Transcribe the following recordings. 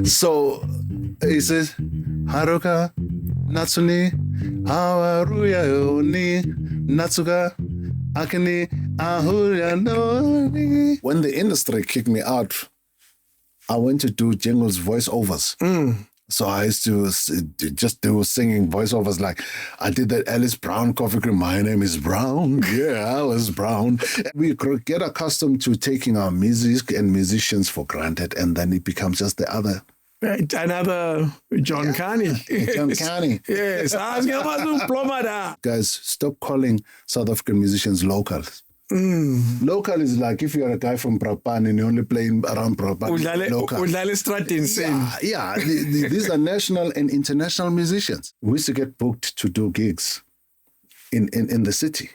So he says, Haruka, Natsuni, Hawaruya Oni, Natsuka, Akini, Ahuya Noni. When the industry kicked me out, I went to do jingles voiceovers. So I used to just do singing voiceovers like I did that Alice Brown coffee cream. My name is Brown. Yeah, Alice Brown. We could get accustomed to taking our music and musicians for granted, and then it becomes just the other. Right, another John Carney. John Carney. Yes. Guys, stop calling South African musicians locals. Local is like if you're a guy from Prapan and you're only playing around Prapan. Local. Yeah. These are national and international musicians. We used to get booked to do gigs in the city,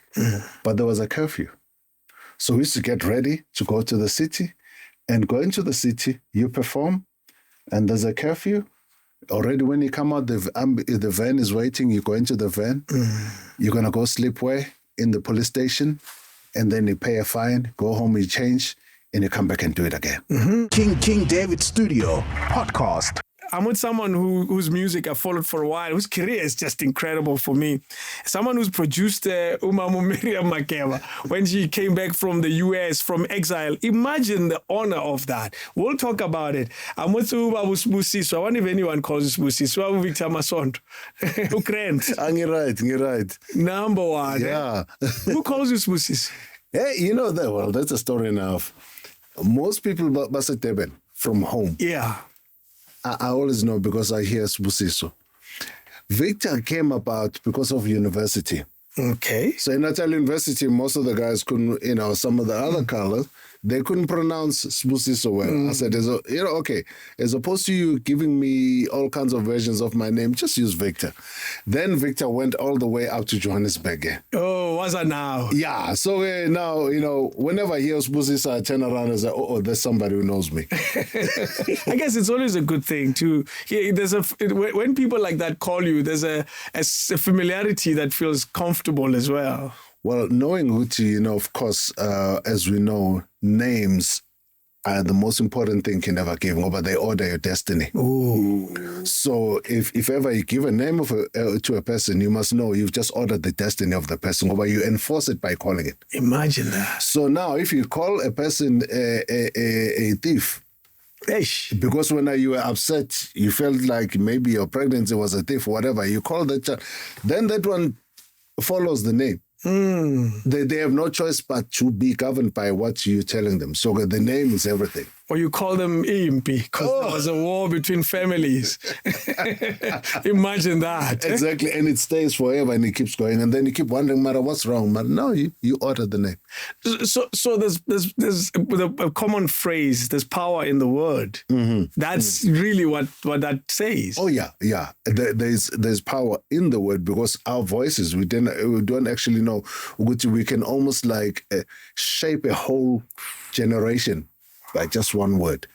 but there was a curfew. So we used to get ready to go to the city, and go into the city, you perform, and there's a curfew. Already when you come out, the van is waiting, you go into the van, you're going to go sleep where? In the police station. And then you pay a fine, go home, you change, and you come back and do it again. King David Studio Podcast. I'm with someone whose music I followed for a while, whose career is just incredible for me. Someone who's produced Umamu Miriam Makeba when she came back from the US, from exile. Imagine the honor of that. We'll talk about it. I'm with Ubabu Sbusiso. I wonder if anyone calls you Sbusiso. Ubabu Victor Masondo. You're right. Number one. Yeah. Who calls you Sbusiso? Hey, you know that well. That's a story enough. Most people Basa Teben from home. Yeah. I always know because I hear Sbusiso. Victor came about because of university. Okay. So in Natal University, most of the guys couldn't, some of the other colors, they couldn't pronounce Sbusiso well. I said, okay, as opposed to you giving me all kinds of versions of my name, just use Victor. Then Victor went all the way up to Johannesburg. Oh, what's that now? Yeah, so now, whenever I hear Sbusiso, I turn around and say, there's somebody who knows me. I guess it's always a good thing to, when people like that call you, there's a familiarity that feels comfortable as well. Well, knowing Huti, of course, as we know, names are the most important thing you can ever give, but they order your destiny. Ooh. So if ever you give a name to a person, you must know you've just ordered the destiny of the person, but you enforce it by calling it. Imagine that. So now if you call a person a thief, because when you were upset, you felt like maybe your pregnancy was a thief, whatever, you call that child, then that one follows the name. They have no choice but to be governed by what you're telling them. So the name is everything. Or you call them Impi because there was a war between families. Imagine that. Exactly. And it stays forever and it keeps going. And then you keep wondering, Mara, what's wrong? But no, you ordered the name. So there's a common phrase, there's power in the word. That's really what that says. Oh, yeah. There's power in the word because our voices, we don't actually know. We can almost like shape a whole generation by just one word.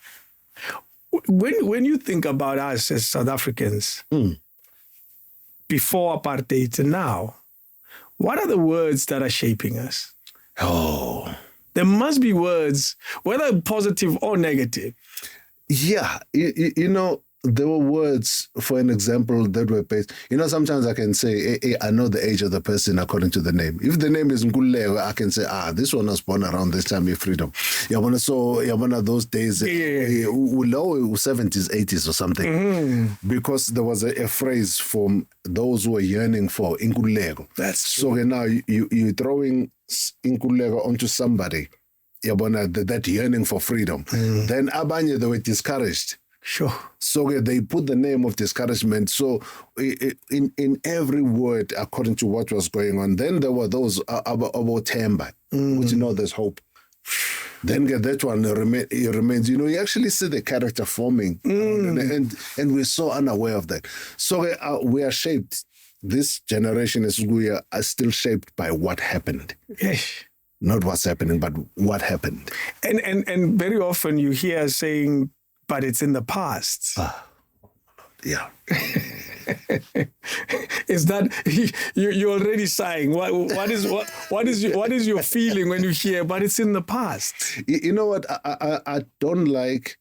When you think about us as South Africans, before apartheid and now, what are the words that are shaping us? Oh. There must be words, whether positive or negative. Yeah. There were words, for an example, that were based. Sometimes I can say, hey, I know the age of the person according to the name. If the name is Ngule, I can say, this one was born around this time of freedom. Those days, 70s, 80s or something. Because there was a phrase from those who were yearning for Inkulego. That's true. So now you're throwing Inkulego onto somebody, that yearning for freedom. Then Abanye, they were discouraged. Sure. So they put the name of discouragement. So in every word, according to what was going on, then there were those about Temba, which there's hope. Then that one remains. You actually see the character forming, and we're so unaware of that. So we are shaped. This generation we are still shaped by what happened. Yes. Not what's happening, but what happened. And very often you hear saying, but it's in the past. Yeah. Is that you're already sighing? What is your feeling when you hear? But it's in the past. You know what? I don't like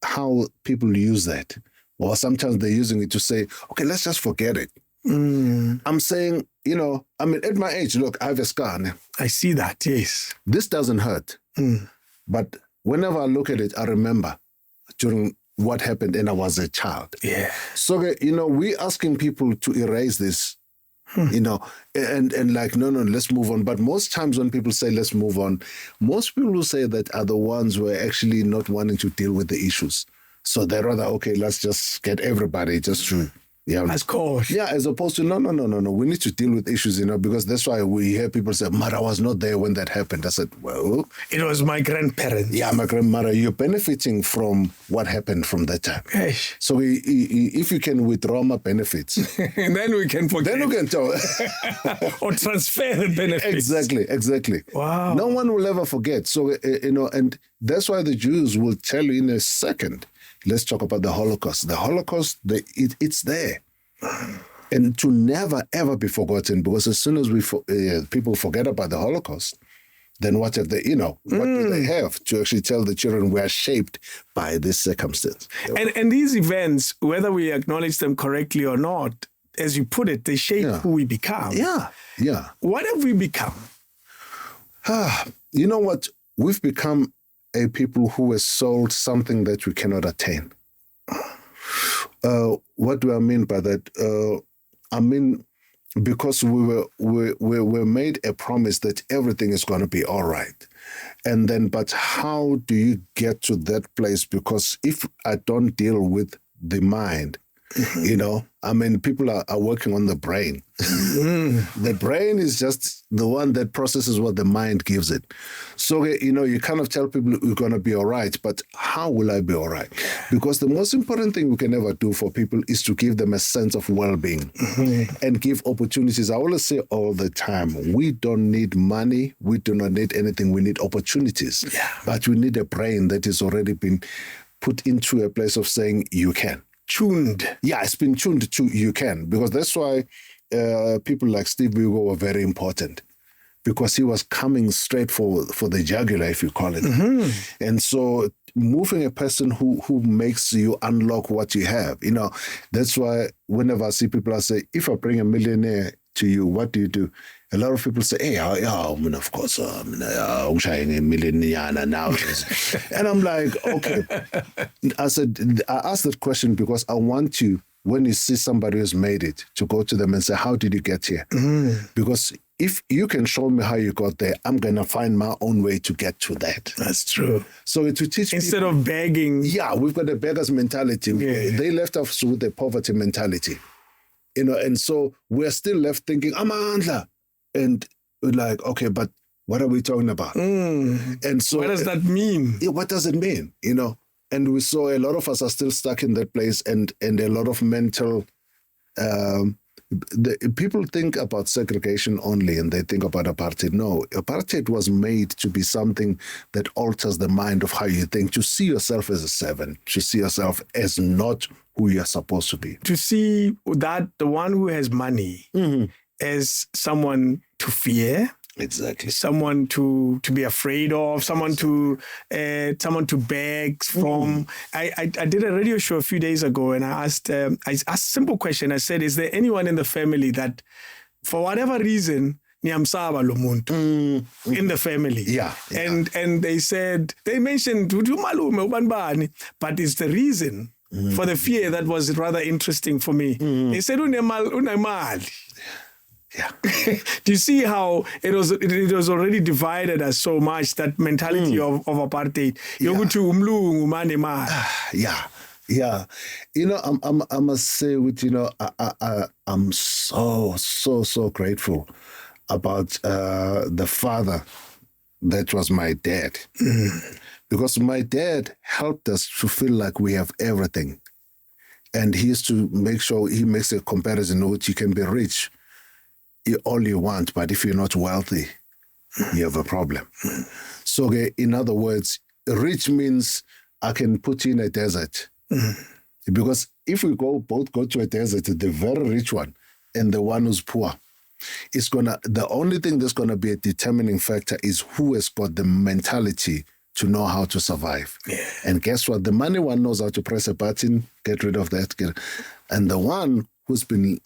how people use that, or sometimes they're using it to say, "Okay, let's just forget it." I'm saying, at my age, look, I have a scar now. I see that. Yes, this doesn't hurt, but whenever I look at it, I remember during what happened and I was a child. Yeah. So, we're asking people to erase this, and like, no, let's move on. But most times when people say, let's move on, most people who say that are the ones who are actually not wanting to deal with the issues. So they're rather, okay, let's just get everybody just to... Yeah, as course. Yeah, as opposed to no. We need to deal with issues, because that's why we hear people say, "Mother, I was not there when that happened." I said, "Well, it was my grandparents." Yeah, my grandmother. You're benefiting from what happened from that time. Gosh. So if you can withdraw my benefits, then we can forget. Then we can tell. Or transfer the benefits. Exactly. Wow. No one will ever forget. So and that's why the Jews will tell you in a second. Let's talk about the Holocaust. The Holocaust, it's there. And to never, ever be forgotten, because as soon as people forget about the Holocaust, then what have they, what do they have to actually tell the children we are shaped by this circumstance? And these events, whether we acknowledge them correctly or not, as you put it, they shape who we become. Yeah. What have we become? You know what? We've become a people who were sold something that we cannot attain. What do I mean by that? I mean, because we were made a promise that everything is going to be all right. And then, but how do you get to that place? Because if I don't deal with the mind, people are working on the brain. The brain is just the one that processes what the mind gives it. So, you kind of tell people you're going to be all right, but how will I be all right? Because the most important thing we can ever do for people is to give them a sense of well-being and give opportunities. I always say all the time, we don't need money. We do not need anything. We need opportunities. Yeah. But we need a brain that has already been put into a place of saying you can. Tuned. Yeah, it's been tuned to you can, because that's why people like Steve Biko were very important, because he was coming straight for the jugular, if you call it. And so moving a person who makes you unlock what you have, that's why whenever I see people, I say, if I bring a millionaire to you, what do you do? A lot of people say, hey, of course, I'm trying a millionaire now. And I'm like, okay. I asked that question because I want you, when you see somebody who's made it, to go to them and say, how did you get here? Because if you can show me how you got there, I'm going to find my own way to get to that. That's true. So to teach instead of begging. Yeah, we've got a beggar's mentality. Yeah. They left us with a poverty mentality. And so we're still left thinking, Amandla. And we're like, okay, but what are we talking about? And so what does that mean? What does it mean? And we saw a lot of us are still stuck in that place, and a lot of mental people think about segregation only, and they think about apartheid. No, apartheid was made to be something that alters the mind of how you think, to see yourself as a servant, to see yourself as not who you're supposed to be. To see that the one who has money as someone to fear. Exactly. Someone to be afraid of, someone to beg from. I did a radio show a few days ago, and I asked a simple question. I said, is there anyone in the family that, for whatever reason, niyamsaba lo muntu in the family? Yeah. And they mentioned umalume ubani, but it's the reason for the fear that was rather interesting for me. They said unemali. Yeah. Do you see how it was already divided as so much, that mentality of apartheid? Yeah. I must say, I'm so grateful about the father that was my dad. Because my dad helped us to feel like we have everything. And he used to make sure he makes a comparison, which you can be rich all you want, but if you're not wealthy, you have a problem. So in other words, rich means I can put you in a desert. Because if we both go to a desert, the very rich one and the one who's poor, the only thing that's gonna be a determining factor is who has got the mentality to know how to survive. Yeah. And guess what? The money one knows how to press a button, get rid of that, and the one who's been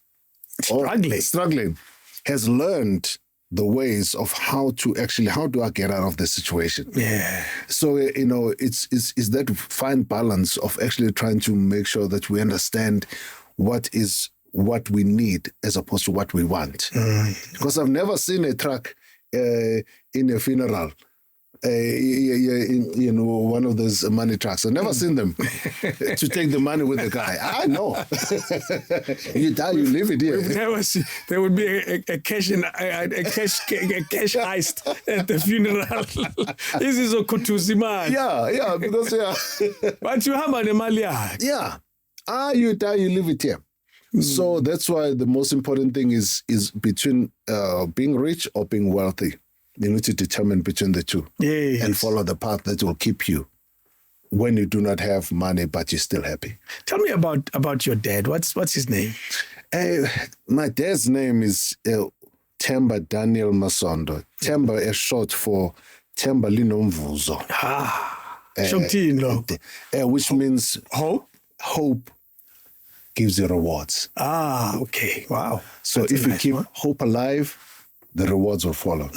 struggling has learned the ways of how do I get out of the situation? Yeah. So, it's that fine balance of actually trying to make sure that we understand what we need as opposed to what we want. Because I've never seen a truck in a funeral, one of those money trucks. I've never seen them to take the money with the guy. I know. You die, you leave it here. We've never seen. There would be a cash heist at the funeral. This is a kutuzimani. Yeah, because But you have an emalia. Yeah. You die, you leave it here. So that's why the most important thing is between being rich or being wealthy. You need to determine between the two. Yes. And follow the path that will keep you when you do not have money, but you're still happy. Tell me about your dad. What's his name? My dad's name is Themba Daniel Masondo. Themba is short for Themba Linomvuzo. Which means hope gives you rewards. Okay. Wow. So if you keep hope alive, the rewards will follow.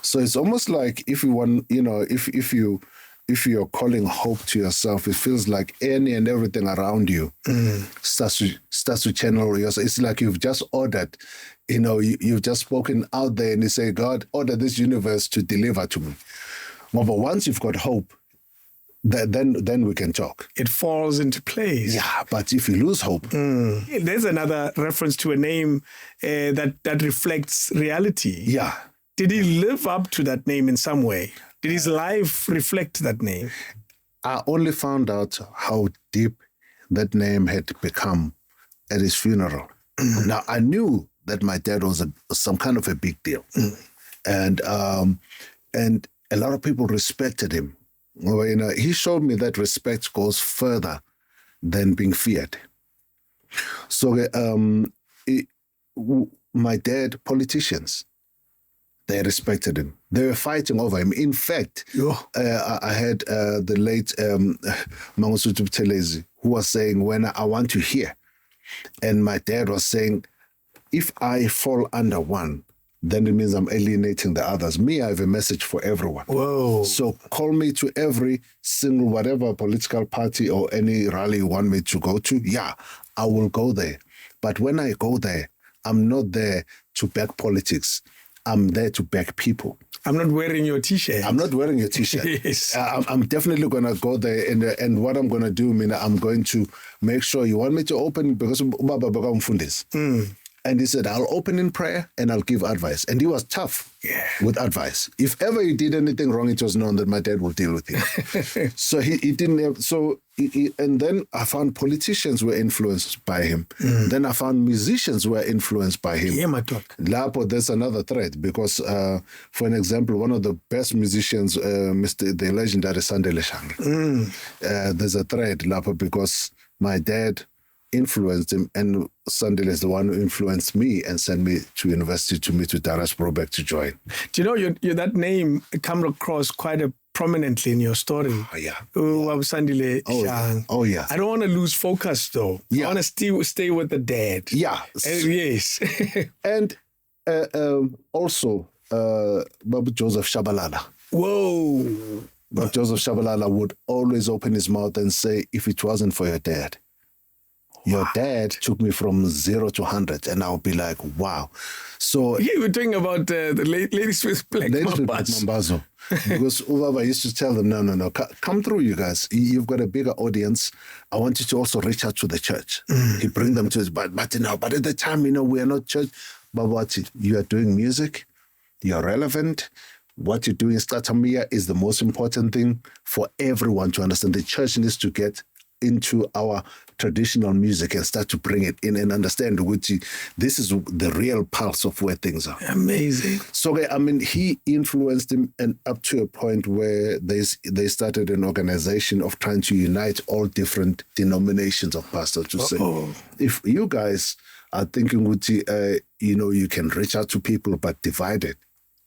So it's almost like if you want, if you're calling hope to yourself, it feels like any and everything around you starts to channel yourself. It's like you've just ordered, you've just spoken out there and you say, God, order this universe to deliver to me. Well, but once you've got hope, then we can talk. It falls into place. Yeah, but if you lose hope. There's another reference to a name that reflects reality. Yeah. Did he live up to that name in some way? Did his life reflect that name? I only found out how deep that name had become at his funeral. Now, I knew that my dad was some kind of a big deal. And a lot of people respected him. Well, he showed me that respect goes further than being feared. So my dad, politicians, they respected him. They were fighting over him. In fact, I had the late Mangosuthu Buthelezi, who was saying, when I want to hear. And my dad was saying, if I fall under one, then it means I'm alienating the others. Me, I have a message for everyone. Whoa. So call me to every single, whatever political party or any rally you want me to go to. Yeah, I will go there. But when I go there, I'm not there to back politics. I'm there to back people. I'm not wearing your T-shirt. I'm not wearing your T-shirt. Yes. I'm definitely going to go there. And what I'm going to do, I'm going to make sure you want me to open because And he said, I'll open in prayer and I'll give advice. And he was tough with advice. If ever he did anything wrong, it was known that my dad will deal with him. So he didn't have, and then I found politicians were influenced by him. Then I found musicians were influenced by him. Yeah, my talk. Lapo, there's another thread because, for an example, one of the best musicians, the legendary Sandile Shange, there's a thread, Lapo, because my dad influenced him, and Sandile is the one who influenced me and sent me to university to meet with Darius Brobeck to join. Do you know that name comes across quite prominently in your story? Oh, yeah. Sandile Shang. Oh, yeah. I don't want to lose focus, though. Yeah. I want to stay with the dad. Yeah. Yes. And also, Babu Joseph Shabalala. Whoa. Babu Joseph Shabalala would always open his mouth and say, if it wasn't for your dad, your dad took me from 0 to 100, and I'll be like, wow. So you were talking about the ladies with black mambazo. Because Ubaba used to tell them, no, come through, you guys. You've got a bigger audience. I want you to also reach out to the church. He bring them to his, but at the time, we are not church. But what you are doing music, you're relevant. What you're doing in Statamia is the most important thing for everyone to understand. The church needs to get into our traditional music and start to bring it in and understand which this is the real pulse of where things are. Amazing. So, I mean, he influenced him and up to a point where they started an organization of trying to unite all different denominations of pastors to say, if you guys are thinking, you can reach out to people but divide it,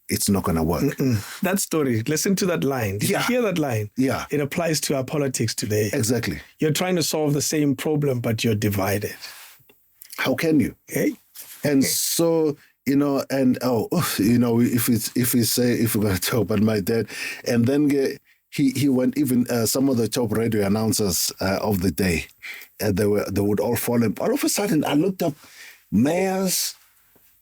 it's not going to work. That story, listen to that line. Did you hear that line? Yeah. It applies to our politics today. Exactly. You're trying to solve the same problem, but you're divided. How can you? Hey. And so, if we're going to talk about my dad, and then he went even some of the top radio announcers of the day, they would all follow him. All of a sudden, I looked up mayors,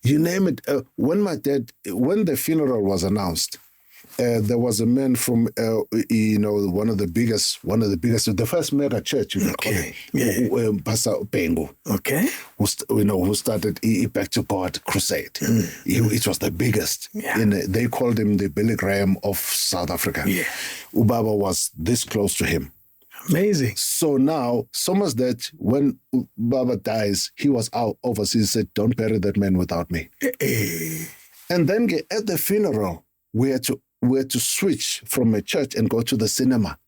you name it. When the funeral was announced, there was a man from, one of the biggest, the first mega church, you can call it, Pastor Pengo. Okay. Who started Back to God Crusade. It was the biggest. Yeah. They called him the Billy Graham of South Africa. Yeah. Ubaba was this close to him. Amazing. So now, so much that when Baba dies, he was out overseas, said, don't bury that man without me. And then at the funeral, we had to switch from a church and go to the cinema.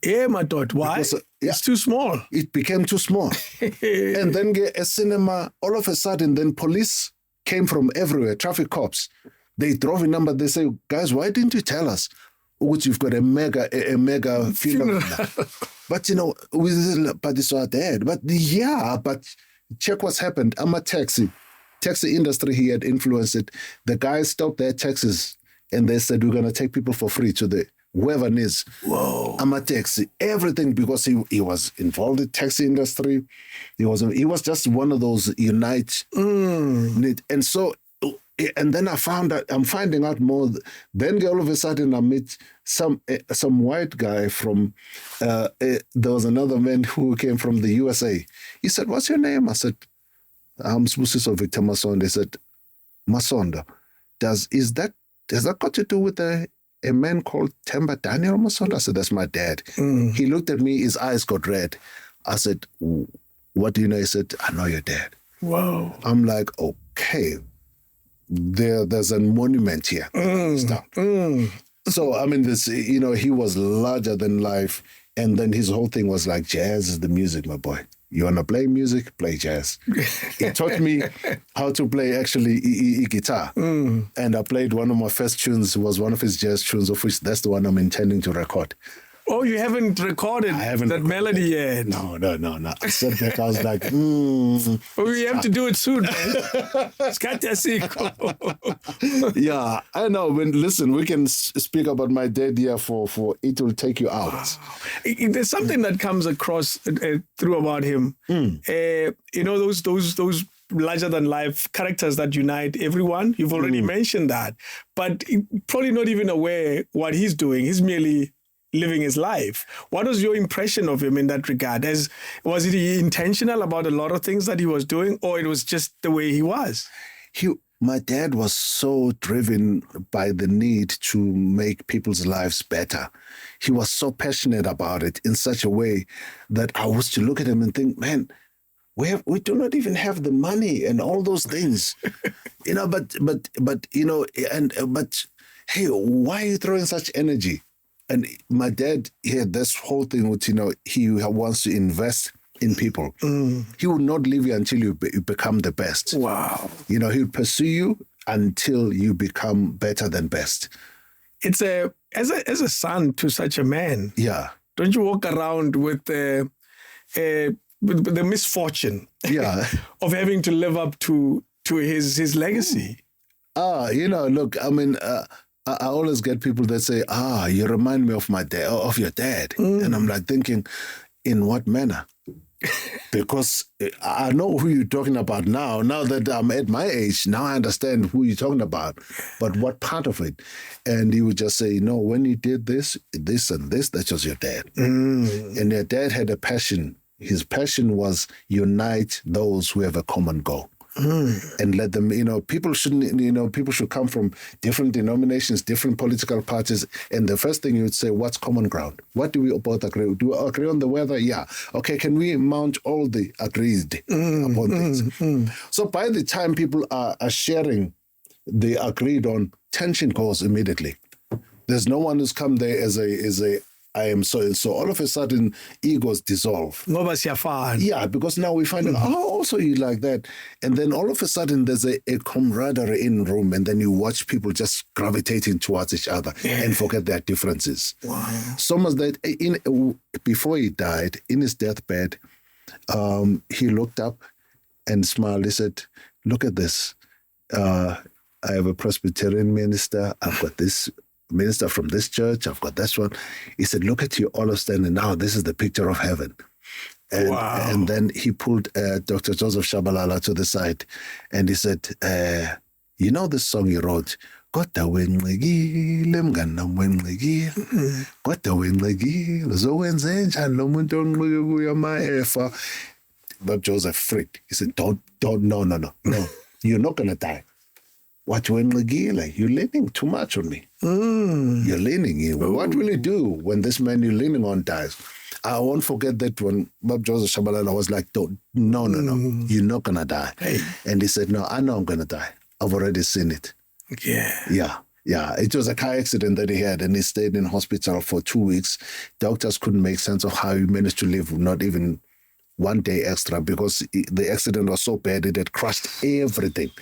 Yeah, my daughter. Why? Because, it's too small. It became too small. And then a cinema, all of a sudden, then police came from everywhere, traffic cops. They drove a number. They say, guys, why didn't you tell us? You've got a mega funeral. But, but it's our dad. But check what's happened. I'm a taxi industry, he had influenced it. The guys stopped their taxis and they said, we're going to take people for free to the whoever needs. Whoa. I'm a taxi. Everything, because he was involved in the taxi industry. He was just one of those unite. And so, and then I'm finding out more. Then all of a sudden I meet some white guy from, there was another man who came from the USA. He said, what's your name? I said, I'm Sbusiso Victor Masondo. He said, Masondo, has that got to do with a man called Temba Daniel Masondo? I said, that's my dad. He looked at me, his eyes got red. I said, what do you know? He said, I know your dad. Wow. I'm like, okay. There's a monument here. So, I mean, this, he was larger than life. And then his whole thing was like, jazz is the music, my boy. You want to play music? Play jazz. He taught me how to play, actually, guitar. And I played one of my first tunes, was one of his jazz tunes, of which that's the one I'm intending to record. Oh, you haven't recorded that melody yet? No. I sat back, I was like, we have to do it soon, man. Yeah, I know. Listen, we can speak about my dad here for it will take you out. There's something that comes across through about him. Those larger than life characters that unite everyone. You've already mentioned that, but probably not even aware what he's doing. He's merely living his life. What was your impression of him in that regard? Was he intentional about a lot of things that he was doing, or it was just the way he was? My dad was so driven by the need to make people's lives better. He was so passionate about it in such a way that I was to look at him and think, man, we do not even have the money and all those things, but hey, why are you throwing such energy? And my dad had this whole thing with, he wants to invest in people. He would not leave you until you become the best. Wow. He would pursue you until you become better than best. It's as a son to such a man. Yeah. Don't you walk around with the misfortune of having to live up to his legacy? Look, I mean, I always get people that say, you remind me of my dad, of your dad. And I'm like thinking, in what manner? Because I know who you're talking about now. Now that I'm at my age, now I understand who you're talking about. But what part of it? And he would just say, when you did this, this and this, that was your dad. And your dad had a passion. His passion was unite those who have a common goal. and let them, people should come from different denominations, different political parties. And the first thing you would say, what's common ground? What do we both agree? Do we agree on the weather? Yeah. Okay, can we mount all the agreed upon things? So by the time people are sharing the agreed on, tension goes immediately. There's no one who's come there as a I am so and so. All of a sudden, egos dissolve. Yeah, because now we find out, also you like that. And then all of a sudden, there's a camaraderie in the room, and then you watch people just gravitating towards each other and forget their differences. Wow. So much that before he died, in his deathbed, he looked up and smiled. He said, look at this. I have a Presbyterian minister. I've got this minister from this church, I've got this one. He said, look at you all standing now. This is the picture of heaven. And then he pulled Dr. Joseph Shabalala to the side and he said, you know this song you wrote? Kodwa wengxekile mngani wengxekile kodwa wengxekile uzokwenze njani lo muntu onqike kuya amaefa. But Joseph freaked. He said, no, you're not going to die. What you're leaning too much on me. You're leaning. What will you do when this man you're leaning on dies? I won't forget that when Bob Joseph Shabalala was like, no, you're not going to die. Hey. And he said, no, I know I'm going to die. I've already seen it. Yeah. It was a car accident that he had, and he stayed in hospital for 2 weeks. Doctors couldn't make sense of how he managed to live not even 1 day extra because the accident was so bad it had crushed everything.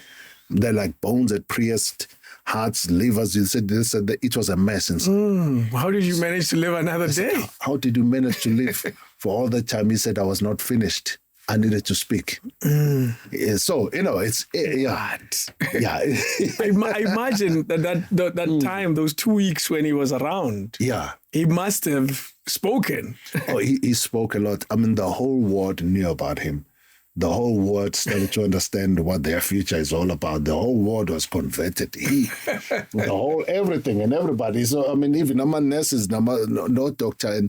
They're like bones had pierced, hearts, livers. They said that it was a mess. How did you manage to live another day? How did you manage to live for all the time? He said, I was not finished. I needed to speak. So, it's... Yeah. I imagine that time, those 2 weeks when he was around, he must have spoken. He spoke a lot. I mean, the whole world knew about him. The whole world started to understand what their future is all about. The whole world was converted. Everything and everybody. So, I mean, even I'm a nurses, no doctor,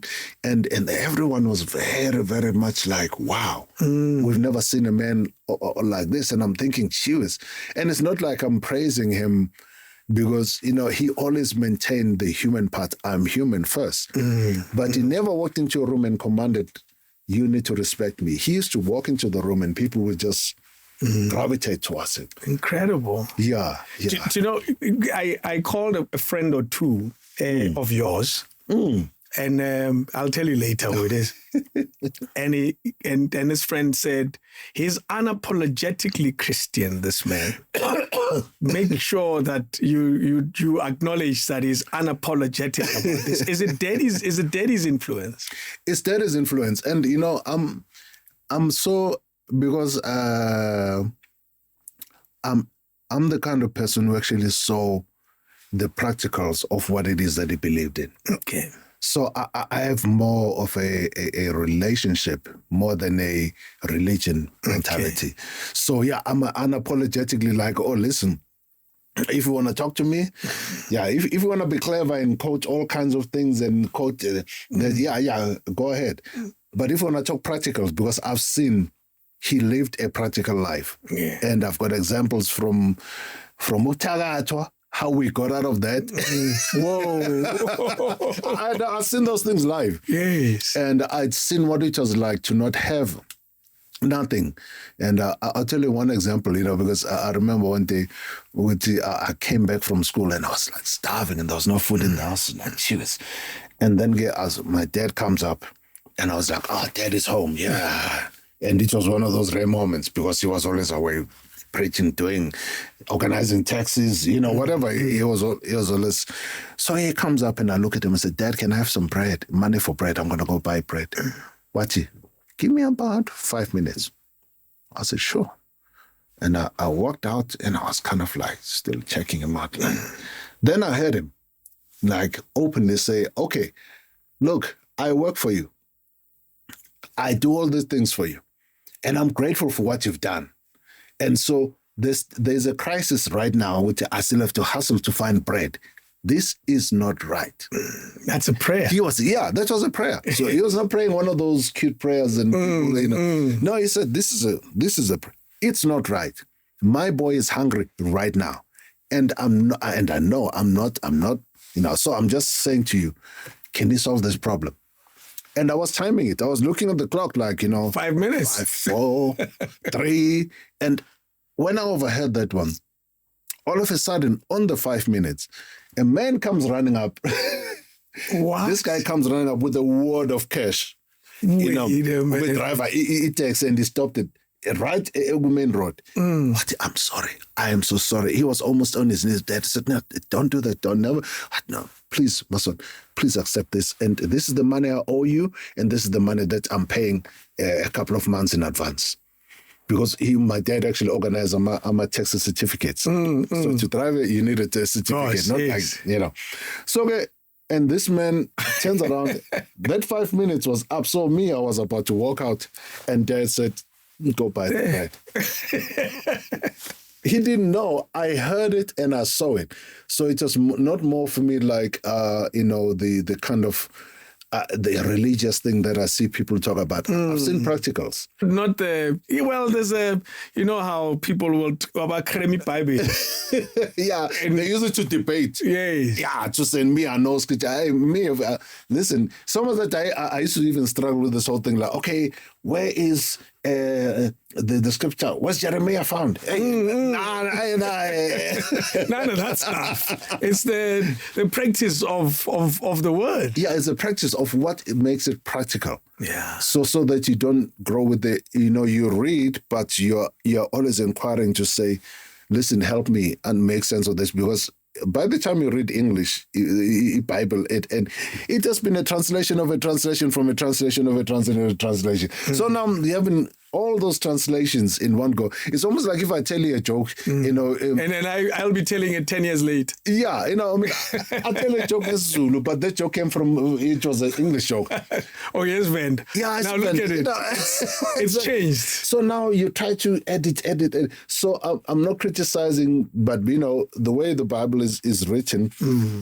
and everyone was very, very much like, wow, we've never seen a man like this. And I'm thinking, cheers. And it's not like I'm praising him because, he always maintained the human part. I'm human first. But he never walked into a room and commanded, you need to respect me. He used to walk into the room and people would just gravitate towards him. Incredible. Yeah. I called a friend or two of yours, and I'll tell you later who it is. and his friend said, he's unapologetically Christian, this man. Make sure that you acknowledge that he's unapologetic about this. Is it Daddy's influence? It's Daddy's influence. And, I'm so, because I'm the kind of person who actually saw the practicals of what it is that he believed in. Okay. So I have more of a relationship more than a religion mentality. Okay. So I'm unapologetically like, listen, if you want to talk to me, if you want to be clever and quote all kinds of things and quote, go ahead. But if you want to talk practicals, because I've seen he lived a practical life. Yeah. And I've got examples from Utagato, how we got out of that. Whoa. I've seen those things live. Yes. And I'd seen what it was like to not have nothing. And I'll tell you one example, because I remember one day I came back from school and I was like starving and there was no food in the house. Like, cheers. And then my dad comes up and I was like, Dad is home. Yeah. And it was one of those rare moments because he was always away preaching, organizing taxis, whatever. He was always. So he comes up and I look at him and said, Dad, can I have some bread? Money for bread. I'm going to go buy bread. Watch, give me about 5 minutes. I said, sure. And I walked out and I was kind of like still checking him out. Then I heard him like openly say, okay, look, I work for you. I do all these things for you. And I'm grateful for what you've done. And so there's a crisis right now, which I still have to hustle to find bread. This is not right. That's a prayer. That was a prayer. So he was not praying one of those cute prayers and No, he said, this is a prayer. It's not right. my boy is hungry right now. And I know I'm not, so I'm just saying to you, can you solve this problem? And I was timing it. I was looking at the clock 5 minutes. 5, 4, 3. And when I overheard that one, all of a sudden, on the 5 minutes, a man comes running up. What? This guy comes running up with a wad of cash. With driver, he takes and he stopped it right at main road. What? I'm sorry. I am so sorry. He was almost on his knees. Dad said, no, don't do that. Don't never. No, please, Masondo, please accept this. And this is the money I owe you. And this is the money that I'm paying a couple of months in advance. Because my dad actually organized my Texas certificates. So to drive it, you needed a certificate. So, okay. And this man turns around. That 5 minutes was up. So I was about to walk out. And Dad said, go buy the bread. He didn't know. I heard it and I saw it. So it was not more for me like, the kind of the religious thing that I see people talk about. I've seen practicals. Not there's how people will talk about Kremi Bible. Yeah, and they use it to debate. Yes. Yeah, to send me a no scripture. Listen, some of that I used to even struggle with this whole thing. Like, okay, where is the scripture? Where's Jeremiah found? None of that stuff. It's the practice of the word. Yeah, it's a practice of what makes it practical. Yeah. So that you don't grow with the, you read, but you're always inquiring to say, listen, help me and make sense of this, because by the time you read English, Bible, and it has been a translation of a translation from a translation of a translation of a translation. So now you having all those translations in one go. It's almost like if I tell you a joke, and then I'll be telling it 10 years late. Yeah, I'll tell a joke as Zulu, but that joke came from, it was an English joke. Oh, yes, Vend. Yeah, now look at it. It's changed. So now you try to edit. So I'm not criticizing, but the way the Bible is written,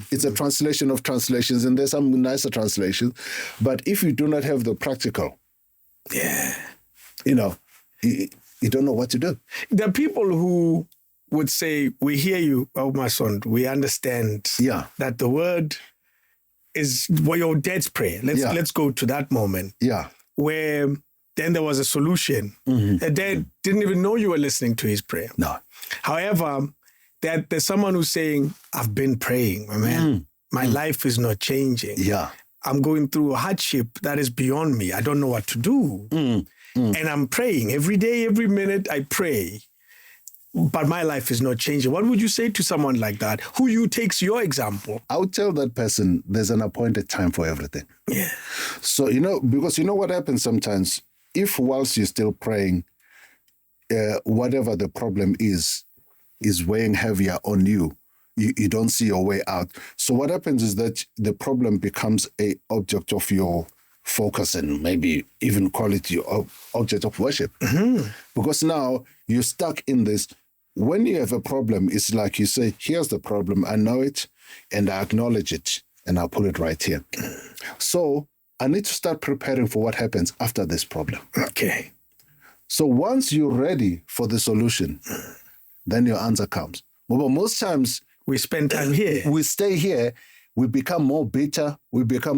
it's a translation of translations, and there's some nicer translations. But if you do not have the practical, you don't know what to do. There are people who would say, we hear you, Masondo, we understand that the word is your dad's prayer. Let's go to that moment. Yeah. Where then there was a solution. The dad didn't even know you were listening to his prayer. No. However, there's someone who's saying, I've been praying, my man. My life is not changing. Yeah. I'm going through a hardship that is beyond me. I don't know what to do. And I'm praying every day, every minute I pray, but my life is not changing. What would you say to someone like that, who takes your example? I would tell that person there's an appointed time for everything. Yeah. So, because what happens sometimes, if whilst you're still praying, whatever the problem is weighing heavier on you, you don't see your way out. So what happens is that the problem becomes a object of your focus and maybe even quality of object of worship. Because now you're stuck in this. When you have a problem, it's like you say, here's the problem. I know it and I acknowledge it and I'll put it right here. So I need to start preparing for what happens after this problem. Okay. So once you're ready for the solution, then your answer comes. But most times we spend time here. We stay here. We become more bitter.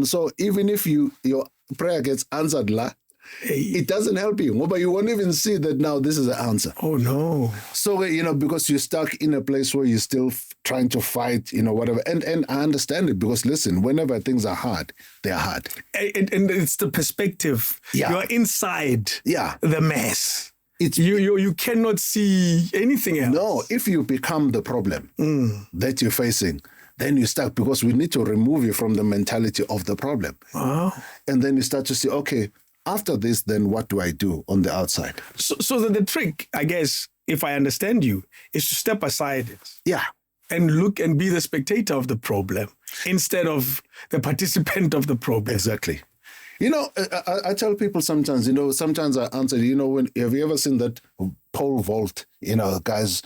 So even if your prayer gets answered, it doesn't help you. But you won't even see that now this is the answer. Oh, no. So, because you're stuck in a place where you're still trying to fight, whatever. And I understand it because, listen, whenever things are hard, they're hard. And it's the perspective. Yeah. You're inside the mess. You cannot see anything else. No, if you become the problem that you're facing, then you're stuck because we need to remove you from the mentality of the problem. And then you start to see, okay, after this, then what do I do on the outside? So the trick, I guess, if I understand you, is to step aside it. Yeah. And look and be the spectator of the problem instead of the participant of the problem. Exactly. I tell people sometimes, sometimes I answer, have you ever seen that pole vault, guys,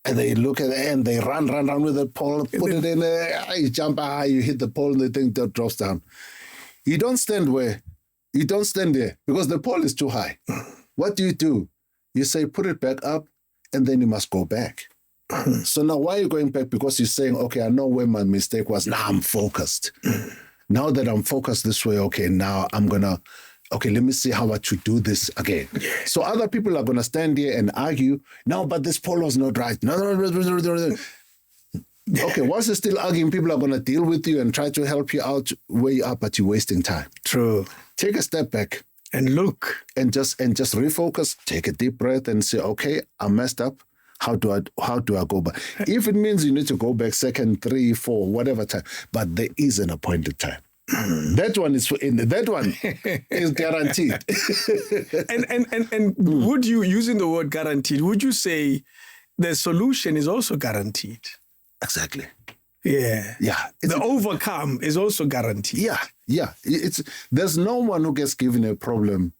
and they look at it and they run with the pole, put it in there, you jump high, you hit the pole and the thing that drops down. You don't stand there because the pole is too high. What do? You say, put it back up and then you must go back. So now why are you going back? Because you're saying, okay, I know where my mistake was. Now I'm focused. Now that I'm focused this way, okay, now I'm going to, okay, let me see how I should do this again. So other people are going to stand here and argue, no, but this polo's not right. No. Okay, once you're still arguing, people are going to deal with you and try to help you out where you are, but you're wasting time. True. Take a step back. And look. And just refocus, take a deep breath and say, okay, I messed up. How do I go back? If it means you need to go back second, 3, 4, whatever time, but there is an appointed time. That one is guaranteed. and would you, using the word guaranteed, would you say the solution is also guaranteed? Exactly. Yeah. The overcome is also guaranteed. Yeah. There's no one who gets given a problem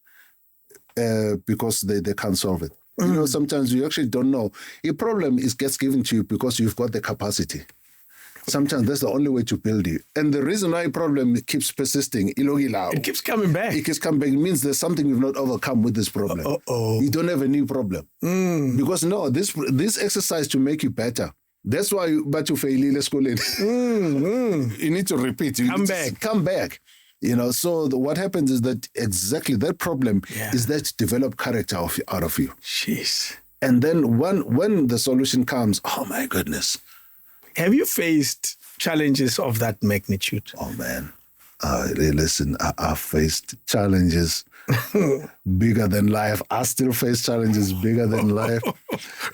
because they can't solve it. You know, sometimes you actually don't know. A problem gets given to you because you've got the capacity. Sometimes that's the only way to build you. And the reason why a problem keeps persisting, it keeps coming back. It keeps coming back. It means there's something you've not overcome with this problem. You don't have a new problem. Because this exercise to make you better. That's why you fail school. You need to repeat. Come back. You know, so what happens is that exactly that problem is that develop character out of you. Jeez. And then when the solution comes, oh my goodness. Have you faced challenges of that magnitude? Oh man. Listen, I've faced challenges bigger than life. I still face challenges bigger than life.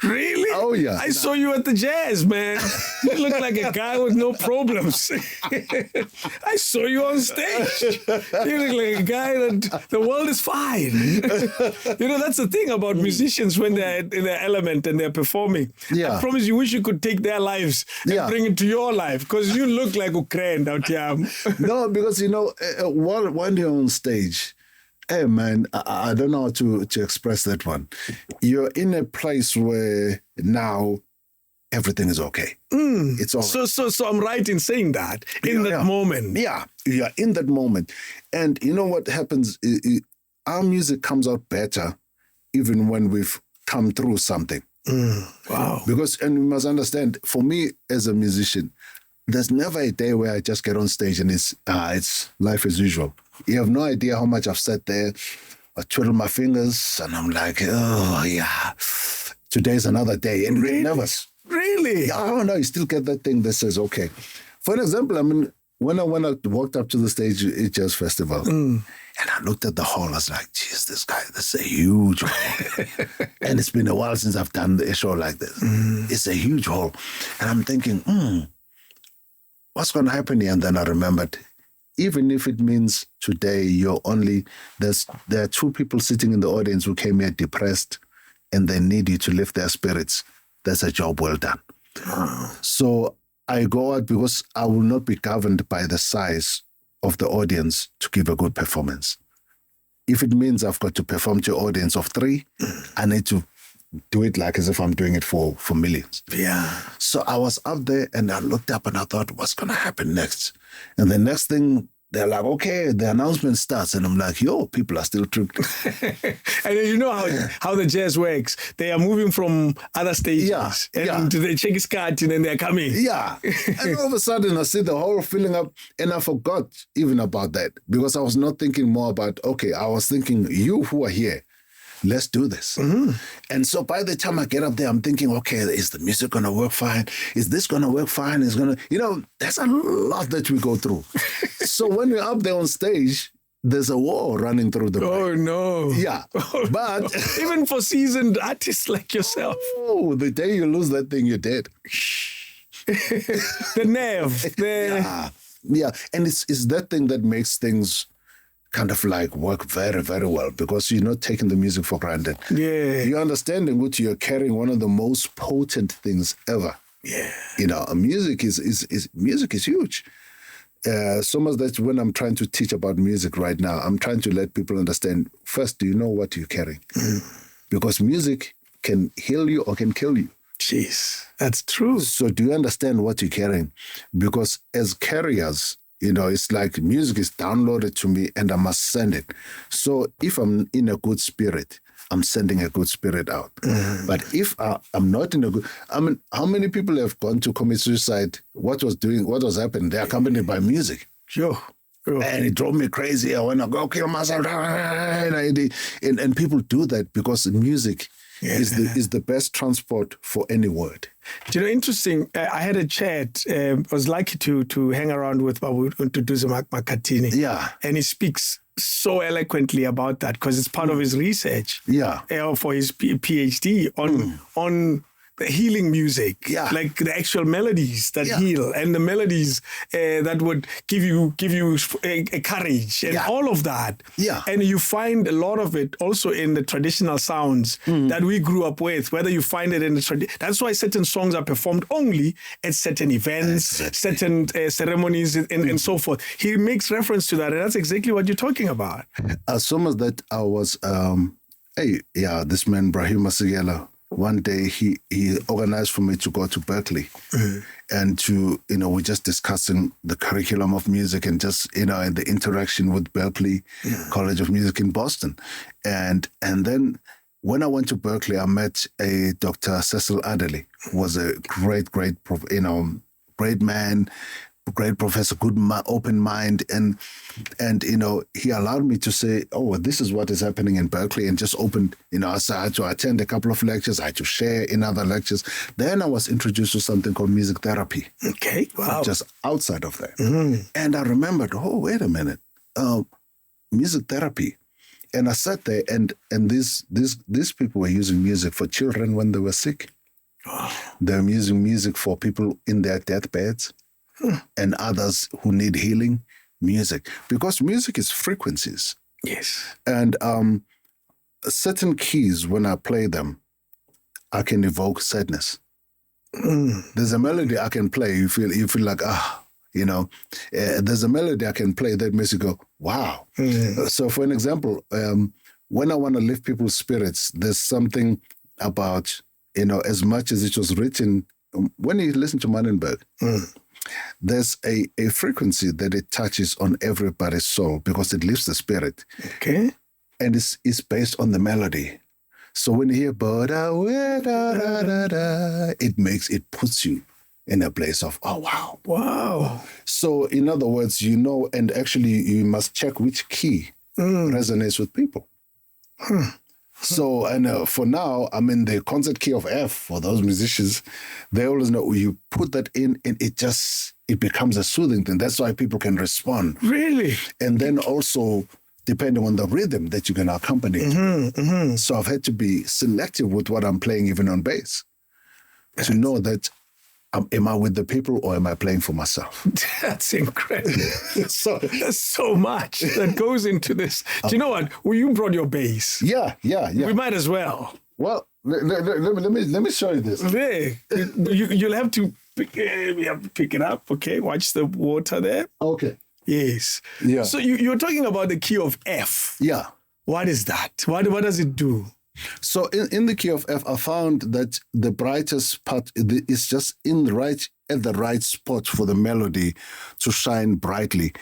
Really? Oh, yeah. I saw you at the Jazz, man. You look like a guy with no problems. I saw you on stage. You look like a guy that the world is fine. You know, that's the thing about musicians when they're in their element and they're performing. Yeah. I promise you wish you could take their lives and bring it to your life because you look like Ukraine out here. No, because, you know, when you're on stage, hey, man, I don't know how to express that one. You're in a place where now everything is okay. It's all right. So I'm right in saying that, in that moment. Yeah, you're in that moment. And you know what happens? Our music comes out better even when we've come through something. Wow. And we must understand, for me as a musician, there's never a day where I just get on stage and it's life as usual. You have no idea how much I've sat there, I twiddle my fingers, and I'm like, oh, yeah, today's another day. And really? Nervous. Really? Yeah, I don't know. You still get that thing that says, okay. For an example, I mean, when I walked up to the stage at Jazz Festival, and I looked at the hall, I was like, geez, this is a huge hall. And it's been a while since I've done a show like this. It's a huge hall. And I'm thinking, what's going to happen here? And then I remembered, even if it means today there are 2 people sitting in the audience who came here depressed and they need you to lift their spirits, that's a job well done. So I go out because I will not be governed by the size of the audience to give a good performance. If it means I've got to perform to an audience of 3, I need to do it like as if I'm doing it for millions. Yeah. So I was up there and I looked up and I thought, what's going to happen next? And the next thing, they're like, okay, the announcement starts. And I'm like, yo, people are still tripped. And you know how the Jazz works. They are moving from other stages. And they check his card and then they're coming. Yeah. And all of a sudden I see the whole filling up and I forgot even about that because I was not thinking more about, okay, I was thinking, you who are here, let's do this. And so by the time I get up there, I'm thinking, okay, is the music going to work fine? Is this going to work fine? There's a lot that we go through. So when we're up there on stage, there's a war running through the brain. Oh, no. Yeah. But even for seasoned artists like yourself. Oh, the day you lose that thing, you're dead. The nerve. Yeah. And it's that thing that makes things kind of like work very, very well because you're not taking the music for granted. Yeah. You're understanding what you're carrying, one of the most potent things ever. Yeah. You know, music is huge. So much that when I'm trying to teach about music right now, I'm trying to let people understand, first, do you know what you're carrying? Because music can heal you or can kill you. Jeez, that's true. So do you understand what you're carrying? Because as carriers, you know, it's like music is downloaded to me and I must send it. So if I'm in a good spirit, I'm sending a good spirit out. But if I'm not in a good, I mean, how many people have gone to commit suicide? What was happening? They're accompanied by music. Sure. And it drove me crazy. I want to go kill myself. And people do that because music is the best transport for any word. You know, interesting. I had a chat. I was lucky to hang around with Babu Ntutuzi Makatini. Yeah. And he speaks so eloquently about that because it's part of his research. Yeah. For his PhD on the healing music, like the actual melodies that heal and the melodies that would give you a courage and all of that. Yeah. And you find a lot of it also in the traditional sounds that we grew up with, whether you find it in the that's why certain songs are performed only at certain events, certain ceremonies and so forth. He makes reference to that, and that's exactly what you're talking about. So much that I was, this man, Brahim Masigela, one day he organized for me to go to Berkeley and to, we're just discussing the curriculum of music and just, and the interaction with Berkeley College of Music in Boston. And then when I went to Berkeley, I met a Dr. Cecil Adderley, who was a great man, great professor, good open mind, and he allowed me to say, this is what is happening in Berkeley, and just opened, I had to attend a couple of lectures, I had to share in other lectures. Then I was introduced to something called music therapy. Okay, wow. Just outside of that. And I remembered, wait a minute, music therapy. And I sat there, and these people were using music for children when they were sick. They were using music for people in their deathbeds. And others who need healing, music. Because music is frequencies. Yes. And certain keys, when I play them, I can evoke sadness. There's a melody I can play, you feel like, there's a melody I can play that makes you go, wow. So for an example, when I want to lift people's spirits, there's something about, as much as it was written, when you listen to Manenberg, there's a frequency that it touches on everybody's soul because it lifts the spirit. Okay. And it's based on the melody. So when you hear it puts you in a place of, oh, wow. Wow. So in other words, and actually you must check which key resonates with people. So, and for now, I'm in the concert key of F for those musicians. They always know you put that in and it becomes a soothing thing. That's why people can respond. Really? And then also, depending on the rhythm that you're going to accompany. So I've had to be selective with what I'm playing, even on bass, to know that am I with the people or am I playing for myself? That's incredible. There's so much that goes into this. Do you know what? Well, you brought your bass. Yeah. We might as well. Well, let me show you this. There. You'll have to pick it up. Okay, watch the water there. Okay. Yes. Yeah. So you're talking about the key of F. Yeah. What is that? What does it do? So in the key of F, I found that the brightest part is just at the right spot for the melody to shine brightly.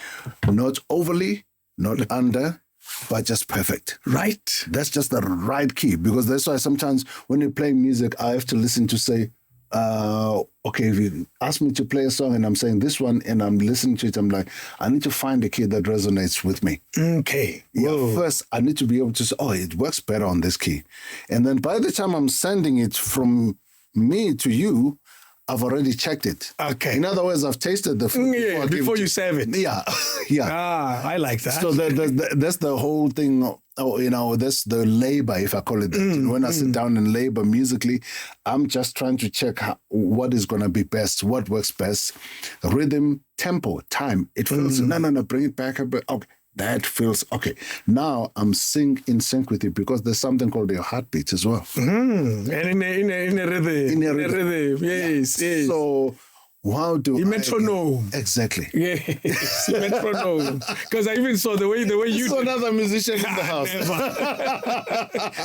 Not overly, not under, but just perfect. Right. That's just the right key, because that's why sometimes when you're playing music, I have to listen to say, okay, if you ask me to play a song and I'm saying this one and I'm listening to it, I'm like, I need to find a key that resonates with me. Okay. Yeah, first, I need to be able to say, it works better on this key. And then by the time I'm sending it from me to you, I've already checked it. Okay. In other words, I've tasted the food before you serve it. Yeah. I like that. So that's the whole thing. That's the labor, if I call it that. When I sit down and labor musically, I'm just trying to check what is going to be best, what works best. Rhythm, tempo, time. It feels, no, bring it back a bit. Okay. That feels okay. Now I'm in sync with you, because there's something called your heartbeat as well. And in a rhythm. Yes. So how do metronome. Exactly. Yes, metronome. Because I even saw the way you. So another musician in the house.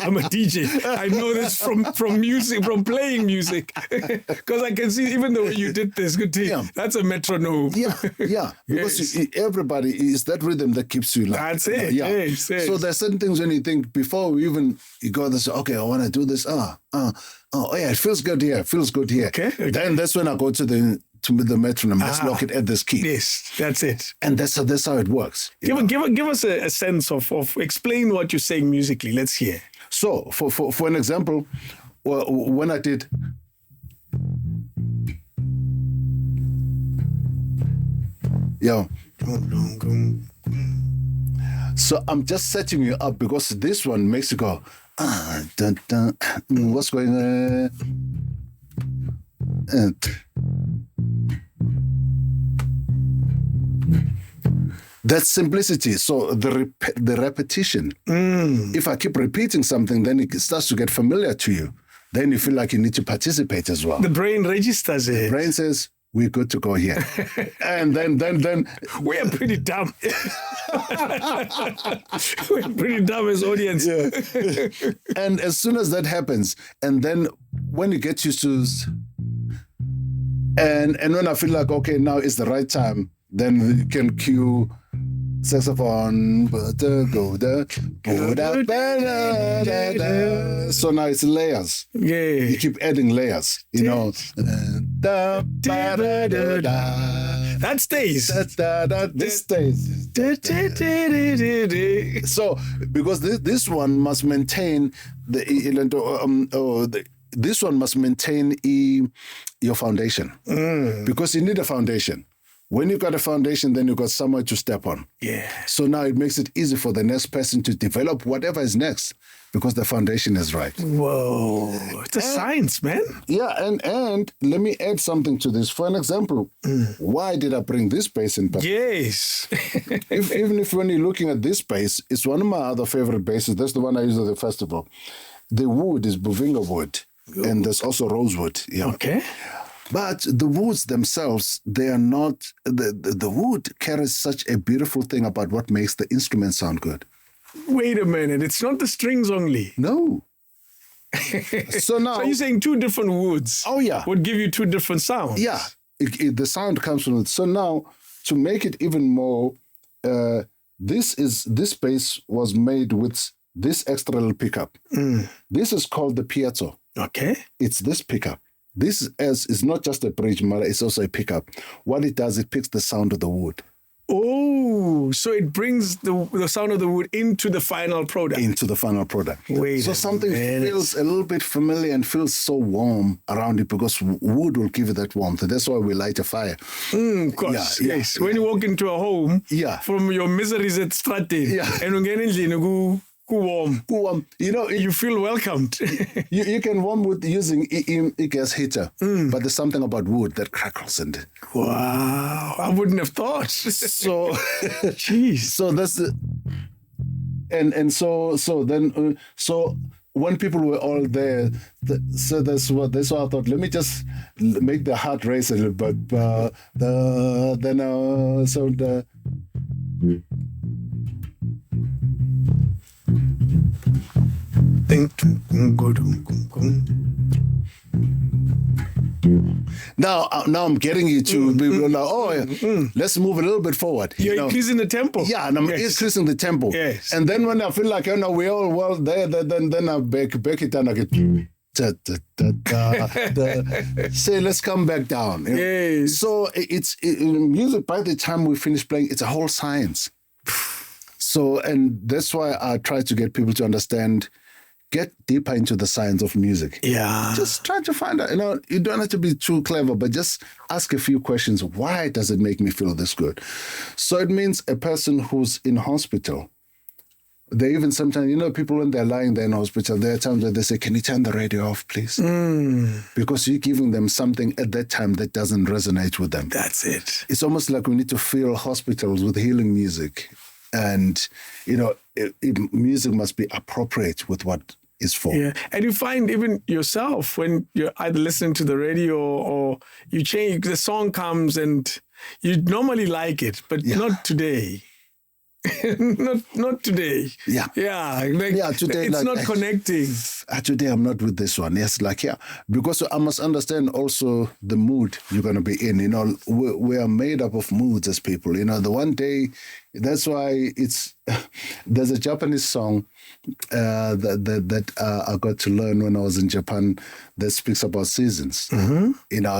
I'm a DJ. I know this from music, from playing music. Because I can see even the way you did this. Good thing. Yeah. That's a metronome. Yeah. Because everybody is that rhythm that keeps you like. That's it. Yeah. Yes. So there's certain things when you think before you go this. Okay, I want to do this. Oh yeah, it feels good here. Okay. Then that's when I go to the metronome. Let's lock it at this key. Yes, that's it. And that's how it works. Give us a sense of explain what you're saying musically. Let's hear. So for an example, when I did. Yeah. So I'm just setting you up because this one makes you go, dun, dun, what's going on? That's simplicity. So the repetition. If I keep repeating something, then it starts to get familiar to you. Then you feel like you need to participate as well. The brain registers it. The brain says, we're good to go here. And then we are pretty dumb. We're pretty dumb as audience. Yeah. And as soon as that happens, and then when you get used to and when I feel like, okay, now is the right time, then you can cue saxophone. So now it's layers. Yeah. You keep adding layers, you know. That stays. This stays. So because this one must maintain this one must maintain your foundation. Because you need a foundation. When you've got a foundation, then you've got somewhere to step on. Yeah. So now it makes it easy for the next person to develop whatever is next because the foundation is right. Whoa. It's a science, man. Yeah, and let me add something to this. For an example, why did I bring this bass in particular? Yes. Even if when you're looking at this bass, it's one of my other favorite basses. That's the one I use at the festival. The wood is Buvinga wood, and there's also rosewood. Yeah. Okay. But the woods themselves, they are not, the wood carries such a beautiful thing about what makes the instrument sound good. Wait a minute, it's not the strings only. No. So now... So you're saying two different woods would give you two different sounds? Yeah, the sound comes from it. So now, to make it even more, this bass was made with this extra little pickup. This is called the piezo. Okay. It's this pickup. This is not just a bridge, Mara, it's also a pickup. What it does, it picks the sound of the wood. Oh, so it brings the sound of the wood into the final product. So something feels a little bit familiar and feels so warm around it because wood will give you that warmth. That's why we light a fire. Of course, yes. When you walk into a home, from your miseries at Stratton, and warm. You know, you feel welcomed. you can warm wood using a gas heater, but there's something about wood that crackles in it. Wow, I wouldn't have thought. So, jeez. So that's the, so when people were all there, so that's why I thought, let me just make the heart race a little bit. Now I'm getting you to people now. Let's move a little bit forward. You're increasing the tempo. Yeah, and I'm increasing the tempo. Yes. And then when I feel like we all well there, then I back it and I get. Say, let's come back down. Yes. So it's music. By the time we finish playing, it's a whole science. So, and that's why I try to get people to understand, get deeper into the science of music. Yeah. Just try to find out, you don't have to be too clever, but just ask a few questions. Why does it make me feel this good? So it means a person who's in hospital, they even sometimes, people when they're lying there in hospital, there are times where they say, can you turn the radio off, please? Because you're giving them something at that time that doesn't resonate with them. That's it. It's almost like we need to fill hospitals with healing music. And, music must be appropriate with what is for. Yeah, and you find even yourself when you're either listening to the radio or you change, the song comes and you normally like it, but not today. not today. Yeah. Yeah. Today it's not connecting. Today I'm not with this one. Yes, because I must understand also the mood you're going to be in. We are made up of moods as people. The one day, that's why there's a Japanese song that I got to learn when I was in Japan that speaks about seasons. Mm-hmm.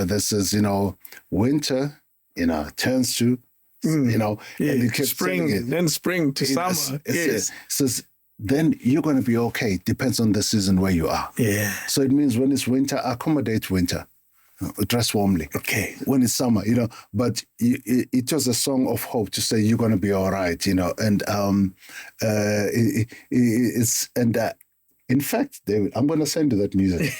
That says, winter, turns to, and it keeps spring, then spring to summer. It says, then you're going to be okay. Depends on the season where you are. Yeah. So it means when it's winter, accommodate winter. Dress warmly. Okay. When it's summer, but it was a song of hope to say you're going to be all right, and in fact, David, I'm going to send you that music.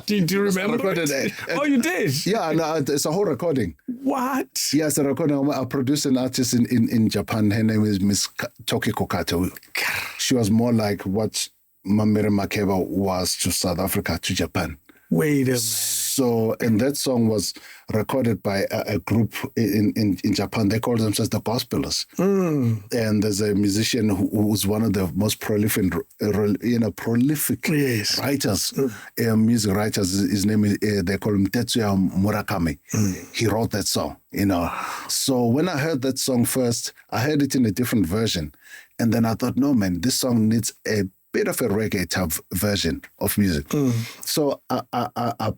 Do you remember it? Oh, you did? Yeah, no, it's a whole recording. What? Yeah, it's a recording. I produced an artist in Japan. Her name is Miss Toki Kokato. She was more like what Mamere Makeba was to South Africa, to Japan. Wait a minute. So, and that song was recorded by a group in Japan. They call themselves the Gospelers. And there's a musician who's one of the most prolific writers, music writers. His name is, they call him Tetsuya Murakami. He wrote that song, So when I heard that song first, I heard it in a different version. And then I thought, no, man, this song needs a bit of a reggae type version of music. So I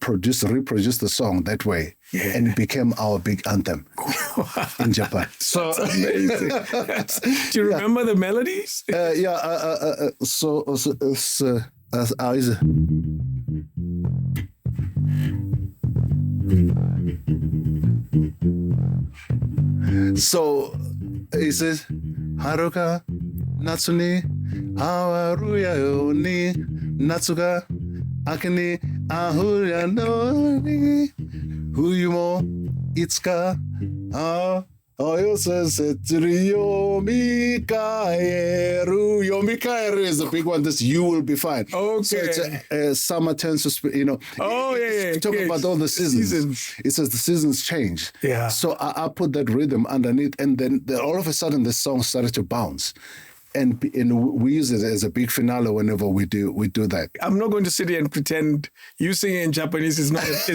reproduced the song that way, and it became our big anthem in Japan. So that's amazing. Do you remember the melodies? So he says, Haruka Natsuni Hawaruya Yoni Natsuga Akini Ahuya Noni Huyumo Itsuka Yomikaeru. Yomikaeru is the big one. This you will be fine. Okay. So it's summer turns to spring, Oh, yeah. Talking about all the seasons. It says the seasons change. Yeah. So I put that rhythm underneath, and then all of a sudden the song started to bounce. And we use it as a big finale whenever we do that. I'm not going to sit here and pretend you singing in Japanese is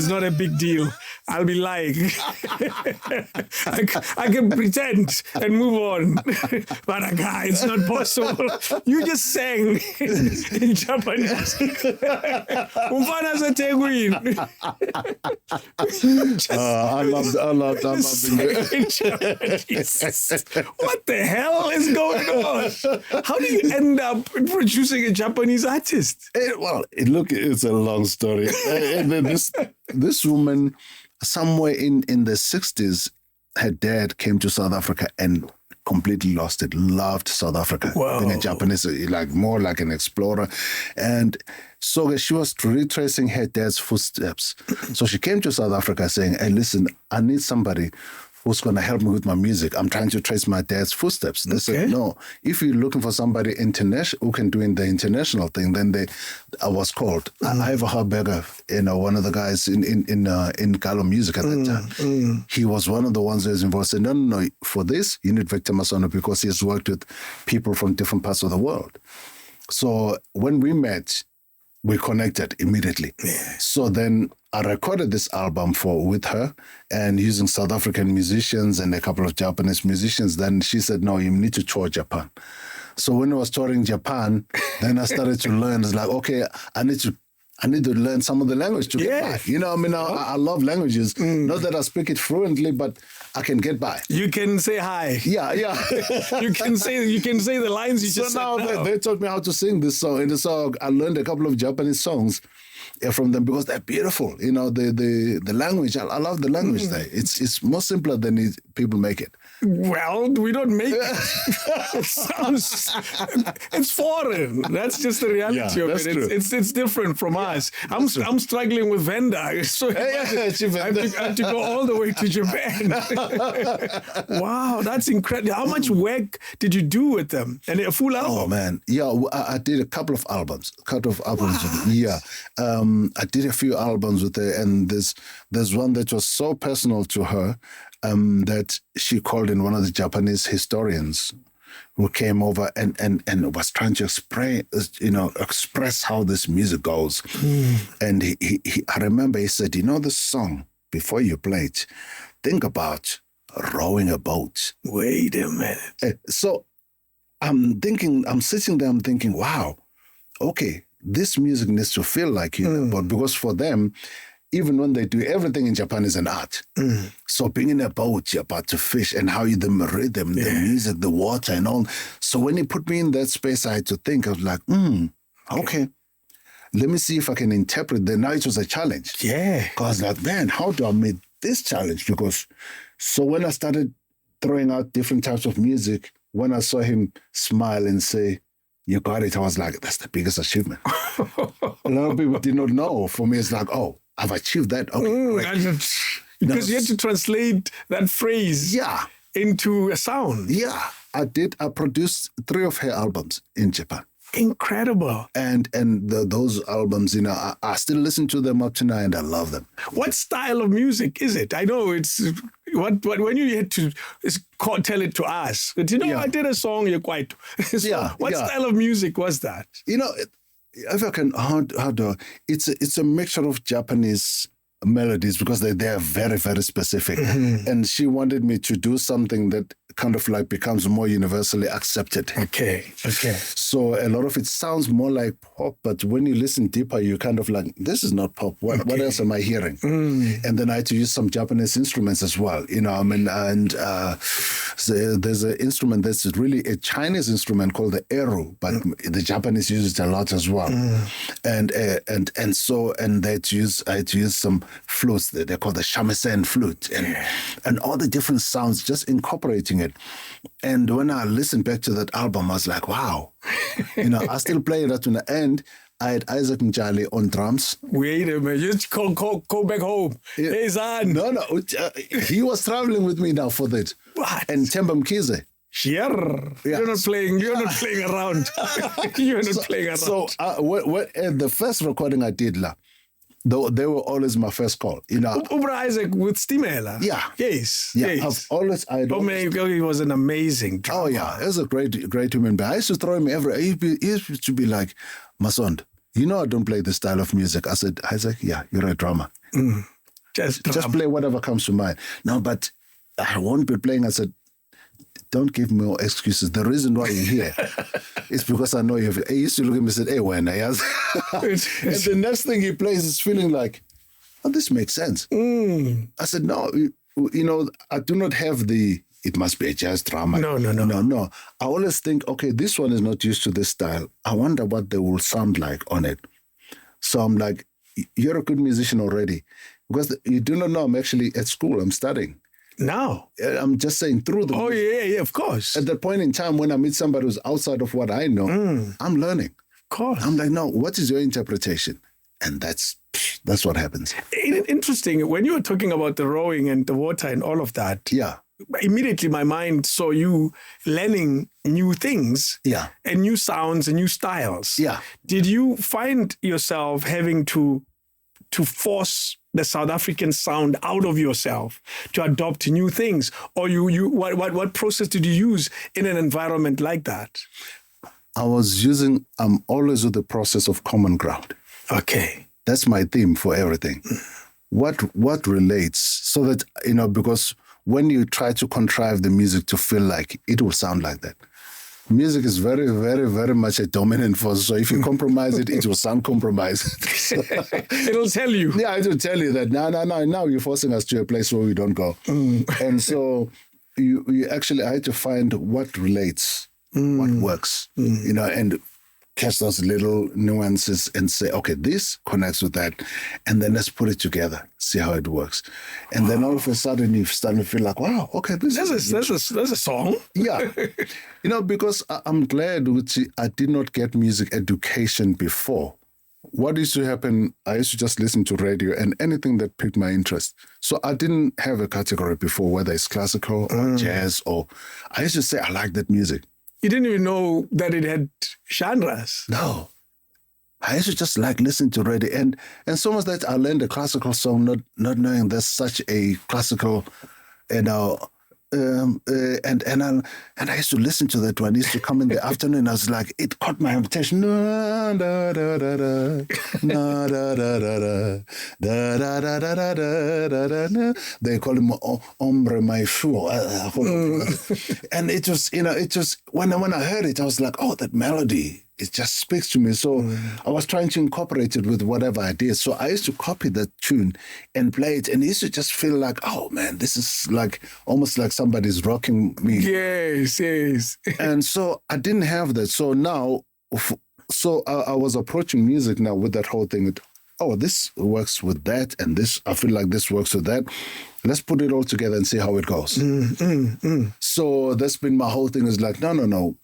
not a big deal. I'll be lying. I can pretend and move on, but it's not possible. You just sang in Japanese. Umfana seThekwini. I love What the hell is going on? How do you end up producing a Japanese artist? It's a long story. And then this woman, somewhere in the 60s, her dad came to South Africa and completely lost it. Loved South Africa. Wow. Being a Japanese, more like an explorer. And so she was retracing her dad's footsteps. So she came to South Africa saying, hey, listen, I need somebody who's going to help me with my music. I'm trying to trace my dad's footsteps. They said, no, if you're looking for somebody international who can do the international thing, then I was called. Ivor Harberger, one of the guys in Galo Music at that time. He was one of the ones who was involved. Said, no, for this, you need Victor Masondo because he has worked with people from different parts of the world. So when we met, we connected immediately. Yeah. So then I recorded this album with her and using South African musicians and a couple of Japanese musicians. Then she said, no, you need to tour Japan. So when I was touring Japan, then I started to learn. It's like, okay, I need to learn some of the language to get by. I love languages. Not that I speak it fluently, but I can get by. You can say hi. Yeah. you can say the lines you just said. So now they taught me how to sing this song. In the song, I learned a couple of Japanese songs. from them because they're beautiful. You know, the language. I love the language there. It's more simpler than people make it. Well, we don't make it. It's foreign. That's just the reality of it. It's different from us. I'm struggling with Venda. So I have to go all the way to Japan. Wow, that's incredible. How much work did you do with them? And a full album? Oh man, yeah, I did a couple of albums. Yeah, I did a few albums with her, and there's one that was so personal to her. That she called in one of the Japanese historians who came over and was trying to express how this music goes. And I remember he said, this song, before you play it, think about rowing a boat. Wait a minute. So I'm sitting there, I'm thinking, wow, okay, this music needs to feel like you, but because for them, even when they do everything in Japan is an art. So being in a boat, you're about to fish and how the rhythm, the music, the water and all. So when he put me in that space, I had to think. I was like, okay. Let me see if I can interpret that. Now it was a challenge. Yeah. Because I was like, man, how do I meet this challenge? Because so when I started throwing out different types of music, when I saw him smile and say, you got it, I was like, that's the biggest achievement. A lot of people did not know. For me, it's like, oh, I've achieved that. Okay, because you had to translate that phrase into a sound. Yeah, I did. I produced 3 of her albums in Japan. Incredible. And those albums, I still listen to them up to now and I love them. What style of music is it? I know it's what when you had to tell it to us. But I did a song, you're quite. What style of music was that? If I can, it's a mixture of Japanese melodies because they are very, very specific. And she wanted me to do something that kind of like becomes more universally accepted. Okay. So a lot of it sounds more like pop, but when you listen deeper, you kind of like, this is not pop. What else am I hearing? And then I had to use some Japanese instruments as well. So there's an instrument that's really a Chinese instrument called the eru, but the Japanese use it a lot as well. And I had to use some flutes. They're called the shamisen flute, and all the different sounds, just incorporating it. And when I listened back to that album, I was like, wow. I still play it at the end. I had Isaac Njali on drums. Wait a minute, just go back home. Yeah. Hey, son. No, he was traveling with me now for that. What? And Themba Mkhize. Sure. Yeah. You're not playing around. You're not playing around. So the first recording I did, they were always my first call. Ubra Isaac with Stimela. Yeah. Yes. Yeah. Yes. He was an amazing drummer. Oh yeah, he was a great human being. I used to throw him everywhere. He used to be like, Masondo, I don't play this style of music. I said, Isaac, yeah, you're a drummer. Just play whatever comes to mind. No, but I won't be playing. I said, don't give me more excuses. The reason why you're here is because I know you have. He used to look at me and said, hey, when I asked. And the next thing he plays is feeling like, oh, this makes sense. I said, no, I do not have it must be a jazz drama. No. I always think, okay, this one is not used to this style. I wonder what they will sound like on it. So I'm like, you're a good musician already. Because you do not know, I'm actually at school, I'm studying. Now? I'm just saying through the music. Yeah, of course. At that point in time when I meet somebody who's outside of what I know, I'm learning. Of course. I'm like, no, what is your interpretation? And that's what happens. Interesting. When you were talking about the rowing and the water and all of that, immediately my mind saw you learning new things and new sounds and new styles. Yeah. Did you find yourself having to force the South African sound out of yourself to adopt new things? Or what process did you use in an environment like that? I'm always with the process of common ground. Okay. That's my theme for everything. What relates so that, because when you try to contrive the music to feel like it will sound like that, music is very, very, very much a dominant force. So if you compromise it, it will sound compromised. It'll tell you. Yeah, it will tell you that, now you're forcing us to a place where we don't go. And so you actually, I had to find what relates, what works, and catch those little nuances and say, okay, this connects with that, and then let's put it together, see how it works. And then all of a sudden you start to feel like, wow, okay, that's a song. Yeah. Because I'm glad I did not get music education before. What used to happen, I used to just listen to radio and anything that piqued my interest. So I didn't have a category before, whether it's classical or jazz, or I used to say, I like that music. You didn't even know that it had genres. No. I used to just like listen to radio. And so much that I learned a classical song, not knowing there's such a classical, and I used to listen to that one. It used to come in the afternoon. I was like, it caught my attention. Da, da, da, da, da, da, da, da, da, da, da, da, da, da, da, da. They call him Hombre My Fool. And it was, when I heard it, I was like, oh, that melody. It just speaks to me. So I was trying to incorporate it with whatever I did. So I used to copy that tune and play it. And it used to just feel like, oh, man, this is like almost like somebody's rocking me. Yes. And so I didn't have that. So now, I was approaching music now with that whole thing. Oh, this works with that. And this, I feel like this works with that. Let's put it all together and see how it goes. So that's been my whole thing, is like, no.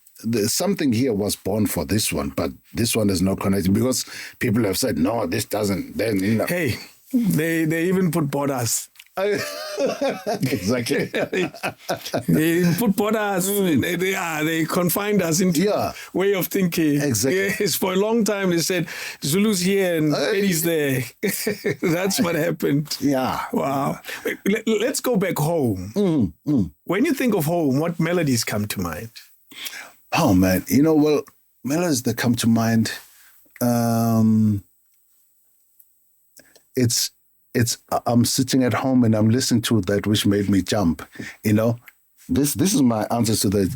Something here was born for this one, but this one is not connected, because people have said, no, this doesn't. Then, Hey, they even put borders. Exactly. They put borders. They confined us into way of thinking. Exactly. Yes, for a long time they said Zulu's here and Eddie's there. That's what happened. Yeah. Wow. Let's go back home. When you think of home, what melodies come to mind? Oh, man. Well, melodies that come to mind, it's I'm sitting at home and I'm listening to that which made me jump. This is my answer to that.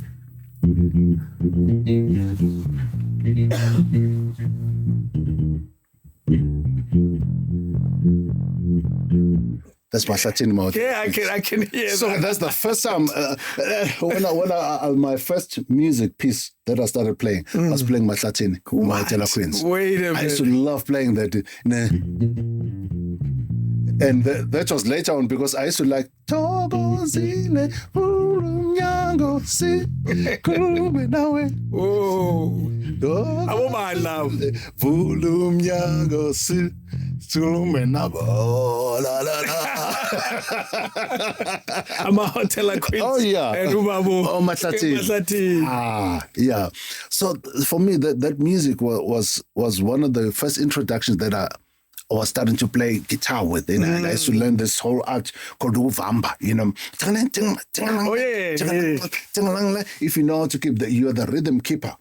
That's my Satin mode. Yeah, I can hear so that. That's the first time when my first music piece that I started playing, I was playing my Satin, my Tela Queens. Wait a minute. I used to love playing that. And that was later on, because I used to like Togozile Nyango Si Kulume Nawe. Oh, I love Vulum Nyango Si Kulume Nawe. La la la. I'm a hotel queen. Oh yeah. Oh, Matlati. Yeah. So for me, that music was one of the first introductions that I was starting to play guitar with, and I used to learn this whole art called Uvamba, Oh yeah. If you know how to keep you're the rhythm keeper.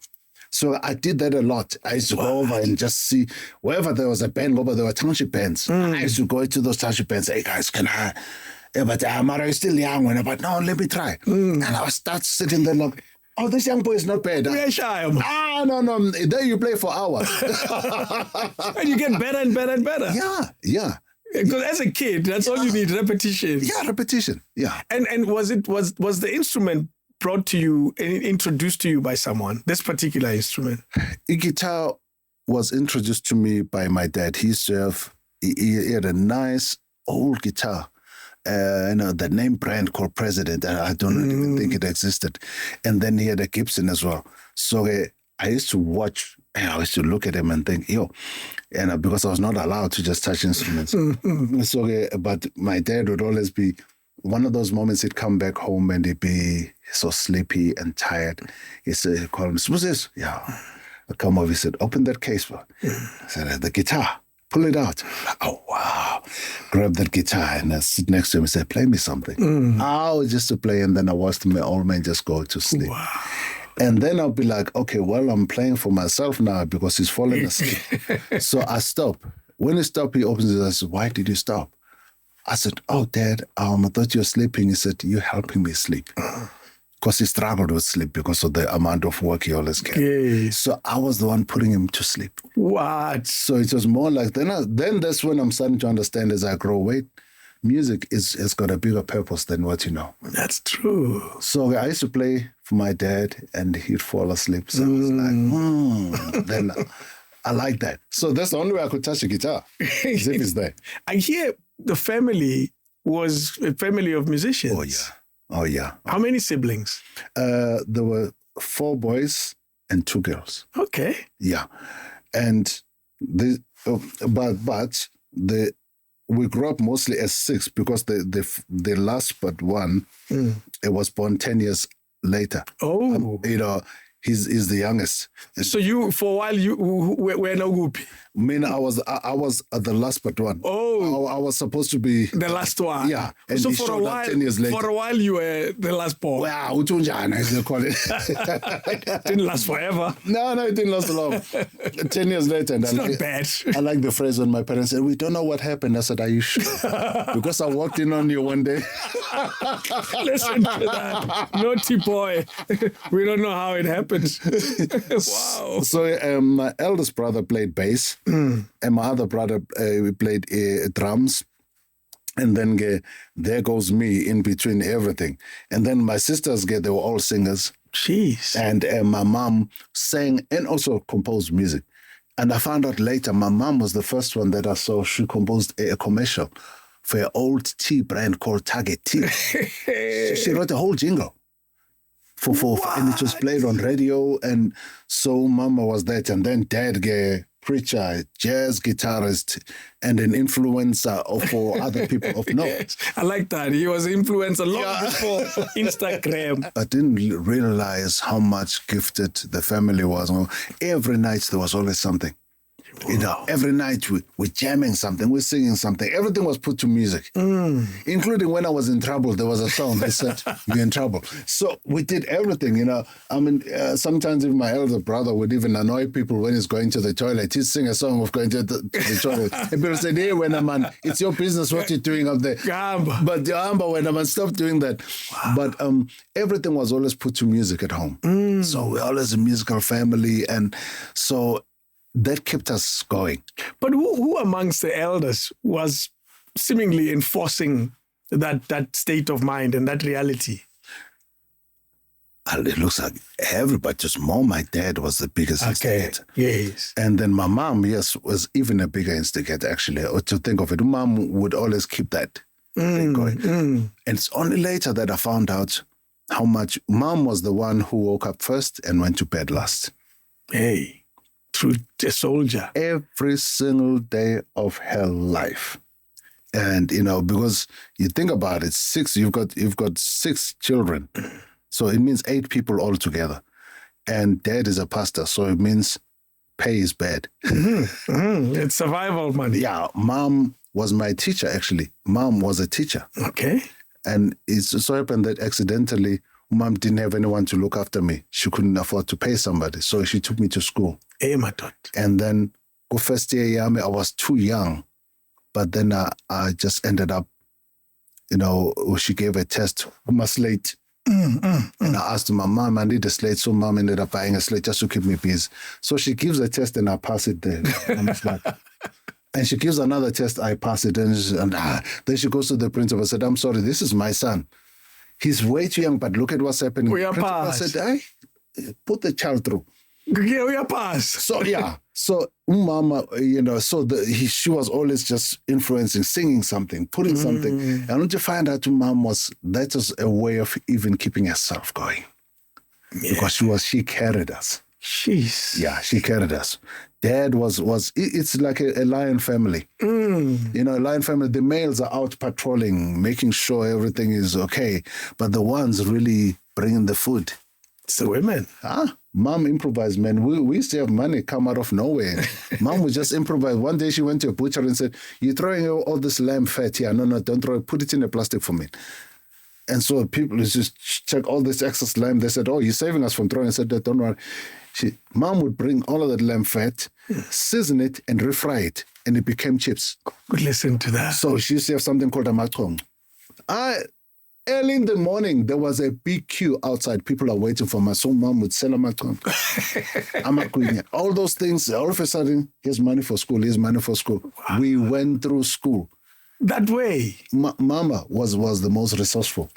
So I did that a lot. I used to go over and just see wherever there was a band, wherever there were township bands. I used to go to those township bands. Hey guys, can I? Yeah, but Mara is still young. But no, let me try. And I would start sitting there like, oh, this young boy is not bad. We are shy. No. There you play for hours. And you get better and better and better. Yeah. Because as a kid, that's all you need, repetition. Yeah, repetition. Yeah. And was the instrument brought to you and introduced to you by someone, this particular instrument? The guitar was introduced to me by my dad. He used to have, he had a nice old guitar. The name brand called President. I don't even think it existed. And then he had a Gibson as well. So I used to watch, and I used to look at him and think, because I was not allowed to just touch instruments. But my dad would always be, one of those moments he'd come back home and he'd be so sleepy and tired. He'd call him, what's this? Yeah. I'd come over, he said, open that case. I said, the guitar. Pull it out. Oh, wow. Grab that guitar and I sit next to him and say, play me something. Just to play, and then I watched my old man just go to sleep. Wow. And then I'll be like, okay, well, I'm playing for myself now because he's falling asleep. So I stop. When he stopped, he opens it. I said, why did you stop? I said, oh, Dad, I thought you were sleeping. He said, you're helping me sleep. Because he struggled with sleep because of the amount of work he always get. Yes. So I was the one putting him to sleep. What? So it was more like, then that's when I'm starting to understand as I grow. Wait, music has got a bigger purpose than what you know. That's true. So I used to play for my dad, and he'd fall asleep. So I was like, then I like that. So that's the only way I could touch a guitar, is if it's there. I hear the family was a family of musicians. Oh, yeah. How many siblings? There were 4 boys and 2 girls. Okay. Yeah. And we grew up mostly as 6 because the last but one, it was born 10 years later. Oh. He's the youngest. So you, for a while, you were no goopy. I mean, I was the last but one. Oh. I was supposed to be the last one. Yeah. And so he for a showed while, up 10 years later. For a while, you were the last born. Wow, utunjana, as they call it. Didn't last forever. No, it didn't last long. 10 years later. And It's not bad. I like the phrase when my parents said, "We don't know what happened." I said, "Are you sure?" Because I walked in on you one day. Listen to that. Naughty boy. We don't know how it happens. Wow. So my eldest brother played bass, and my other brother played drums. And then there goes me in between everything. And then my sisters, they were all singers. Jeez. And my mom sang and also composed music. And I found out later, my mom was the first one that I saw. She composed a commercial for an old tea brand called Target Tea. She wrote a whole jingle. And it was played on radio, and so Mama was that, and then Dad, preacher, jazz guitarist, and an influencer for other people of note. I like that. He was an influencer long before Instagram. I didn't realize how much gifted the family was. Every night there was always something. Every night we're jamming something, we're singing something. Everything was put to music, including when I was in trouble. There was a song that said, "You're in trouble." So we did everything, I mean, sometimes even my elder brother would even annoy people when he's going to the toilet. He'd sing a song of going to the toilet. And people said, "Hey, when I'm on, it's your business what you're doing up there." But when I'm on, stop doing that. Wow. But everything was always put to music at home. So we're always a musical family. And so that kept us going. But who amongst the elders was seemingly enforcing that state of mind and that reality? It looks like everybody, just more my dad was the biggest instigator. Yes. And then my mom, yes, was even a bigger instigator, actually. Or to think of it, Mom would always keep that thing going. And it's only later that I found out how much Mom was the one who woke up first and went to bed last. Hey. Through a soldier. Every single day of her life. And, because you think about it, you've got 6 children. So it means 8 people altogether. And Dad is a pastor, so it means pay is bad. It's survival money. Yeah, Mom was my teacher, actually. Mom was a teacher. Okay. And it so happened that accidentally, Mom didn't have anyone to look after me. She couldn't afford to pay somebody, so she took me to school. And then, first year, I was too young. But then I just ended up, she gave a test, my slate. And I asked my mom, I need a slate. So Mom ended up buying a slate just to keep me busy. So she gives a test and I pass it there. And she gives another test, I pass it. And then she goes to the principal and said, "I'm sorry, this is my son. He's way too young, but look at what's happening." The principal said, "Put the child through." So, yeah. So, Mama, she was always just influencing, singing something, putting something. And when you find out Mom that was a way of even keeping herself going. Yeah. Because she carried us. Jeez. Yeah, she carried us. Dad it's like a lion family. A lion family, the males are out patrolling, making sure everything is okay. But the ones really bringing the food. It's the women. Mom improvised, man. We used to have money come out of nowhere. Mom would just improvise. One day she went to a butcher and said, "You're throwing all this lamb fat here. No, don't throw it. Put it in a plastic for me." And so people just check all this excess lamb. They said, "Oh, you're saving us from throwing." I said, "Don't worry." Mom would bring all of that lamb fat, season it, and refry it. And it became chips. Good, listen to that. So she used to have something called a matong. Early in the morning, there was a big queue outside. People are waiting for my son. Mom would sell a matong. All those things, all of a sudden, here's money for school, here's money for school. Wow. We went through school. that way. Mama was the most resourceful.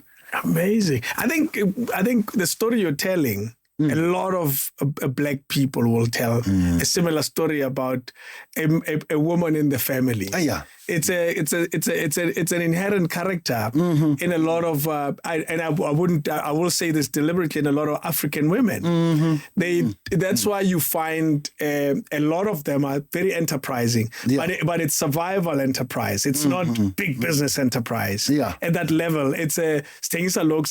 Amazing. I think the story you're telling, a lot of black people will tell a similar story about a woman in the family. Yeah. It's an inherent character in a lot of I will say this deliberately, in a lot of African women. That's why you find a lot of them are very enterprising, but it's survival enterprise. It's not big business enterprise. Yeah. At that level, it's a stingsalog.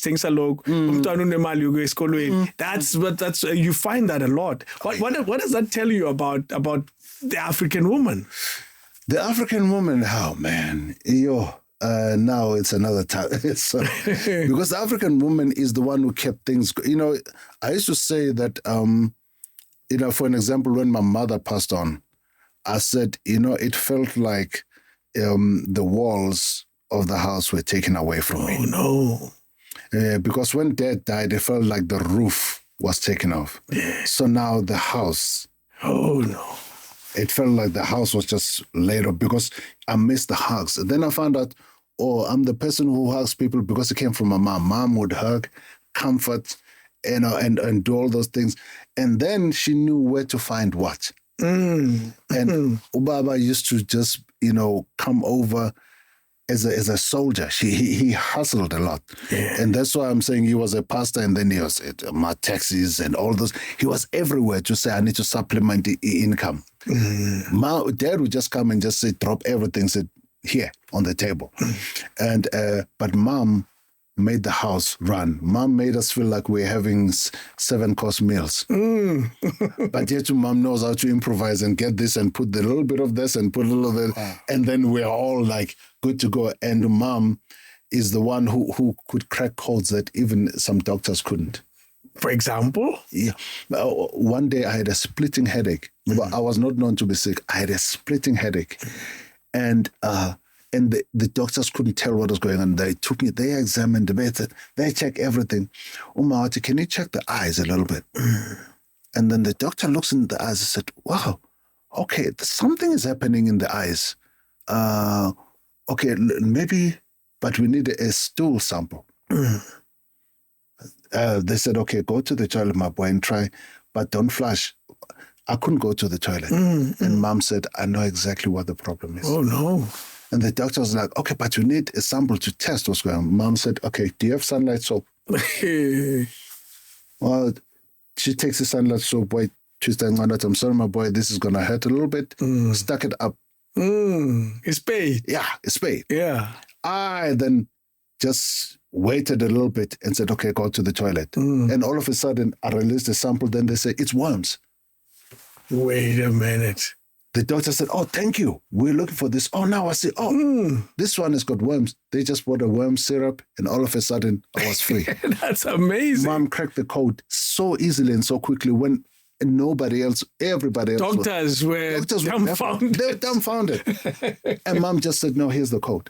That's you find that a lot. What does that tell you about the African woman? The African woman, oh man, now it's another time. Because the African woman is the one who kept things. I used to say that, for an example, when my mother passed on, I said, it felt like the walls of the house were taken away from me. Oh no! Because when Dad died, it felt like the roof was taken off. Yes. So now the house. Oh no! It felt like the house was just laid up because I missed the hugs. And then I found out, I'm the person who hugs people because it came from my mom. Mom would hug, comfort, and do all those things. And then she knew where to find what. And Ubaba used to just, come over as a soldier. He hustled a lot. Yeah. And that's why I'm saying he was a pastor, and then he was at my taxis and all those. He was everywhere to say, I need to supplement the income. Dad would just come and just say, drop everything, said, here on the table. And but Mom made the house run. Mom made us feel like we're having 7-course meals. But yet Mom knows how to improvise and get this and put a little bit of this and put a little of that. Wow. And then we're all like good to go. And Mom is the one who could crack codes that even some doctors couldn't. For example? Yeah. One day I had a splitting headache. I was not known to be sick. I had a splitting headache. And the doctors couldn't tell what was going on. They took me, they examined the they checked everything. Umawati, can you check the eyes a little bit? And then the doctor looks in the eyes and said, wow, okay, something is happening in the eyes. Okay, maybe, but we need a stool sample. They said, okay, go to the toilet, my boy, and try, but don't flush. I couldn't go to the toilet. And Mom said, I know exactly what the problem is. Oh, no. And the doctor was like, okay, but you need a sample to test what's going on. Mom said, okay, do you have sunlight soap? Well, she takes the sunlight soap, boy, I'm sorry, my boy, this is going to hurt a little bit. Stuck it up. It's paid. Yeah, it's paid. Yeah. I then just waited a little bit and said, okay, go to the toilet. And all of a sudden, I released the sample. Then they say, it's worms. Wait a minute. The doctor said, oh, thank you. We're looking for this. Oh, now I see, this one has got worms. They just bought a worm syrup, and all of a sudden, I was free. That's amazing. Mom cracked the code so easily and so quickly when nobody else, everybody else. Doctors were dumbfounded. They were dumbfounded. And Mom just said, no, here's the code.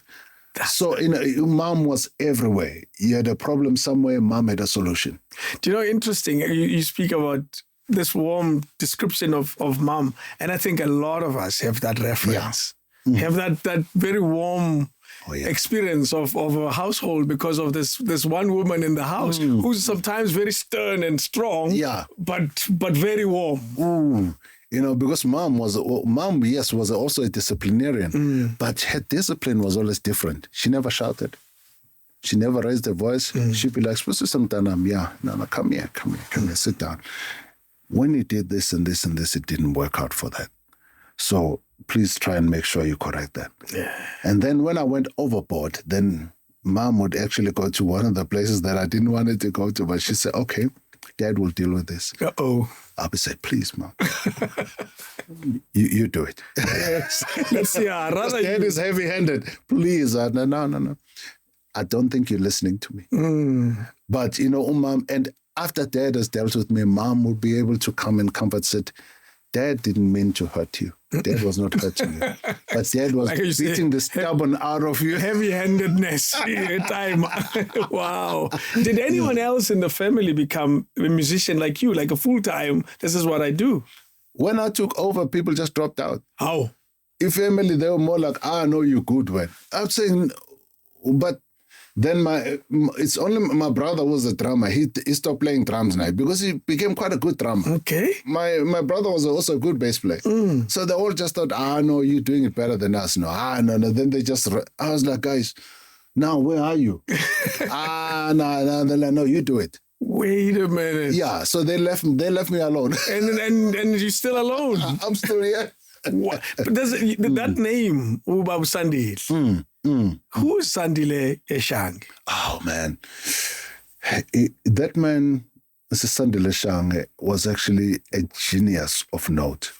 So, Mom was everywhere. You had a problem somewhere, Mom had a solution. Do you know, interesting, you speak about this warm description of Mom, and I think a lot of us have that reference. Yeah. Have that very warm experience of a household because of this one woman in the house who's sometimes very stern and strong, but very warm. Because Mom was also a disciplinarian, but her discipline was always different. She never shouted. She never raised her voice. She'd be like, no, come here, sit down. When you did this and this and this, it didn't work out for that. So please try and make sure you correct that. Yeah. And then when I went overboard, then Mom would actually go to one of the places that I didn't want her to go to, but she said, okay, Dad will deal with this. Uh-oh. I'll be saying, please, Mom. you do it. Let's see. Dad is heavy-handed. Please. No. I don't think you're listening to me. But, Mom, and after Dad has dealt with me, Mom will be able to come and comfort, said, Dad didn't mean to hurt you. Dad was not hurting you. But Dad was beating the stubborn out of you. Heavy-handedness. Time. Wow. Did anyone else in the family become a musician like you, like a full-time, this is what I do? When I took over, people just dropped out. How? If family, they were more like, no, you're good, man. I'm saying, but then it's only my brother was a drummer. He stopped playing drums now because he became quite a good drummer. Okay. My brother was also a good bass player. So they all just thought, no, you're doing it better than us. No. Then they just, I was like, guys, now where are you? No. They're like, no, you do it. Wait a minute. Yeah, so they left me alone. And you're still alone. I'm still here. What? But that name, Uba Sandile. Who is Sandile Eshang? Oh man, that man, Mr. Sandile Eshang, was actually a genius of note.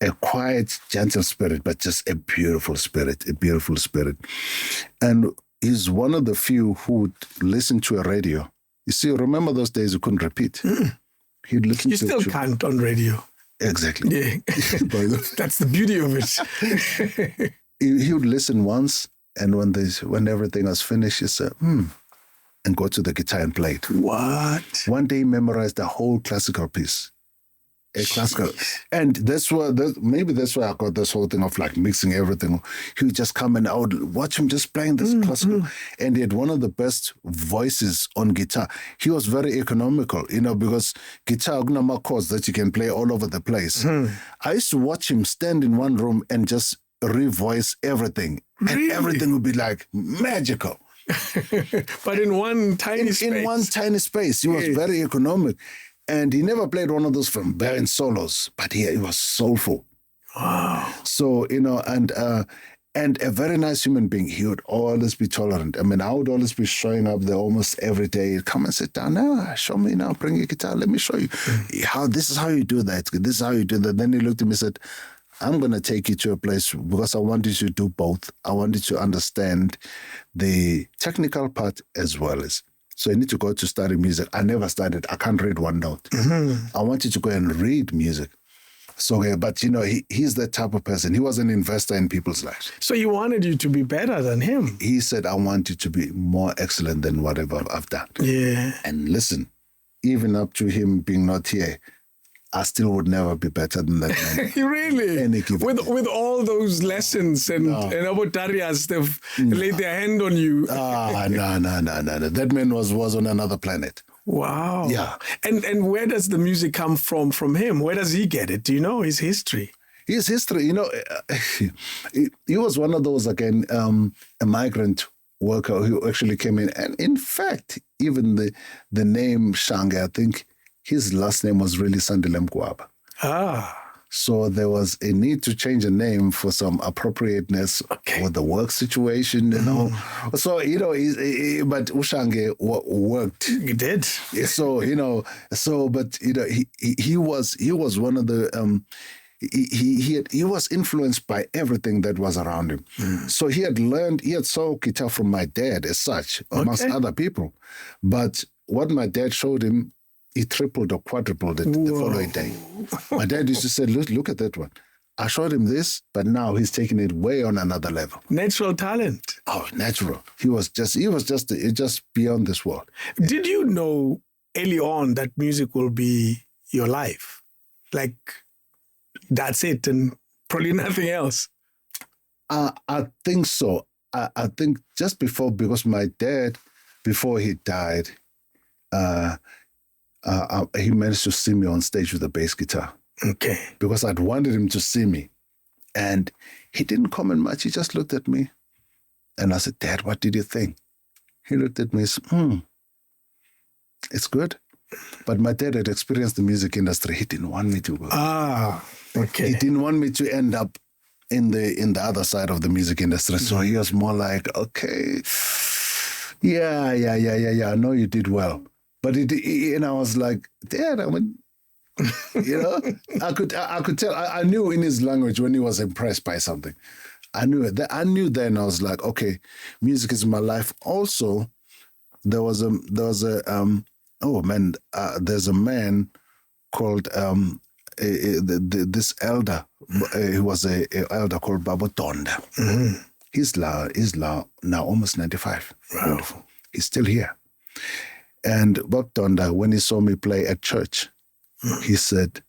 A quiet, gentle spirit, but just a beautiful spirit. And he's one of the few who would listen to a radio. You see, remember those days you couldn't repeat. He'd listen you still can't on radio. Exactly. Yeah. That's the beauty of it. He would listen once, and when everything was finished, he said, and go to the guitar and play it. What? One day he memorized the whole classical piece. Classical. And maybe that's why I got this whole thing of like mixing everything. He would just come and I would watch him just playing this classical. And he had one of the best voices on guitar. He was very economical, because guitar, kuna chords that you can play all over the place. I used to watch him stand in one room and just revoice everything. Really? And everything would be like magical. But in one tiny space. In one tiny space. He was very economic. And he never played one of those from band solos, but he was soulful. Wow. So, and a very nice human being. He would always be tolerant. I mean, I would always be showing up there almost every day. Come and sit down now. Show me now. Bring your guitar. Let me show you. This is how you do that. This is how you do that. Then he looked at me and said, I'm going to take you to a place because I want you to do both. I want you to understand the technical part as well as. So you need to go to study music. I never studied. I can't read one note. I want you to go and read music. So, but he's that type of person. He was an investor in people's lives. So he wanted you to be better than him. He said, I want you to be more excellent than whatever I've done. Yeah. And listen, even up to him being not here, I still would never be better than that man. Really? With all those lessons and Abotarias, they've laid their hand on you. No. That man was on another planet. Wow. Yeah. And where does the music come from him? Where does he get it? Do you know his history? His history, he was one of those, again, a migrant worker who actually came in. And in fact, even the name Shange, I think, his last name was really Sandile Mkwaba. So there was a need to change a name for some appropriateness with the work situation, So, but Ushange worked. He did. So, but, he was one of the, he was influenced by everything that was around him. So he had soul guitar from my dad as such, amongst other people. But what my dad showed him, he tripled or quadrupled it the following day. My dad used to say, look at that one. I showed him this, but now he's taking it way on another level. Natural talent. Oh, natural. He was just beyond this world. Did you know early on that music will be your life? Like, that's it and probably nothing else? I think so. I think just before, because my dad, before he died, he managed to see me on stage with a bass guitar. Okay. Because I'd wanted him to see me. And he didn't comment much. He just looked at me. And I said, Dad, what did you think? He looked at me and said, it's good. But my dad had experienced the music industry. He didn't want me to go. Okay. He didn't want me to end up in the other side of the music industry. So he was more like, okay, yeah, I know you did well. But I was like, Dad, I mean, I could tell. I knew in his language when he was impressed by something. I knew it. I knew then. I was like, okay, music is my life. Also, there's a man called this elder. He was a elder called Masondo. He's now almost 95. Wow. Beautiful. He's still here. And Masondo, when he saw me play at church, he said,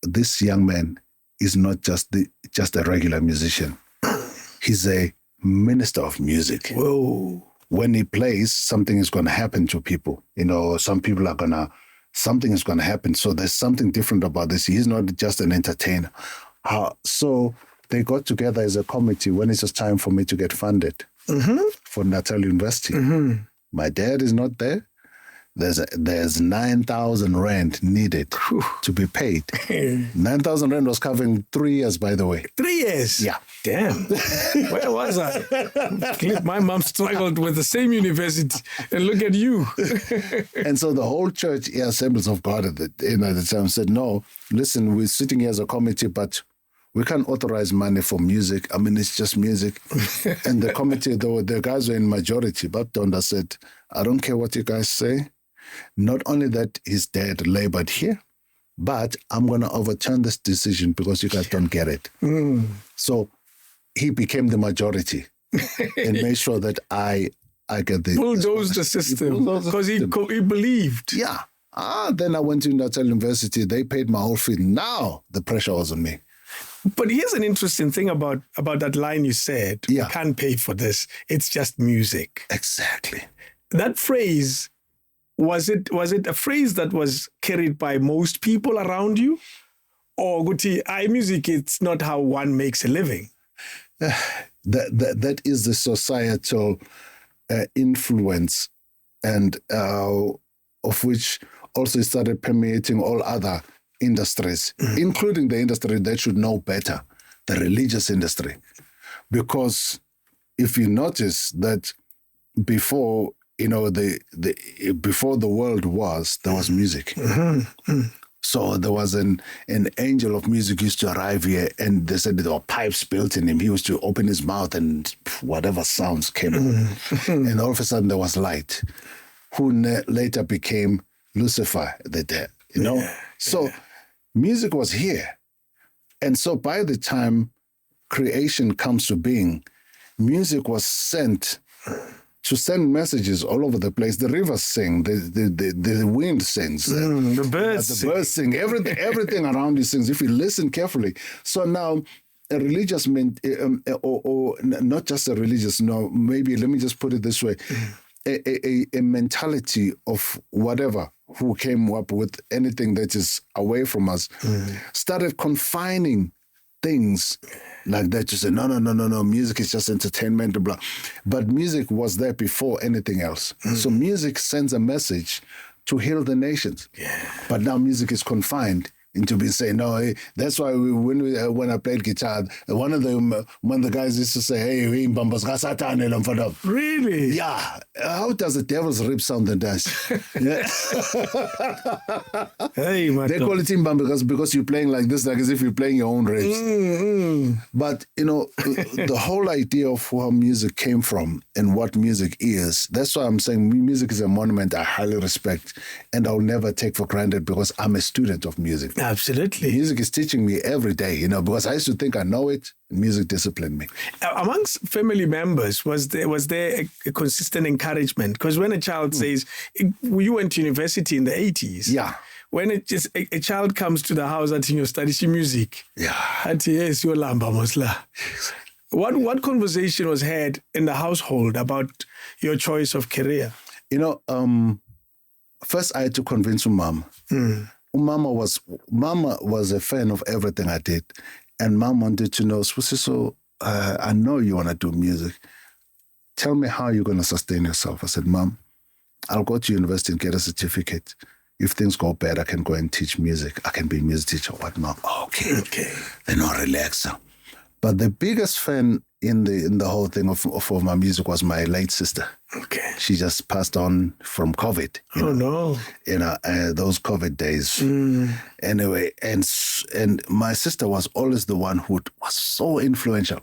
this young man, is not just a regular musician. He's a minister of music. Whoa. When he plays, something is going to happen to people. Something is going to happen. So there's something different about this. He's not just an entertainer. So they got together as a committee when it was time for me to get funded for Natal University. My dad is not there. There's 9,000 rand needed to be paid. 9,000 rand was covering 3 years, by the way. 3 years? Yeah. Damn. Where was I? My mom struggled with the same university. And look at you. And so the whole church, Assemblies of God at the time said, no, listen, we're sitting here as a committee, but we can't authorize money for music. I mean, it's just music. And the committee, the guys were in majority. But Donda said, I don't care what you guys say. Not only that his dad labored here, but I'm going to overturn this decision because you guys don't get it. So he became the majority and made sure that I get the... Bulldozed the system because he believed. Yeah. Then I went to Natal University. They paid my whole fee. Now the pressure was on me. But here's an interesting thing about that line you said. Yeah. We can't pay for this. It's just music. Exactly. That phrase... Was it a phrase that was carried by most people around you? Or Guti, music, it's not how one makes a living? That is the societal influence, and of which also started permeating all other industries, including the industry that should know better, the religious industry. Because if you notice that before... before the world there was music. So there was an angel of music used to arrive here, and they said there were pipes built in him. He used to open his mouth and whatever sounds came out. And all of a sudden there was light, who later became Lucifer, So music was here. And so by the time creation comes to being, music was sent to send messages all over the place. The rivers sing, the wind sings, the birds sing, everything around you sings. If you listen carefully. So now, a religious or not just a religious. No, maybe let me just put it this way: a mentality of whatever who came up with anything that is away from us started confining things like that. You say, no, music is just entertainment, blah. But music was there before anything else. So music sends a message to heal the nations. Yeah. But now music is confined into being saying, no, that's why when I played guitar, one of the guys used to say, hey, really? Yeah. How does the devil's rib sound and dance? Hey, they call it imbamba because you're playing like this, like as if you're playing your own ribs. But, the whole idea of how music came from and what music is, that's why I'm saying music is a monument I highly respect and I'll never take for granted because I'm a student of music. Absolutely. Music is teaching me every day, because I used to think I know it. Music disciplined me. Amongst family members, was there a consistent encouragement? Because when a child says, you went to university in the 80s. Yeah. When a child comes to the house and you study music. Yeah. At yes, you're lamba mosla. What conversation was had in the household about your choice of career? First I had to convince Mom. Mama was a fan of everything I did. And Mom wanted to know, so I know you want to do music. Tell me how you're going to sustain yourself. I said, Mom, I'll go to university and get a certificate. If things go bad, I can go and teach music. I can be a music teacher or whatnot. Okay. Then I'll relax. But the biggest fan in the whole thing of my music was my late sister. Okay. She just passed on from COVID. No. Those COVID days. Anyway, and my sister was always the one who was so influential.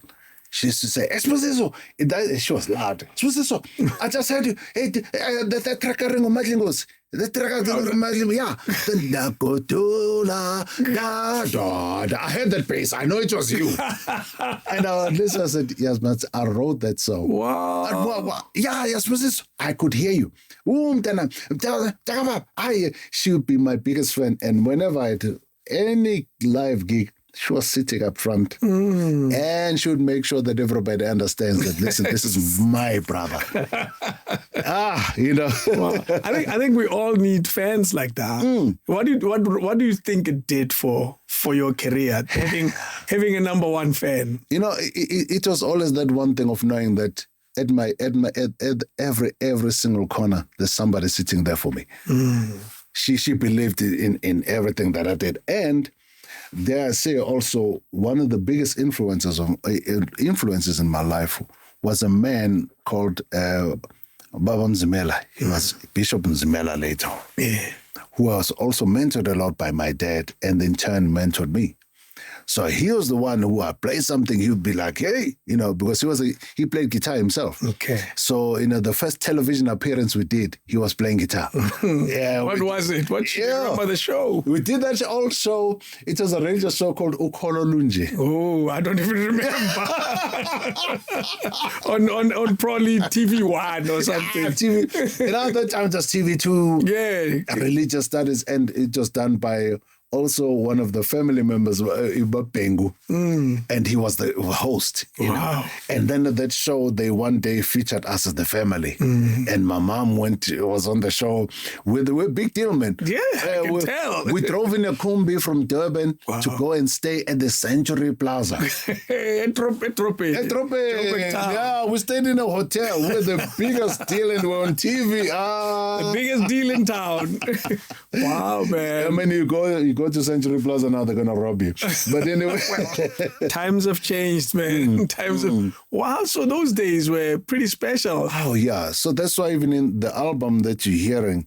She used to say, Esposiso. She was loud. Esposiso. I just heard you. Hey, the tracker ring of Madlingos. The tracker ring of Madlingos. Yeah. I heard that bass. I know it was you. And our listener said, yes, man, I wrote that song. Wow. Yeah, yes, Esposiso. I could hear you. She would be my biggest fan. And whenever I do any live gig, she was sitting up front, and she would make sure that everybody understands that, listen, this is my brother. Well, I think we all need fans like that. What do you think it did for your career, having a number one fan? It was always that one thing of knowing that at every single corner, there's somebody sitting there for me. She believed in everything that I did, and dare I say also, one of the biggest influences in my life was a man called Baba Mzimela. He was Bishop Mzimela later, who was also mentored a lot by my dad, and in turn mentored me. So he was the one who I play something, he would be like, hey, because he played guitar himself. Okay. So, the first television appearance we did, he was playing guitar. What was it? What you remember the show? We did that old show. It was a radio show called Ukholo Lunje. Oh, I don't even remember. on probably TV1 or something. TV. At that time it was TV2. Yeah. Religious studies, and it was done by also one of the family members, Iba Pengu, and he was the host. Wow. And then at that show, they one day featured us as the family. And my mom was on the show with a big deal, man. Yeah, I can tell. We drove in a Kumbi from Durban to go and stay at the Century Plaza. Etrope. Yeah, we stayed in a hotel with the biggest deal and we're on TV. The biggest deal in town. Wow, man. I mean, you go to Century Plaza now, they're going to rob you. But anyway. Times have changed, man. Wow, so those days were pretty special. Oh, yeah. So that's why even in the album that you're hearing,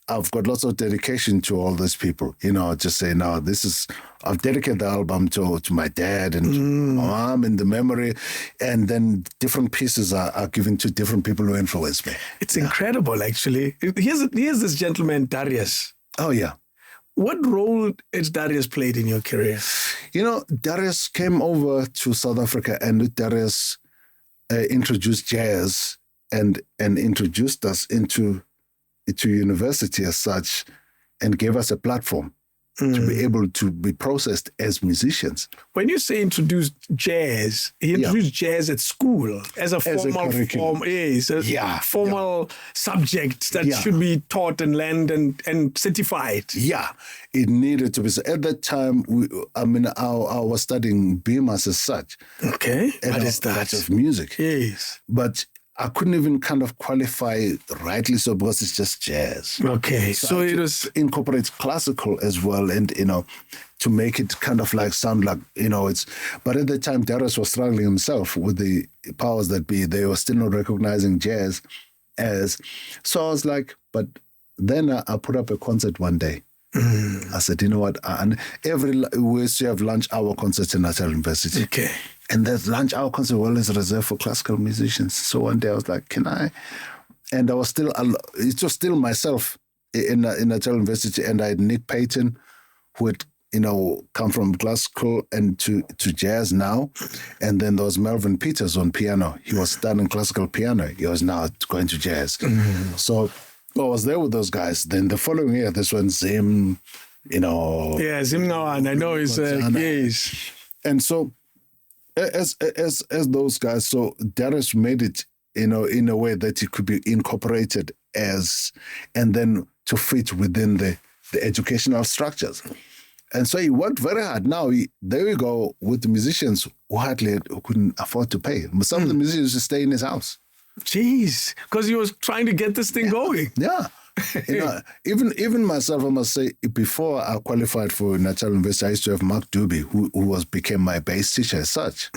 I've got lots of dedication to all these people. Just say, no, I've dedicated the album to my dad and my mom in the memory. And then different pieces are given to different people who influenced me. It's incredible, actually. Here's this gentleman, Darius. Oh, yeah. What role has Darius played in your career? Darius came over to South Africa, and Darius introduced jazz and introduced us into university as such, and gave us a platform to be able to be processed as musicians. When you say introduced jazz, he introduced jazz at school as a formal subject that should be taught and learned and certified. Yeah, it needed to be. At that time, I was studying BMAS as such. Okay, what is that? Of music. Yes. But I couldn't even kind of qualify rightly so because it's just jazz. Okay, so it was incorporates classical as well, and to make it kind of like sound like it's. But at the time, Darius was struggling himself with the powers that be. They were still not recognizing jazz as. So I was like, but then I put up a concert one day. I said, you know what? And we used to have lunch hour concerts in Natal University. Okay. And that lunch hour concert was reserved for classical musicians. So one day I was like, can I? And it was still myself in Natal University. And I had Nick Payton, who had, come from classical and to jazz now. And then there was Melvin Peters on piano. He was studying classical piano. He was now going to jazz. So I was there with those guys. Then the following year, this one, Zim, Yeah, Zim Nawan. I know he's, yes. And so, as those guys, so Darius made it, in a way that it could be incorporated and then to fit within the educational structures. And so he worked very hard. Now, there we go with the musicians who couldn't afford to pay. Some of the musicians used to stay in his house. Jeez, because he was trying to get this thing going. Yeah. Even myself, I must say, before I qualified for Natal University, I used to have Mark Doobie, who became my bass teacher as such.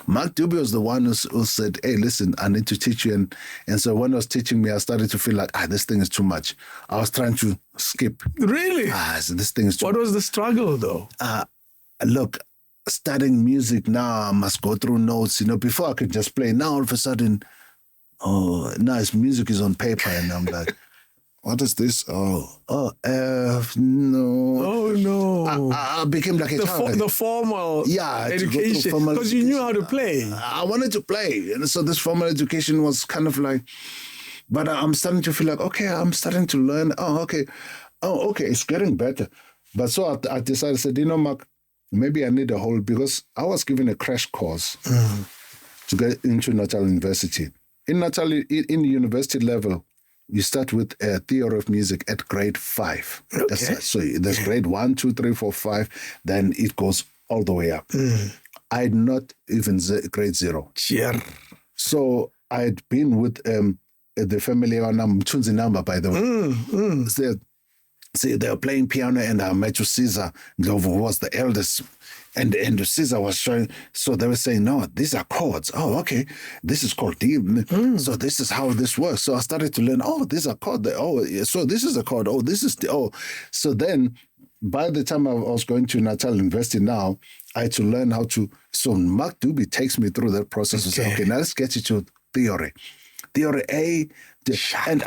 Mark Doobie was the one who said, hey, listen, I need to teach you. And so when he was teaching me, I started to feel like, this thing is too much. I was trying to skip. Really? So this thing is too much. What was the struggle, though? Look, studying music now, I must go through notes. Before I could just play. Now, all of a sudden, now his music is on paper. And I'm like, what is this? No. Oh, no. I became like a child. The formal education. Because you knew how to play. I wanted to play. And so this formal education was kind of like, but I'm starting to feel like, okay, I'm starting to learn. Okay, it's getting better. But so I decided, Mark, maybe I need a whole, because I was given a crash course to get into Natal University. In Natal, in university level, you start with a theory of music at grade 5. Okay. So there's grade 1, 2, 3, 4, 5. Then it goes all the way up. I had not even grade 0. Yeah. So I had been with the family on Mtunzi number, by the way. So they were playing piano, and I met Caesar, who was the eldest. And Caesar was showing, so they were saying, no, these are chords. Oh, okay, this is called D. So this is how this works. So I started to learn, these are chords. Oh, so this is a chord. Oh, this is So then, by the time I was going to Natal University now, I had to learn how to, so Mark Doobie takes me through that process and say, okay, now let's get you to theory. Theory A, and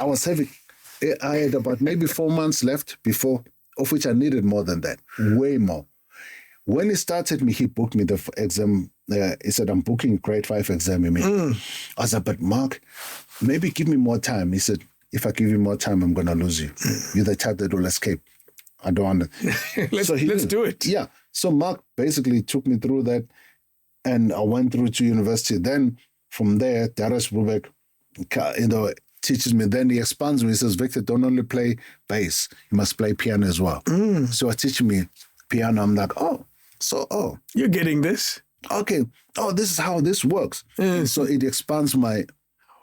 I had about maybe 4 months left before, of which I needed more than that, way more. When he started me, he booked me the exam. He said, I'm booking grade 5 exam. I said, but Mark, maybe give me more time. He said, if I give you more time, I'm going to lose you. You're the type that will escape. I don't want to. Let's do it. Yeah. So Mark basically took me through that, and I went through to university. Then from there, Darius Brubeck, teaches me. Then he expands me. He says, Victor, don't only play bass. You must play piano as well. So he teaches me piano. I'm like, you're getting this. Okay. Oh, this is how this works. So it expands my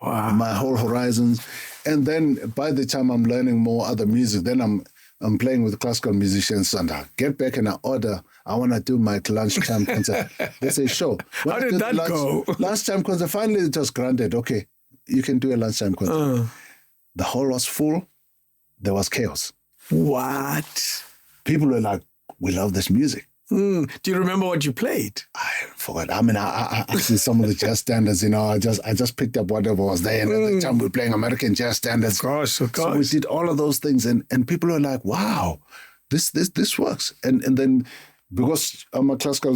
whole horizons. And then by the time I'm learning more other music, then I'm playing with classical musicians, and I get back and I order, I want to do my lunchtime concert. They say, sure. How did that go? Lunchtime concert, finally it was granted. Okay, you can do a lunchtime concert. The hall was full. There was chaos. What? People were like, we love this music. Do you remember what you played? I forgot. I mean, I see some of the jazz standards, I just picked up whatever was there. And at the time we were playing American jazz standards. Of course. So we did all of those things. And people were like, wow, this works. And then because I'm a classical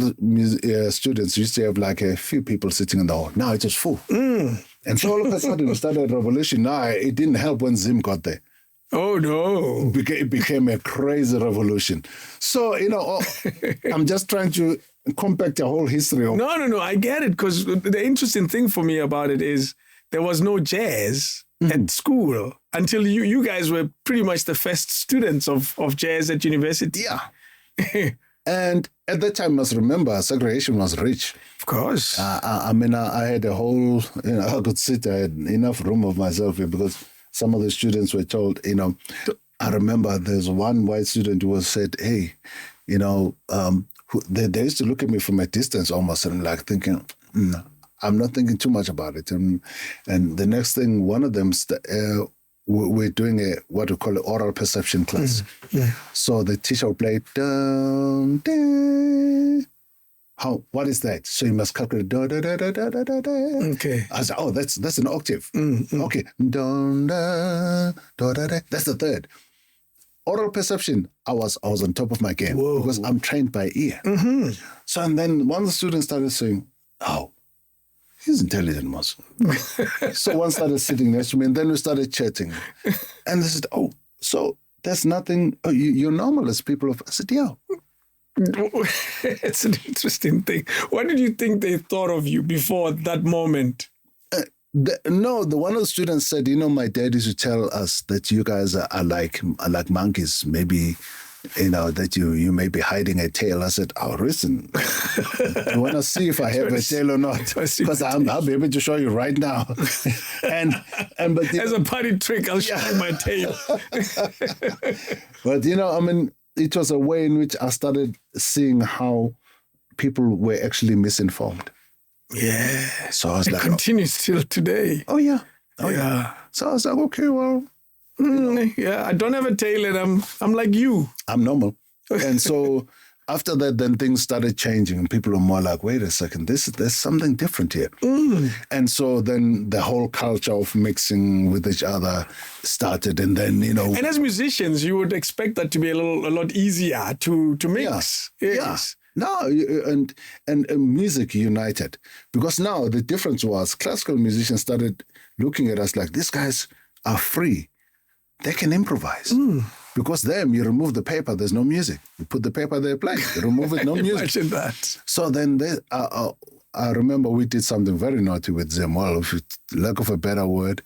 students, used to have like a few people sitting in the hall. Now it was full. And so all of a sudden we started a revolution. Now it didn't help when Zim got there. Oh, no. It became a crazy revolution. So, I'm just trying to compact a whole history of... No, I get it, because the interesting thing for me about it is there was no jazz at school until you guys were pretty much the first students of jazz at university. Yeah. And at that time, you must remember, segregation was rich. Of course. I had a whole... I could sit, I had enough room of myself here because... Some of the students were told, I remember there's one white student who said, hey, they used to look at me from a distance almost, and like thinking, I'm not thinking too much about it. And the next thing, one of them, we're doing what we call an oral perception class. So the teacher will play, dun, dun. What is that? So you must calculate da da da da da da da. Okay. I said, that's an octave. Okay. Dun, da, da, da, da. That's the third. Oral perception, I was on top of my game. Whoa. Because I'm trained by ear. So and then one of the students started saying, he's intelligent, Maso. So one started sitting next to me, and then we started chatting. And they said, so there's nothing, you're normal as people of... I said, yeah. It's an interesting thing. What did you think they thought of you before that moment? The one of the students said, my dad used to tell us that you guys are like monkeys. Maybe, that you may be hiding a tail. I said, listen, you want to see if I have a tail or not? Because I'll be able to show you right now. But as a party trick, I'll show you my tail. But, it was a way in which I started seeing how people were actually misinformed. Yeah. So I was like... It continues till today. Oh, yeah. Yeah. So I was like, okay, well... Yeah, I don't have a tail and I'm like you. I'm normal. And so after that, then things started changing and people were more like, wait a second, there's something different here. And so then the whole culture of mixing with each other started, and then, And as musicians, you would expect that to be a lot easier to mix. Yeah. Yes. No, and music united. Because now the difference was classical musicians started looking at us like, these guys are free. They can improvise. Because them, you remove the paper, there's no music. You put the paper there playing, you remove it, no music. Imagine that. So then I remember we did something very naughty with them. Well, if lack of a better word,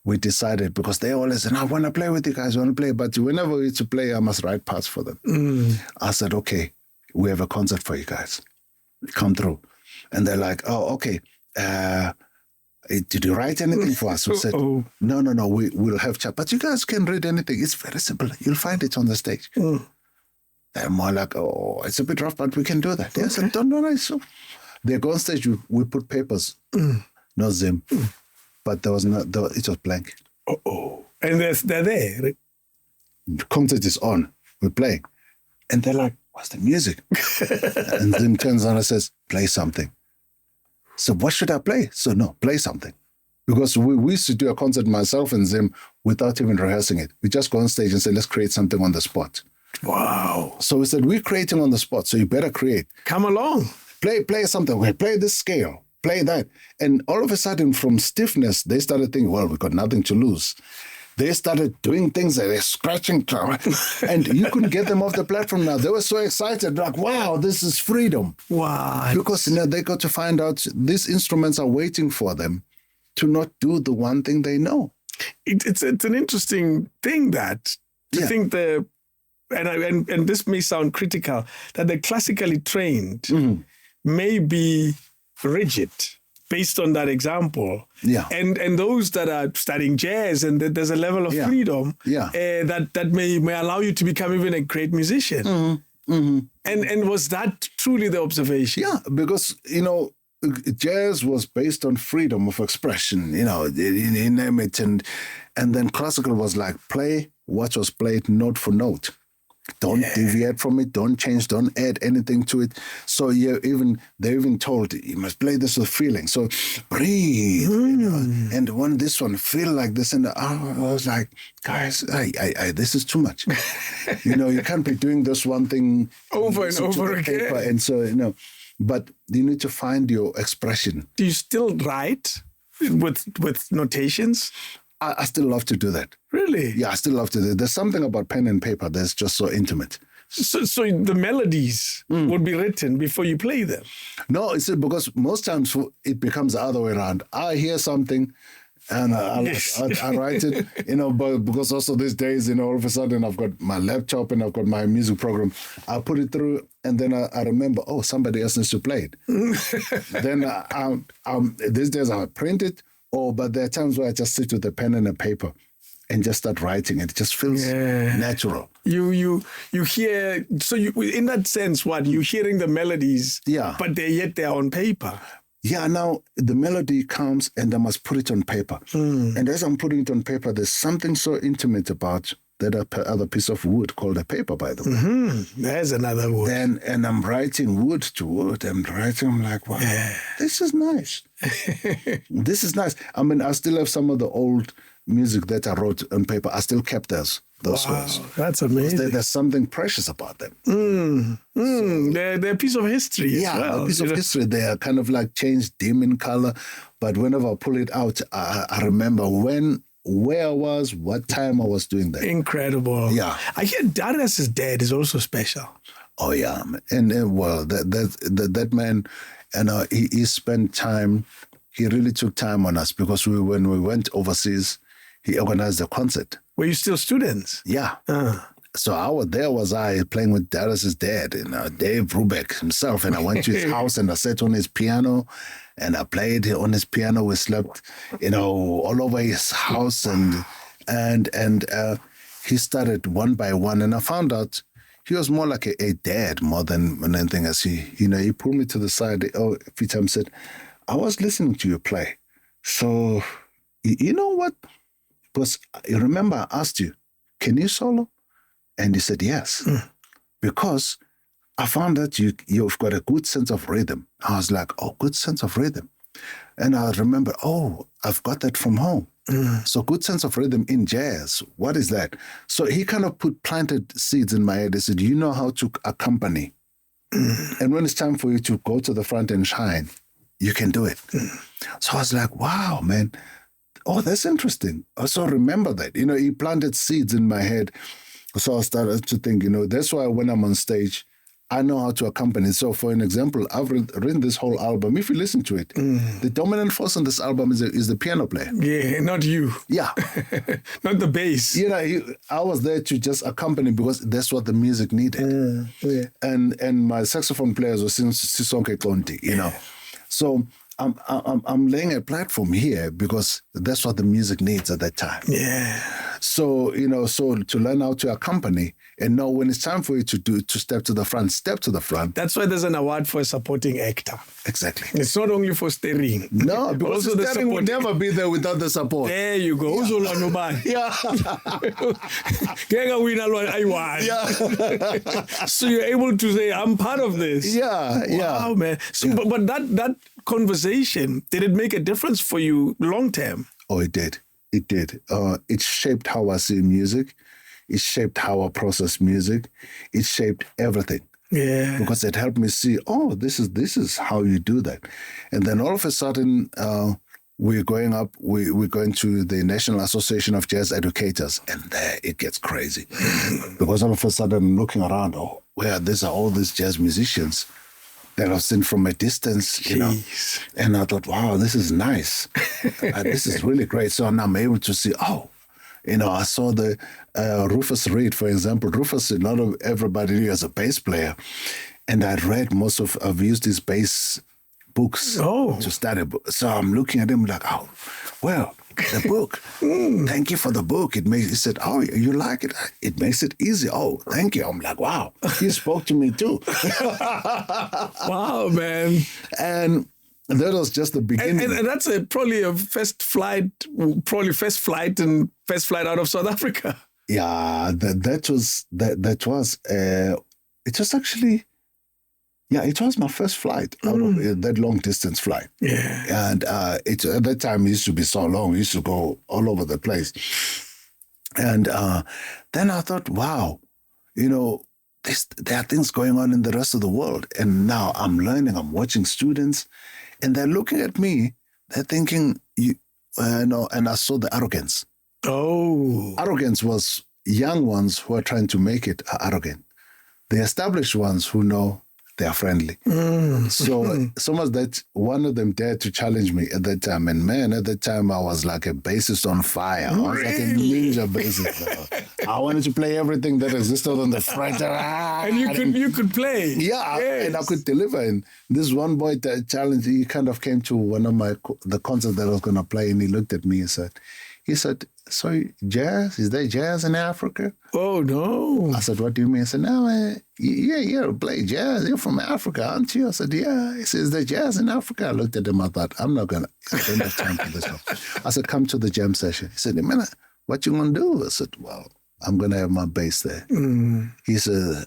we decided, because they always said, I want to play with you guys, I want to play. But whenever we used to play, I must write parts for them. I said, okay, we have a concert for you guys. Come through. And they're like, oh, okay. Did you write anything for us? We said, no, we'll have chat. But you guys can read anything. It's very simple. You'll find it on the stage. They're more like, oh, it's a bit rough, but we can do that. Yes, and don't worry. So they go on stage, we put papers, not them. But there was not, it was blank. And they're there. The concert is on. We're playing. And they're like, what's the music? And Zim turns on and says, play something. So what should I play? So no, play something. Because we used to do a concert, myself and Zim, without even rehearsing it. We just go on stage and say, let's create something on the spot. Wow. So we said, we're creating on the spot, so you better create. Come along. Play something. We play this scale. Play that. And all of a sudden, from stiffness, they started thinking, well, we've got nothing to lose. They started doing things that they're scratching. And you couldn't get them off the platform now. They were so excited, like, wow, this is freedom. Wow. Because they got to find out these instruments are waiting for them to not do the one thing they know. It's an interesting thing that, to think and this may sound critical, that the classically trained may be rigid based on that example. Yeah. And those that are studying jazz, and there's a level of freedom that may allow you to become even a great musician. And was that truly the observation? Yeah, because, jazz was based on freedom of expression, you name it. And then classical was like play what was played note for note. Don't deviate from it. Don't change. Don't add anything to it. So they're even told you must play this with feeling. So breathe, and when this one feel like this, and I was like, guys, I this is too much. You can't be doing this one thing over and over again. And so but you need to find your expression. Do you still write with notations? I still love to do that. Really? Yeah, I still love to do it. There's something about pen and paper that's just so intimate. So the melodies would be written before you play them? No, it's because most times it becomes the other way around. I hear something and I write it, but because also these days, all of a sudden I've got my laptop and I've got my music program. I put it through and then I remember, somebody else needs to play it. Then these days I print it. But there are times where I just sit with a pen and a paper and just start writing. It just feels natural. You hear, so in that sense, you're hearing the melodies, but they're on paper. Yeah, now the melody comes and I must put it on paper. And as I'm putting it on paper, there's something so intimate about that other piece of wood called a paper, by the way. There's another wood. And I'm writing wood to wood. I'm like, wow, this is nice. This is nice. I mean, I still have some of the old music that I wrote on paper. I still kept those words. That's amazing. There's something precious about them. They're a piece of history as well. A piece of history. They are kind of like changed, dim in color. But whenever I pull it out, I remember where I was, what time I was doing that. Incredible. Yeah. I hear Darius's dad is also special. Oh, yeah. And that man, he spent time, he really took time on us because when we went overseas, he organized a concert. Were you still students? Yeah. So I playing with Darius's dad, Dave Brubeck himself, and I went to his house and I sat on his piano and I played on his piano. We slept, all over his house and he started one by one, and I found out he was more like a dad more than anything else. He pulled me to the side a few times, said, I was listening to you play. So, you know what? Because you remember I asked you, can you solo? And you said yes. Because I found that you've got a good sense of rhythm. I was like, good sense of rhythm. And I remember, I've got that from home. So good sense of rhythm in jazz. What is that? So he kind of planted seeds in my head. He said, you know how to accompany. And when it's time for you to go to the front and shine, you can do it. So I was like, wow, man. That's interesting. Also remember that. He planted seeds in my head. So I started to think, that's why when I'm on stage, I know how to accompany. So for an example, I've written this whole album. If you listen to it, the dominant force on this album is the piano player. Yeah, not you. Yeah. Not the bass. I was there to just accompany because that's what the music needed. Yeah. And my saxophone players were Sisonke Konti, So I'm laying a platform here because that's what the music needs at that time. Yeah. So, so to learn how to accompany and know when it's time for you to step to the front, step to the front. That's why there's an award for a supporting actor. Exactly. It's not only for steering. No, because also the steering would never be there without the support. There you go. Yeah. So you're able to say, I'm part of this. Yeah. Wow, man. So, but that conversation, did it make a difference for you long term? Oh, it did. It did. It shaped how I see music. It shaped how I process music. It shaped everything. Yeah. Because it helped me see, this is how you do that. And then all of a sudden, we're going to the National Association of Jazz Educators, and there it gets crazy. Because all of a sudden I'm looking around, these are all these jazz musicians that I've seen from a distance, Jeez. And I thought, wow, this is nice. This is really great. So now I'm able to see, I saw the Rufus Reid, for example. Rufus, not everybody knew as a bass player. And I'd read I've used his bass books to study. So I'm looking at him like, the book. Thank you for the book. He said, you like it? It makes it easy. Oh, thank you. I'm like, wow, he spoke to me too. Wow, man. And that was just the beginning. And that's probably a first flight out of South Africa. Yeah, it was my first flight out of that long distance flight. Yeah. And at that time it used to be so long, it used to go all over the place. And then I thought, wow, there are things going on in the rest of the world. And now I'm learning, I'm watching students, and they're looking at me, they're thinking, and I saw the arrogance. Oh. Arrogance was young ones who are trying to make it are arrogant. The established ones who know they are friendly. So much that one of them dared to challenge me at that time. And man, at that time, I was like a bassist on fire. I was like a ninja bassist. I wanted to play everything that existed on the front. And you could play. Yeah, yes. And I could deliver. And this one boy challenged, he kind of came to one of the concerts that I was going to play, and he looked at me and he said, so jazz, is there jazz in Africa? Oh, no. I said, what do you mean? He said, no, you play jazz. You're from Africa, aren't you? I said, yeah. He said, is there jazz in Africa? I looked at him. I thought, I don't have time for this one. I said, come to the jam session. He said, man, what you going to do? I said, well, I'm going to have my bass there. He said,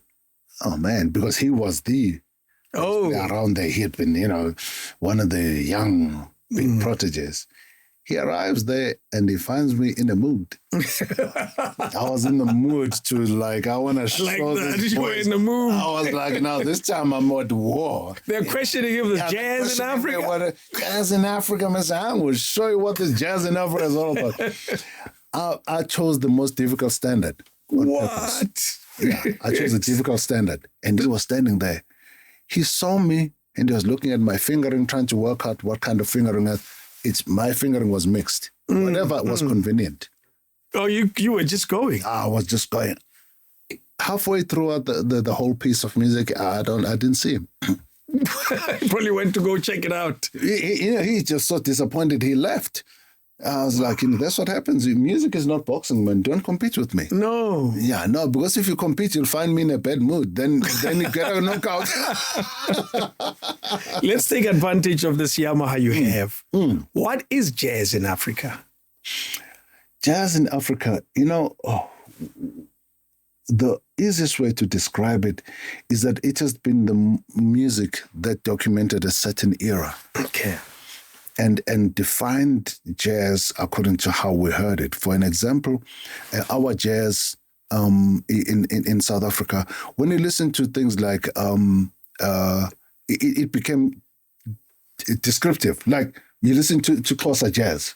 oh, man, because he was around there. He had been, one of the young big proteges. He arrives there and he finds me in a mood. I was in the mood to I want to show this you were in the mood. I was like, no, this time I'm at war. They're questioning him, there's jazz in Africa? Jazz in Africa, Mr. I will show you what this jazz in Africa is all about. I chose the most difficult standard. What? Yeah, I chose a difficult standard. And he was standing there. He saw me and he was looking at my fingering, trying to work out what kind of fingering my fingering was mixed. Whatever was convenient. Oh, you were just going. I was just going. Halfway throughout the whole piece of music, I didn't see him. He probably went to go check it out. He just so disappointed he left. I was like, that's what happens. Music is not boxing, man. Don't compete with me. No. Yeah, no, because if you compete, you'll find me in a bad mood. Then you get a knockout. Let's take advantage of this Yamaha you have. What is jazz in Africa? Jazz in Africa, the easiest way to describe it is that it has been the music that documented a certain era. Okay. And defined jazz according to how we heard it. For an example, our jazz in South Africa, when you listen to things like, it became descriptive. Like you listen to Xhosa jazz,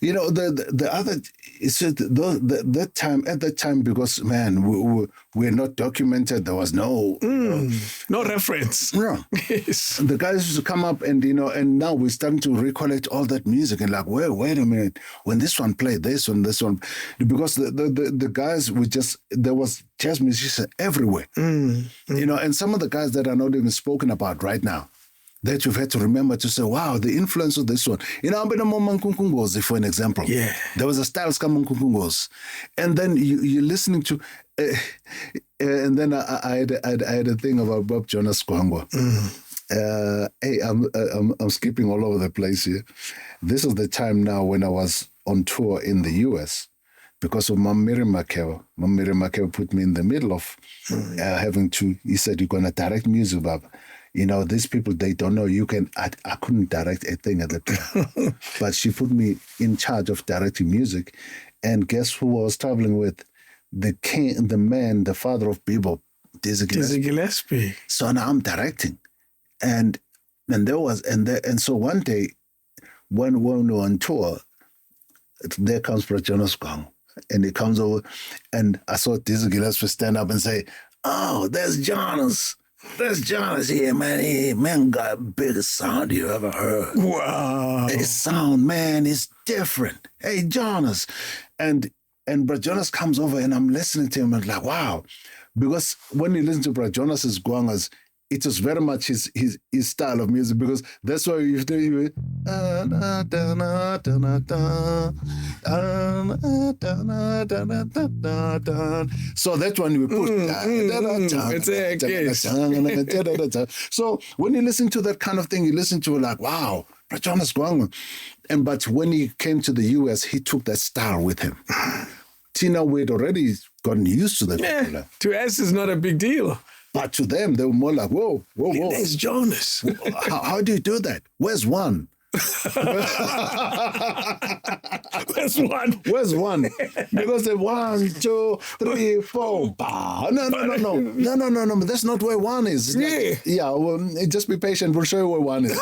You know, the other, it's just that time, because, man, we're not documented. There was no... no reference. Yeah. Yes. The guys used to come up and, and now we're starting to recollect all that music and like, wait a minute, when this one played, this one, because the guys there was jazz musicians everywhere, and some of the guys that are not even spoken about right now, that you've had to remember to say, wow, the influence of this one. I'm been a Mankunkungozi, for an example. Yeah. There was a style Mankunkungozi. And then you're listening to, and then I had a thing about Bob Jonas Kwangwa. Hey, I'm skipping all over the place here. This was the time now when I was on tour in the US because of Mamiri Makeo. Mamiri Makeo put me in the middle of having to, he said, you're going to direct music, Baba. These people, they don't know you can, I couldn't direct a thing at the time. But she put me in charge of directing music. And guess who I was traveling with? The king, the man, the father of bebop, Dizzy Gillespie. So now I'm directing. And so one day, when we were on tour, there comes Brother Jonas Kwangwa. And he comes over, and I saw Dizzy Gillespie stand up and say, oh, there's Jonas. There's Jonas here, man. He, man, got biggest sound you ever heard. Wow. His sound, man, is different. Hey, Jonas. And Brother Jonas comes over, and I'm listening to him, and like, wow. Because when you listen to Brother Jonas's Gwangas, it was very much his style of music, because that's why you do so that one we put so when you listen to that kind of thing, you listen to it like, wow, Jonas Gwangwa. But when he came to the US, he took that style with him. Tina, we'd already gotten used to that. Yeah, to us, it's not a big deal. But to them, they were more like, whoa. There's Jonas. How do you do that? Where's one? Where's one? Because the 1, 2, 3, 4. No. That's not where one is. Well, just be patient. We'll show you where one is.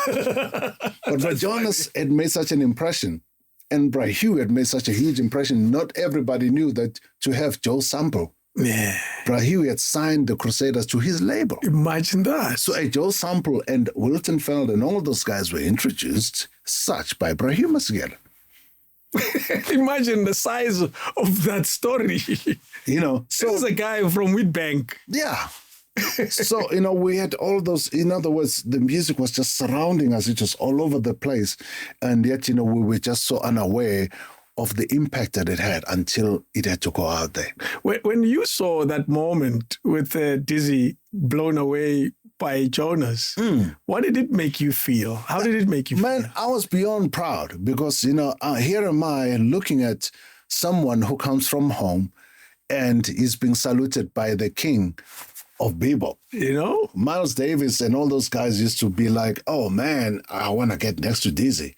But Jonas had made such an impression, and Bra Hugh had made such a huge impression. Not everybody knew that to have Joe Sample. Yeah. Bra Hugh had signed the Crusaders to his label. Imagine that. So Joe Sample and Wilton Feld and all those guys were introduced such by Bra Hugh Masigela. Imagine the size of that story. So this is a guy from Wheatbank. Yeah. So, we had all those, in other words, the music was just surrounding us. It was all over the place. And yet, we were just so unaware of the impact that it had until it had to go out there. When you saw that moment with Dizzy blown away by Jonas, what did it make you feel? How did it make you feel? Man, I was beyond proud because, here am I looking at someone who comes from home and is being saluted by the king of bebop. Miles Davis and all those guys used to be like, oh, man, I want to get next to Dizzy.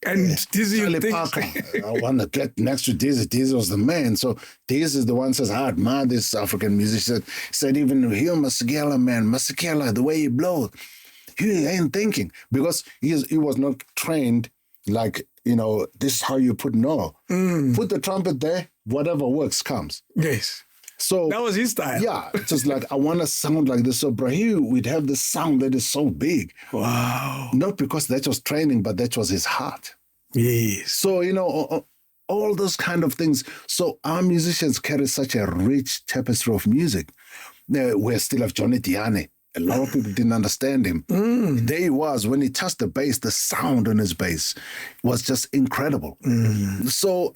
And Dizzy, Charlie Parker, I want to get next to Dizzy. Dizzy was the man. So Dizzy is the one who says, I admire this African musician. Said even here, Masigela, man, Masigela, the way he blows, he ain't thinking. Because he was not trained like, this is how you put Put the trumpet there, whatever works comes. Yes. So that was his style. Yeah, it's just like, I want to sound like this. So Brahim, we'd have this sound that is so big. Wow. Not because that was training, but that was his heart. Yes. So, all those kind of things. So our musicians carry such a rich tapestry of music. We still have Johnny Diane. A lot of people didn't understand him. There he was. When he touched the bass, the sound on his bass was just incredible. So,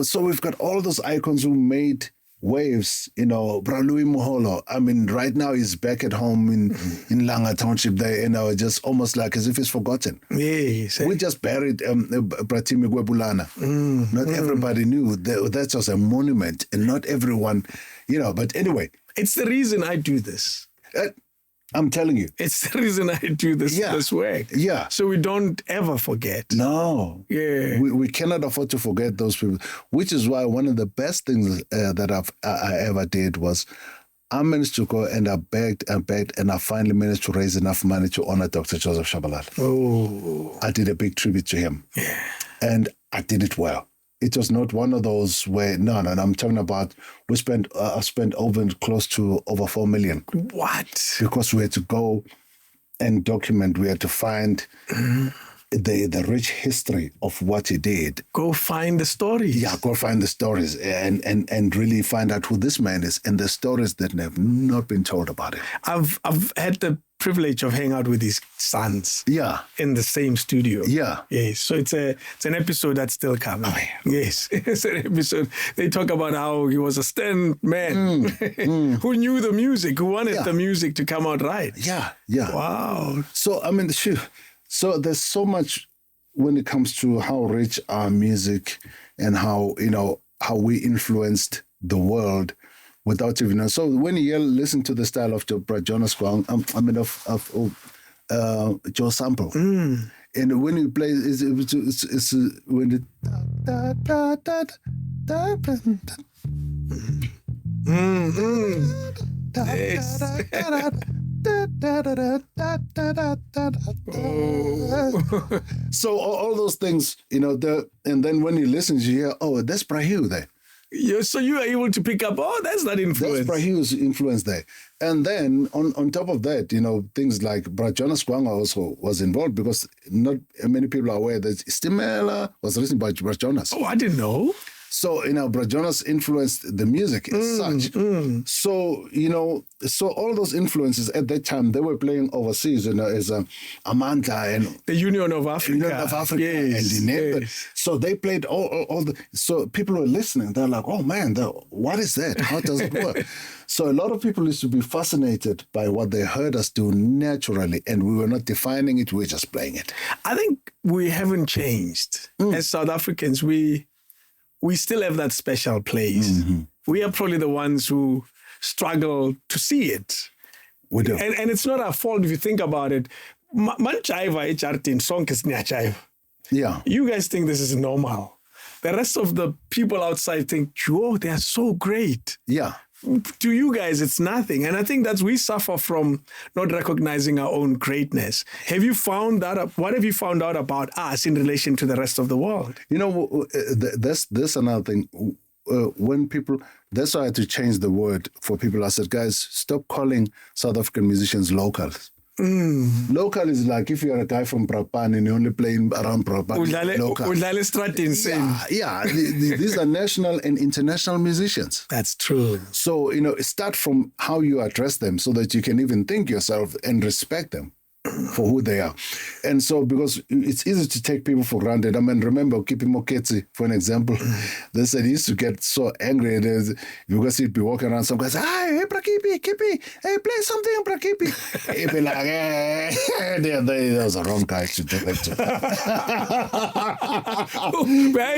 so we've got all those icons who made waves, Bralui Moholo. I mean, right now he's back at home in Langa Township there, just almost like as if he's forgotten. Yes. We just buried Bratimi Gwebulana. Not everybody knew that was a monument, and not everyone, but anyway. It's the reason I do this. I'm telling you. It's the reason I do this work. Yeah. So we don't ever forget. No. Yeah. We cannot afford to forget those people, which is why one of the best things that I ever did was I managed to go and I begged, and I finally managed to raise enough money to honor Dr. Joseph Shabalala. Oh. I did a big tribute to him. Yeah. And I did it well. It was not one of those where, no, I'm talking about, I spent close to over 4 million. What? Because we had to go and document, we had to find the rich history of what he did. Go find the stories. Yeah, go find the stories and really find out who this man is and the stories that have not been told about it. I've had the privilege of hanging out with his sons. Yeah. In the same studio. Yeah. Yes. So it's an episode that's still coming. Oh, yeah. Yes. It's an episode. They talk about how he was a stern man who knew the music, who wanted the music to come out right. Yeah. Yeah. Wow. So, I mean, so there's so much when it comes to how rich our music and how, how we influenced the world without even knowing. So when you listen to the style of Jonas Kwang, of Joe Sample, and when you play, it's when it. So all those things, and then when you listen, you hear, oh, that's Brahiu there. So you are able to pick up, that's that influence. That's Brahiu's influence there. And then on top of that, things like Jonas Kwanga also was involved, because not many people are aware that Stimela was written by Jonas. Oh, I didn't know. So, Jonas influenced the music as such. So, so all those influences at that time, they were playing overseas, as Amanda and the Union of Africa. Yes, and yes. So they played all the, so people were listening. They're like, oh man, what is that? How does it work? So a lot of people used to be fascinated by what they heard us do naturally, and we were not defining it, we were just playing it. I think we haven't changed. As South Africans, we still have that special place. We are probably the ones who struggle to see it. We do. And it's not our fault if you think about it. Manchaiva echartin song is nyachaiva. Yeah. You guys think this is normal. The rest of the people outside think, they are so great. Yeah. To you guys, it's nothing. And I think we suffer from not recognizing our own greatness. Have you found that? What have you found out about us in relation to the rest of the world? That's another thing. When people, that's why I had to change the word for people. I said, guys, stop calling South African musicians locals. Local is like if you're a guy from Prapan and you're only playing around Prapan. Local. Yeah. These are national and international musicians. That's true. So, start from how you address them so that you can even think yourself and respect them for who they are. And so, because it's easy to take people for granted. I mean, remember Kipi Moketsi, for an example. They said he used to get so angry because he'd be walking around, some guys, hey, Prakipi, Kipi, hey, play something, Prakipi. He'd be like, that was a wrong guy to do that to.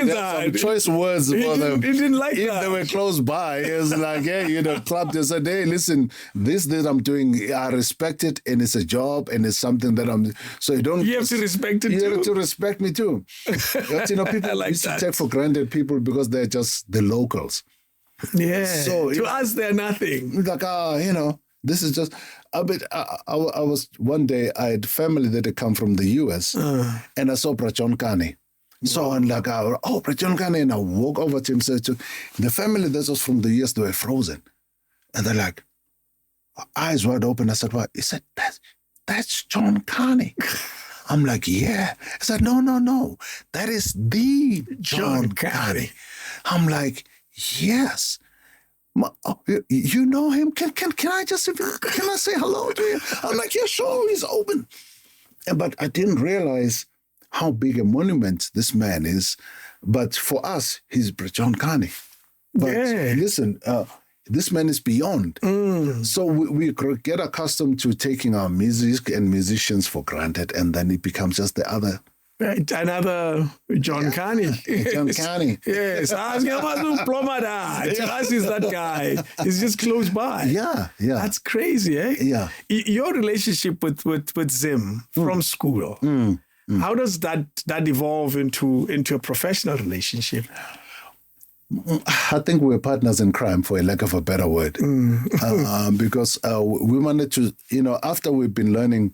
Some choice words for them. He didn't like if that. They were close by. It was like, clapped and said, hey, listen, this that I'm doing, I respect it, and it's a job, and it's something that so you don't. You have to respect it too. You have to respect me too. But, people like used to take for granted people because they're just the locals. Yeah. So to us, they're nothing. Like, this is just. I was one day, I had family that had come from the US, and I saw Prachon Kani. So I'm like, Prachon Kani, and I walk over to him. So the family that was from the US, they were frozen, and they're like, eyes wide open. I said, what? He said, that's John Carney. I'm like, yeah. He said, no. That is the John Carney. I'm like, yes. You know him? Can I say hello to him? I'm like, yeah, sure, he's open. But I didn't realize how big a monument this man is. But for us, he's John Carney. But listen, this man is beyond. So we get accustomed to taking our music and musicians for granted, and then it becomes just the other. Right, another John Carney. John Carney. Yes. To us, is that guy. He's just close by. Yeah. That's crazy, eh? Yeah. Your relationship with Zim from school, how does that evolve into a professional relationship? I think we're partners in crime, for a lack of a better word, because we wanted to, after we've been learning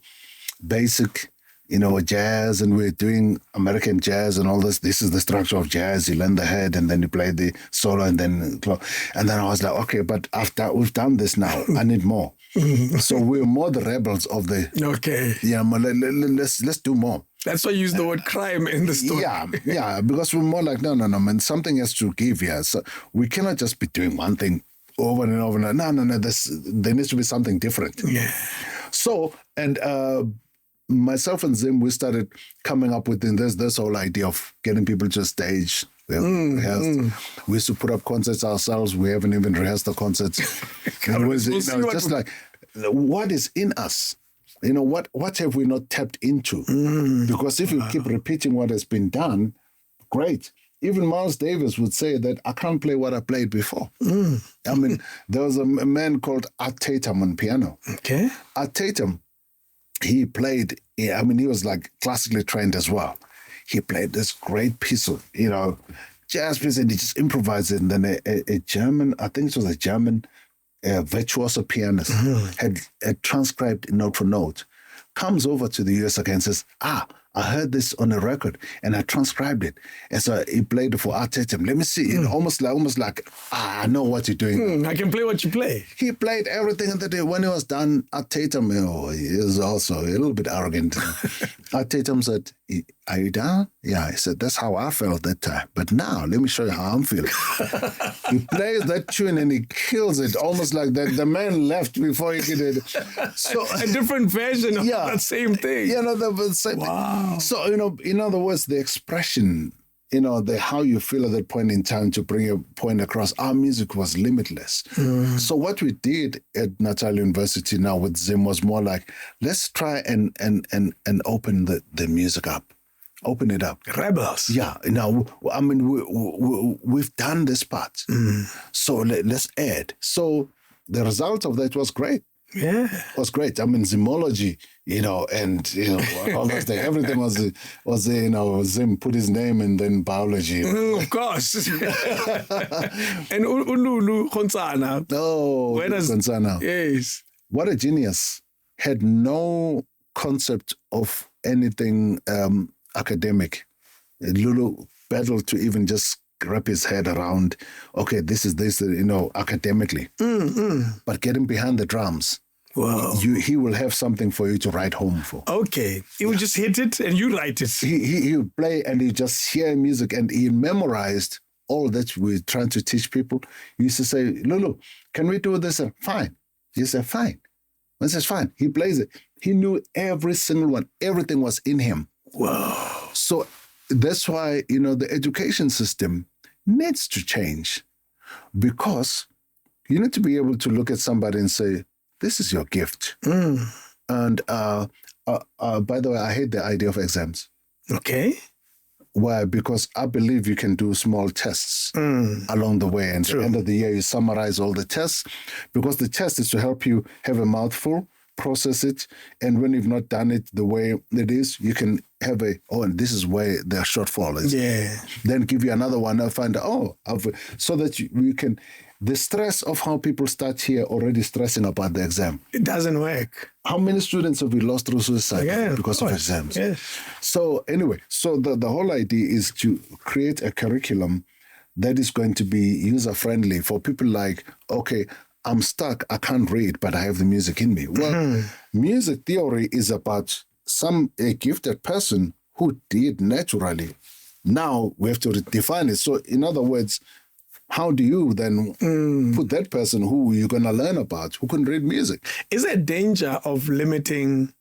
basic jazz, and we're doing American jazz and all this. This is the structure of jazz. You learn the head, and then you play the solo, and then I was like, okay, but after we've done this now, I need more. So we're more the rebels of the. Okay. Yeah, let's do more. That's why you use the word crime in the story. Yeah, because we're more like, no, man, something has to give here. So we cannot just be doing one thing over and over. No, there needs to be something different. Yeah. So, and myself and Zim, we started coming up with this whole idea of getting people to stage. We used to put up concerts ourselves. We haven't even rehearsed the concerts. It was, just like, what is in us? What have we not tapped into? Because if you keep repeating what has been done, great. Even Miles Davis would say that I can't play what I played before. I mean, there was a man called Art Tatum on piano. Okay. Art Tatum, he played, he was like classically trained as well. He played this great piece of, jazz piece, and he just improvised it. And then a German, I think it was a German virtuoso pianist had transcribed note for note, comes over to the US again and says, I heard this on a record and I transcribed it. And so he played it for Art Tatum. Let me see. Almost like, I know what you're doing. I can play what you play. He played everything in the day. When he was done, Art Tatum, he was also a little bit arrogant. Art Tatum said, are you down? Yeah. He said, that's how I felt that time. But now, let me show you how I'm feeling. He plays that tune and he kills it, almost like that. The man left before he could it. So a different version of that same thing. The same thing. So, in other words, the expression, the how you feel at that point in time to bring a point across, our music was limitless. So what we did at Natal University now with Zim was more like, let's try and open the music up. Open it up. Rebels. Yeah. Now, we've done this part. So let's add. So the result of that was great. Yeah. It was great. Zymology, and, all that thing. Everything was Zim put his name and then biology. Of course. And Ululu Khonsana. Oh, Khonsana. Yes. What a genius. Had no concept of anything academic. Lulu battled to even just wrap his head around, okay, this is this, academically. But get him behind the drums. Wow. He will have something for you to write home for. Okay. He will just hit it and you write it. He would play and he just hear music and he memorized all that we're trying to teach people. He used to say, Lulu, can we do this? Fine. He said, fine. He says, fine. He plays it. He knew every single one. Everything was in him. Wow. So that's why, the education system needs to change, because you need to be able to look at somebody and say, this is your gift. And by the way, I hate the idea of exams. Okay. Why? Because I believe you can do small tests along the way. And at the end of the year, you summarize all the tests, because the test is to help you have a mouthful, process it, and when you've not done it the way it is, you can have and this is where the shortfall is. Yeah. Then give you another one and find out, so that you can, the stress of how people start here already stressing about the exam. It doesn't work. How many students have we lost through suicide because of exams? Yes. So anyway, the whole idea is to create a curriculum that is going to be user-friendly for people like, okay, I'm stuck, I can't read, but I have the music in me. Well, music theory is about a gifted person who did naturally. Now we have to define it. So in other words, how do you then put that person who you're going to learn about, who can read music? Is there a danger of limiting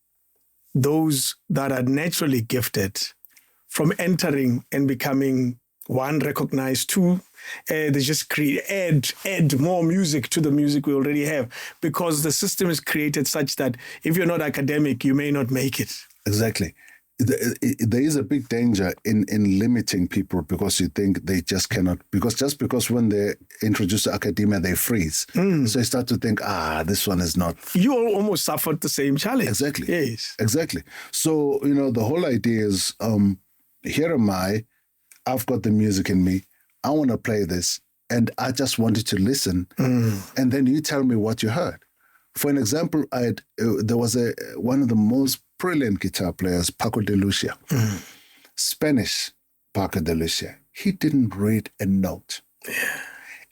those that are naturally gifted from entering and becoming, one, recognized, two, they just add more music to the music we already have, because the system is created such that if you're not academic, you may not make it. Exactly. There is a big danger in limiting people, because you think they just cannot, because when they're introduced to academia, they freeze. So you start to think, this one is not. You all almost suffered the same challenge. Exactly. Yes. Exactly. So, the whole idea is, here am I've got the music in me. I want to play this, and I just wanted to listen, and then you tell me what you heard. For an example, there was one of the most brilliant guitar players, Paco de Lucia, Spanish Paco de Lucia. He didn't read a note. Yeah.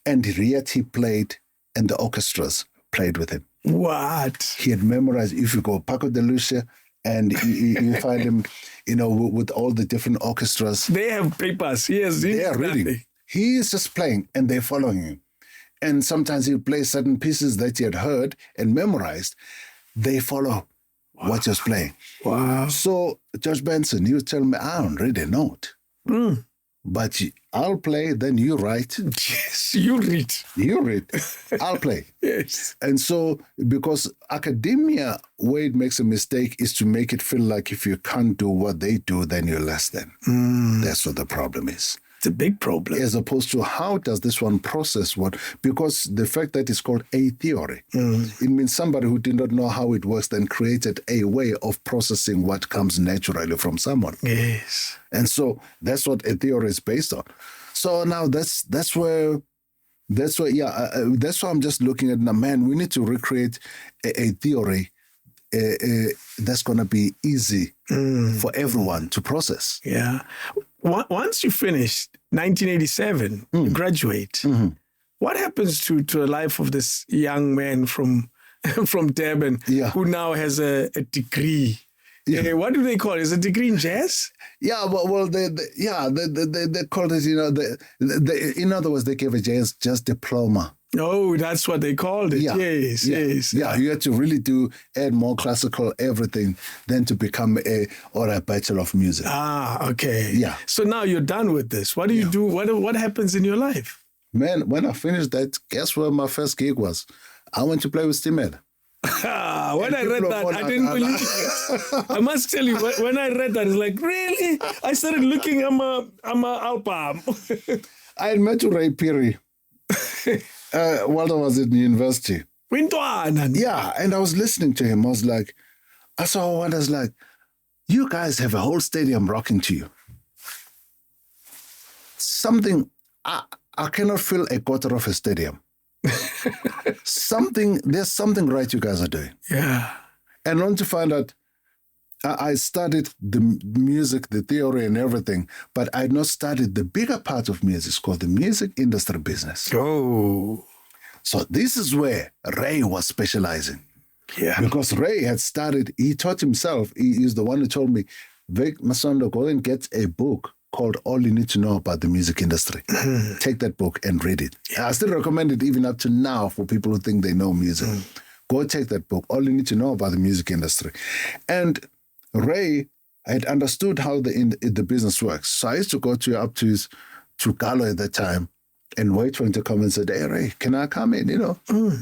And yet he played, and the orchestras played with him. What? He had memorized, if you go Paco de Lucia, and you find him, with all the different orchestras. They have papers. Yes, they are reading. He is just playing, and they're following him. And sometimes he'll play certain pieces that he had heard and memorized. They follow what he's playing. Wow. So George Benson, he would tell me, I don't read a note. But I'll play, then you write. Yes, you read. You read. I'll play. Yes. And so, because academia, where it makes a mistake is to make it feel like if you can't do what they do, then you're less than. That's what the problem is. It's a big problem. As opposed to how does this one process what? Because the fact that it's called a theory, it means somebody who did not know how it works then created a way of processing what comes naturally from someone. Yes. And so that's what a theory is based on. So now that's why I'm just looking at now, man, we need to recreate a theory that's going to be easy for everyone to process. Yeah. Once you finish 1987, you graduate. What happens to the life of this young man from Durban who now has a degree? Yeah. What do they call it? Is it a degree in jazz? Yeah, well, they called it, in other words, they gave a jazz diploma. Oh, that's what they called it. Yeah. Yes. Yeah, you had to really add more classical everything than to become a Bachelor of Music. Ah, okay. Yeah. So now you're done with this. What do you do? What happens in your life? Man, when I finished that, guess where my first gig was? I went to play with Stimela. When I read that, I didn't believe it. I must tell you, when I read that, it's like, really? I started looking at my album. I had met Ray Piri while I was in university. Yeah, and I was listening to him. I saw one that's like, you guys have a whole stadium rocking to you. I cannot fill a quarter of a stadium. There's something right you guys are doing. Yeah. And only to find out, I studied the music, the theory and everything, but I had not studied the bigger part of music. It's called the music industry business. Oh. So this is where Ray was specializing. Yeah. Because Ray had studied, he taught himself, he is the one who told me, Vic Masondo, go and get a book called All You Need to Know About the Music Industry. Take that book and read it. I still recommend it even up to now for people who think they know music. Go take that book, All You Need to Know About the Music Industry. And Ray had understood how the business works. So I used to go to Galo at that time and wait for him to come and say, hey, Ray, can I come in?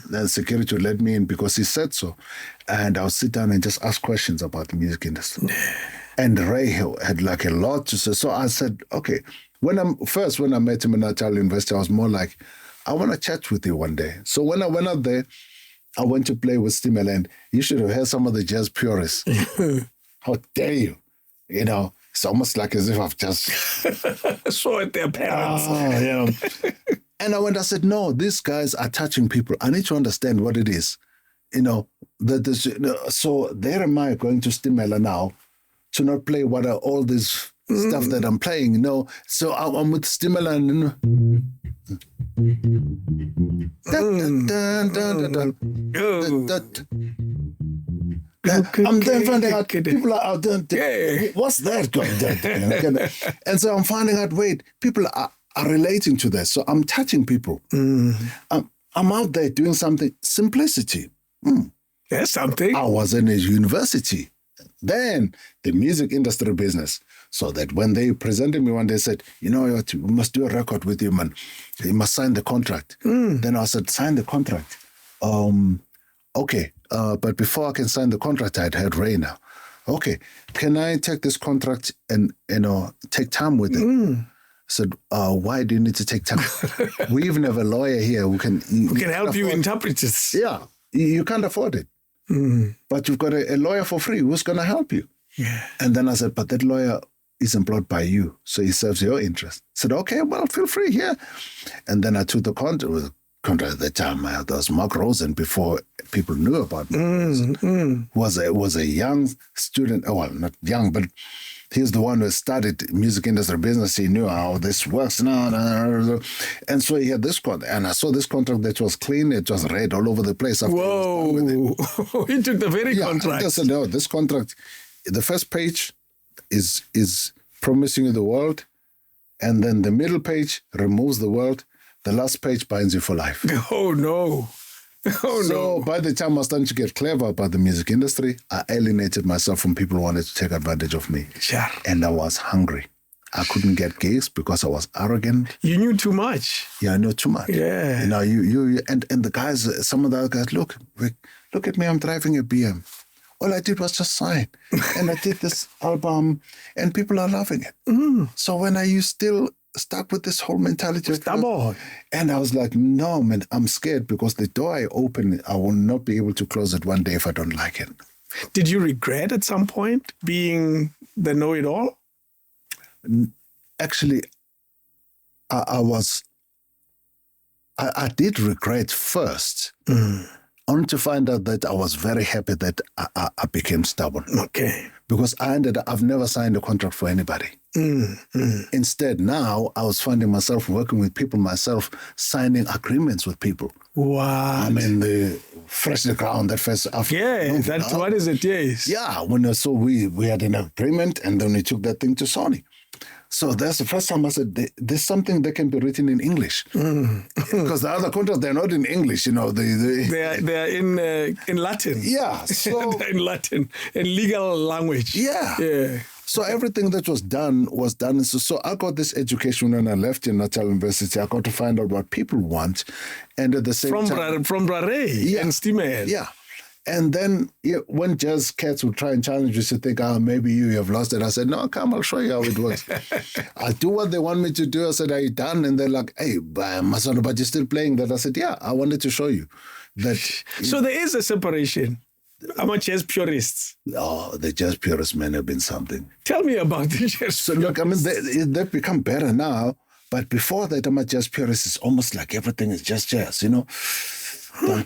Then security would let me in because he said so. And I would sit down and just ask questions about the music industry. And Ray had like a lot to say. So I said, okay. When I met him in Natal University, I was more like, I want to chat with you one day. So when I went out there, I went to play with Stimela, and you should have heard some of the jazz purists. How dare you? It's almost like as if I've just saw it their parents. And I said, no, these guys are touching people. I need to understand what it is. So there am I going to Stimela now to not play what are all this stuff that I'm playing. So I'm with Stimela and I'm then finding out people are out there. What's that going on? And so I'm finding out, wait, people are relating to this. So I'm touching people. I'm out there doing something. Simplicity. There's something. I was in a university. Then the music industry business. So that when they presented me one day, said, you know what, we must do a record with you, man. You must sign the contract. Then I said, sign the contract. Okay. But before I can sign the contract, I'd heard Ray now. Okay. Can I take this contract and, take time with it? I said, why do you need to take time? We even have a lawyer here who can help you interpret this. Yeah. You can't afford it. But you've got a lawyer for free. Who's going to help you? Yeah. And then I said, but that lawyer is employed by you, so he serves your interest. I said, okay, well, feel free here. And then I took the contract. contract at the time. There was Mark Rosen before people knew about me. Was a young student. Oh, well, not young, but he's the one who started music industry business. He knew how this works now. And so he had this contract. And I saw this contract that was clean. It was red all over the place. Whoa. He took the very contract. I said, no, this contract, the first page is promising you the world. And then the middle page removes the world. The last page binds you for life. Oh, no. So by the time I was starting to get clever about the music industry, I alienated myself from people who wanted to take advantage of me. Sure. And I was hungry. I couldn't get gigs because I was arrogant. You knew too much. Yeah, I knew too much. Yeah. You know, and the guys, some of the other guys, look at me, I'm driving a BM. All I did was just sign. And I did this album, and people are loving it. So when are you still stuck with this whole mentality? And I was like, no, man, I'm scared because the door I open, I will not be able to close it one day if I don't like it. Did you regret at some point being the know-it-all? Actually, I did regret first. Only to find out that I was very happy that I became stubborn. Okay. Because I've never signed a contract for anybody. Instead, now I was finding myself working with people myself, signing agreements with people. Wow. I mean, the fresh the ground, that first. That's what is it, yes. Yeah, so we had an agreement and then we took that thing to Sony. So that's the first time I said, there's something that can be written in English. Because the other contracts, they're not in English, you know. They are in Latin. Yeah. So in Latin, in legal language. Yeah. So everything that was done. So I got this education when I left in Natal University. I got to find out what people want. And at the same time... From Brare and Steamer. Yeah. And then when jazz cats would try and challenge you, to think, maybe you have lost it. I said, no, come, I'll show you how it works. I do what they want me to do. I said, are you done? And they're like, hey, Masondo, but you're still playing that. I said, yeah, I wanted to show you that. So there is a separation among jazz purists. Oh, the jazz purists, man, have been something. Tell me about the jazz So look, I mean, they've become better now. But before that, I'm a jazz purist. It's almost like everything is just jazz, you know.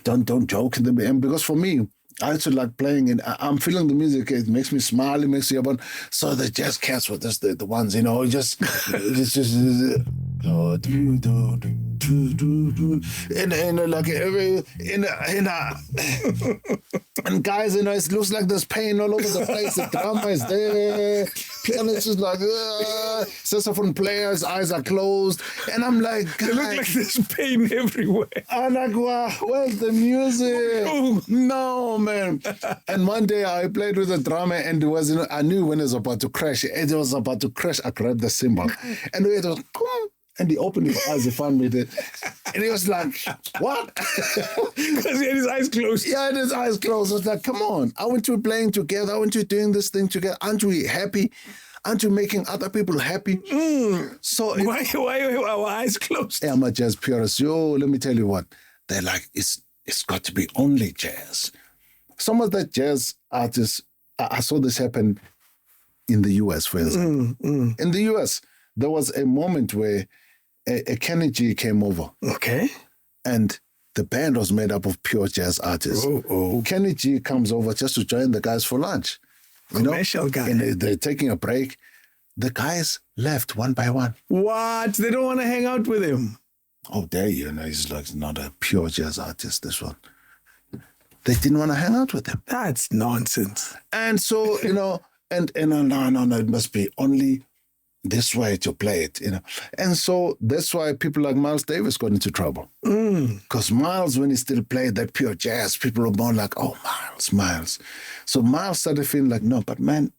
Don't joke. And because for me, I also like playing and I'm feeling the music. It makes me smile. It makes me fun. So the jazz cats were just the ones, you know, it's just and guys, you know, it looks like there's pain all over the place. The drama is there. Pianist is like, saxophone players' eyes are closed, and I'm like, they look like there's pain everywhere. I'm like, wow, where's the music? No, man. And one day I played with the drummer, and it was, you know, I knew when it was about to crash. It was about to crash. I grabbed the cymbal, and it was, and he opened his eyes. He found me there, and he was like, "What?" Because he had his eyes closed. Yeah, his eyes closed. I was like, "Come on! Aren't we playing together? Aren't we doing this thing together? Aren't we happy? Aren't you making other people happy?" So why are our eyes closed? Hey, I'm a jazz purist. Let me tell you what. They're like, it's got to be only jazz. Some of the jazz artists, I saw this happen in the U.S., for example. In the U.S., there was a moment where a Kenny G came over. Okay. And the band was made up of pure jazz artists. Kenny G comes over just to join the guys for lunch. Commercial guy. And they're taking a break. The guys left one by one. What? They don't want to hang out with him? Oh, there you know, he's like not a pure jazz artist, this one. They didn't want to hang out with him. That's nonsense. And so, you know, and no, it must be only this way to play it, you know. And so that's why people like Miles Davis got into trouble. Because Miles, when he still played that pure jazz, people were more like, oh, Miles. So Miles started feeling like, no, but man,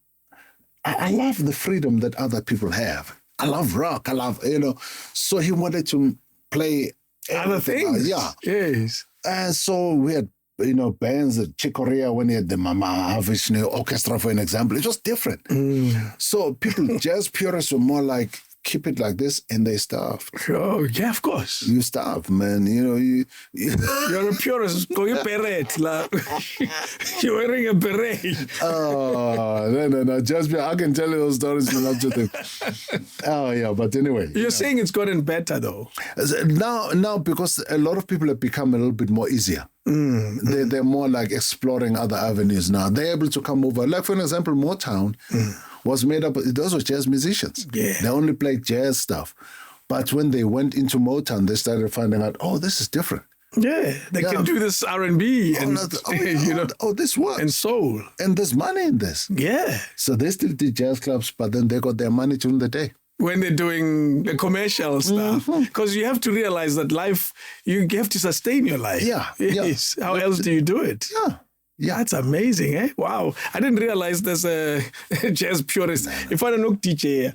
I love the freedom that other people have. I love rock. I love, you know. So he wanted to play other things. Yeah. Yes. And so we had, you know, bands, the Chick Corea, when he had the Mama Vishnu Orchestra, for an example. It was different. So people, jazz purists were more like, keep it like this, and they starve. Oh, yeah, of course. You starve, man. You know, You're a purist. Go your beret. You're wearing a beret. Oh, no. Just I can tell you those stories from up to them. Oh, yeah, but anyway. You're saying it's gotten better, though. Now, because a lot of people have become a little bit more easier. They're more like exploring other avenues now. They're able to come over. Like, for an example, Motown was made up, those were jazz musicians. Yeah. They only played jazz stuff. But when they went into Motown, they started finding out, oh, this is different. Yeah, they can do this R&B and, this works. and soul. And there's money in this. Yeah. So they still did jazz clubs, but then they got their money during the day. When they're doing the commercial stuff. Because you have to realize that life, you have to sustain your life. Yeah. Yes. How else do you do it? Yeah. That's amazing, eh? Wow. I didn't realize there's a jazz purist. If I don't know DJ,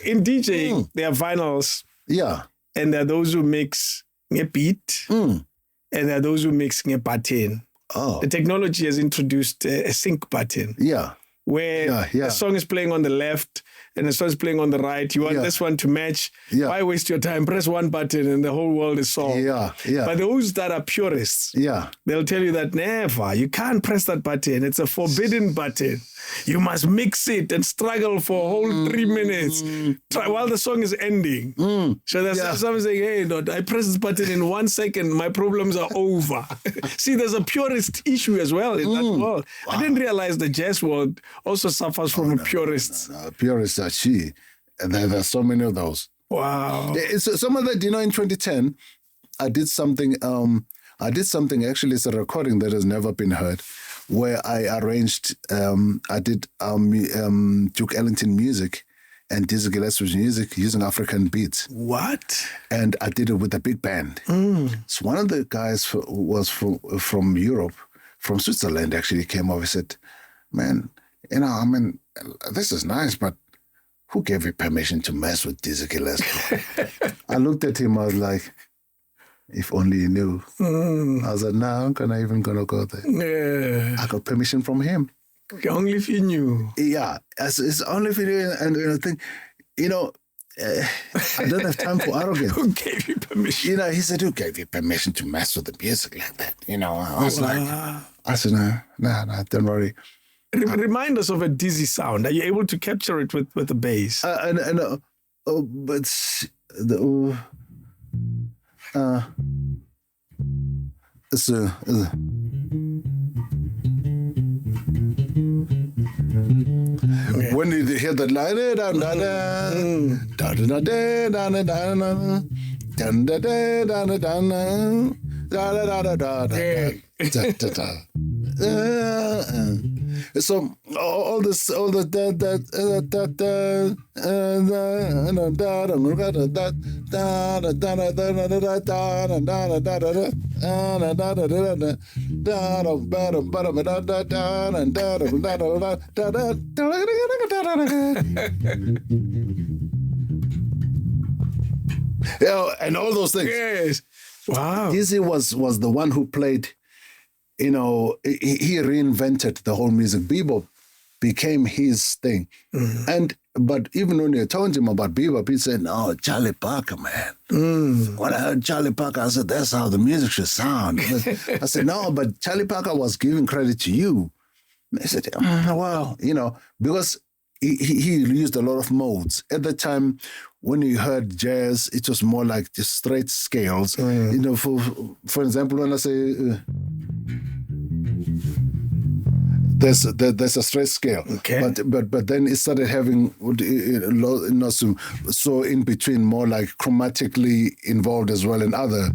in DJing, there are vinyls. Yeah. And there are those who mix a beat. And there are those who mix a button. Oh. The technology has introduced a sync button. Yeah. Where the song is playing on the left and the song is playing on the right. You want this one to match. Yeah. Why waste your time? Press one button and the whole world is solved. Yeah. But those that are purists, they'll tell you that never. You can't press that button. It's a forbidden button. You must mix it and struggle for a whole 3 minutes while the song is ending. So there's someone saying, hey, no, I press this button in 1 second, my problems are over. See, there's a purist issue as well in that world. Wow. I didn't realize the jazz world also suffers from purists. Purists are she. And there's so many of those. Wow. Some of that, in 2010, I did something, actually, it's a recording that has never been heard, where I arranged, I did Duke Ellington music and Dizzy Gillespie's music using African beats. What? And I did it with a big band. So one of the guys was from Europe, from Switzerland, actually came over and said, man, this is nice, but who gave you permission to mess with Dizzy Gillespie? I looked at him, I was like, if only you knew. I was like, I'm not even going to go there. Yeah. I got permission from him. Only if you knew. Yeah, it's only if you knew. And I think, I don't have time for arrogance. Who gave you permission? He said, who gave you permission to mess with the music like that? I said, no, don't worry. Remind us of a Dizzy sound. Are you able to capture it with the bass? When you hear the line, so all this, all the and all those things. Yes. Wow. Dizzy was the one who played, he reinvented the whole music. Bebop became his thing. But even when you told him about bebop, he said, no, Charlie Parker, man. When I heard Charlie Parker, I said, that's how the music should sound. I said, no, but Charlie Parker was giving credit to you. And I said, well, because he used a lot of modes. At the time, when you heard jazz, it was more like just straight scales. For example, when I say there's a straight scale, okay. but then it started having so in between, more like chromatically involved as well in other.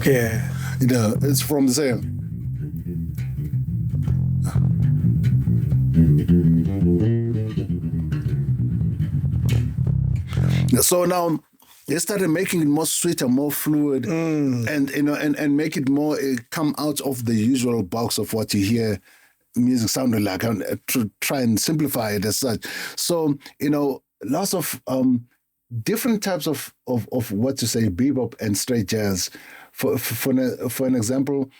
Yeah, it's from the same. So now they started making it more sweeter, more fluid, and make it more come out of the usual box of what you hear music sounding like, and to try and simplify it as such. So lots of different types of what to say, bebop and straight jazz. For an example,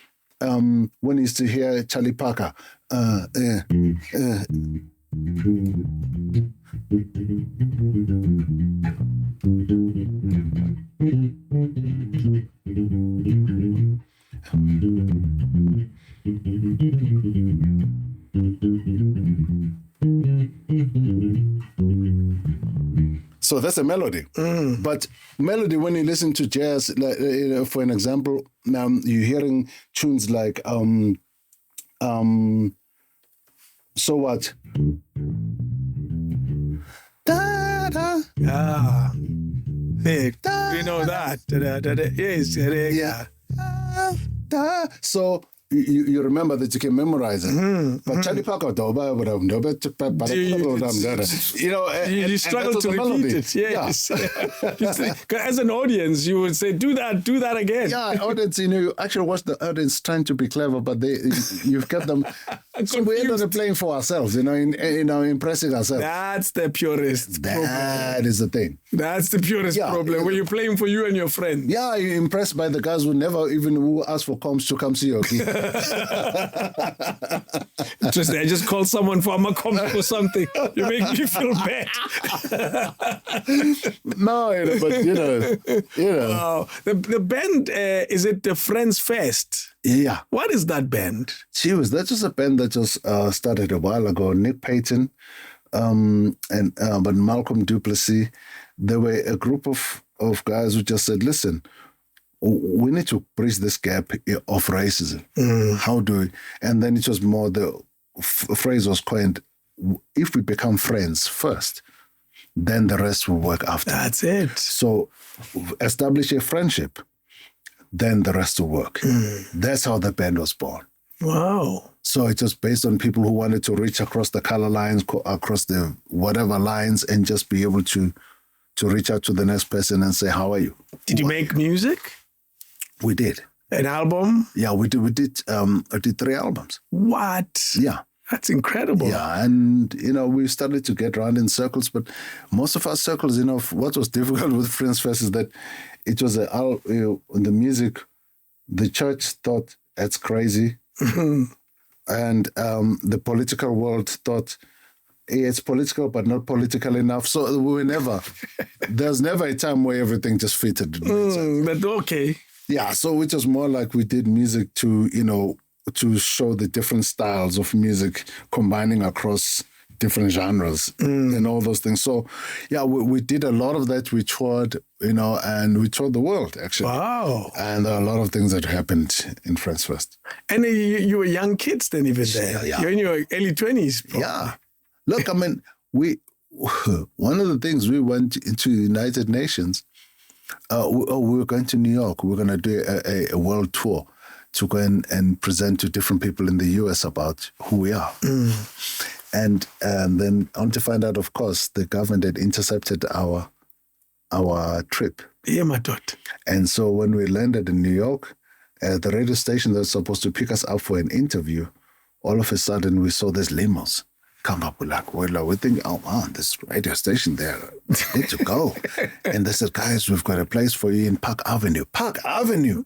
when you used to hear Charlie Parker, So that's a melody. But melody, when you listen to jazz, like, for an example, you're hearing tunes like So What? Da, da. Ah. Hey, you know that. Yes. Yeah. Da. So you remember that you can memorize it. But Charlie Parker, you struggle to repeat it. Yes. Yeah. As an audience, you would say, do that again. Yeah, audience, you actually watch the audience trying to be clever, but you've kept them. So we end up playing for ourselves, impressing ourselves. That's the purest problem. That is the thing. That's the purest problem. When you're playing for you and your friend. Yeah, you're impressed by the guys who ask for comps to come see you. Okay? Interesting. I just called someone for a comp or something. You make me feel bad. No, but Wow. The band, is it the Friends Fest? Yeah. What is that band? That was a band that just started a while ago. Nick Payton, but Malcolm Duplessis. They were a group of guys who just said, listen, we need to bridge this gap of racism. How do we? And then it was more, the phrase was coined, if we become friends first, then the rest will work after. That's it. So establish a friendship, then the rest will work. That's how the band was born. Wow. So it was based on people who wanted to reach across the color lines, across the whatever lines, and just be able to reach out to the next person and say, how are you? Did you make music? We did. An album? Yeah, we did 3 albums. What? Yeah. That's incredible. Yeah, and, we started to get around in circles, but most of our circles, what was difficult with Friends Fest is that it was the music, the church thought that's crazy. And the political world thought, it's political, but not political enough. So there's never a time where everything just fitted. But okay. Yeah, so it was more like we did music to show the different styles of music combining across different genres and all those things. So, yeah, we did a lot of that. We toured, and we toured the world, actually. Wow. And there are a lot of things that happened in Friends Fest. And you were young kids then even there. Yeah. You're in your early 20s. Bro. Yeah. Look, I mean, one of the things we went into the United Nations, we were going to New York. We were going to do a world tour to go and present to different people in the US about who we are. And then on to find out, of course, the government had intercepted our trip. Yeah, my dot. And so when we landed in New York, the radio station that was supposed to pick us up for an interview, all of a sudden we saw these limos come up. We're thinking, oh man, this radio station there, need to go. And they said, guys, we've got a place for you in Park Avenue. Park Avenue.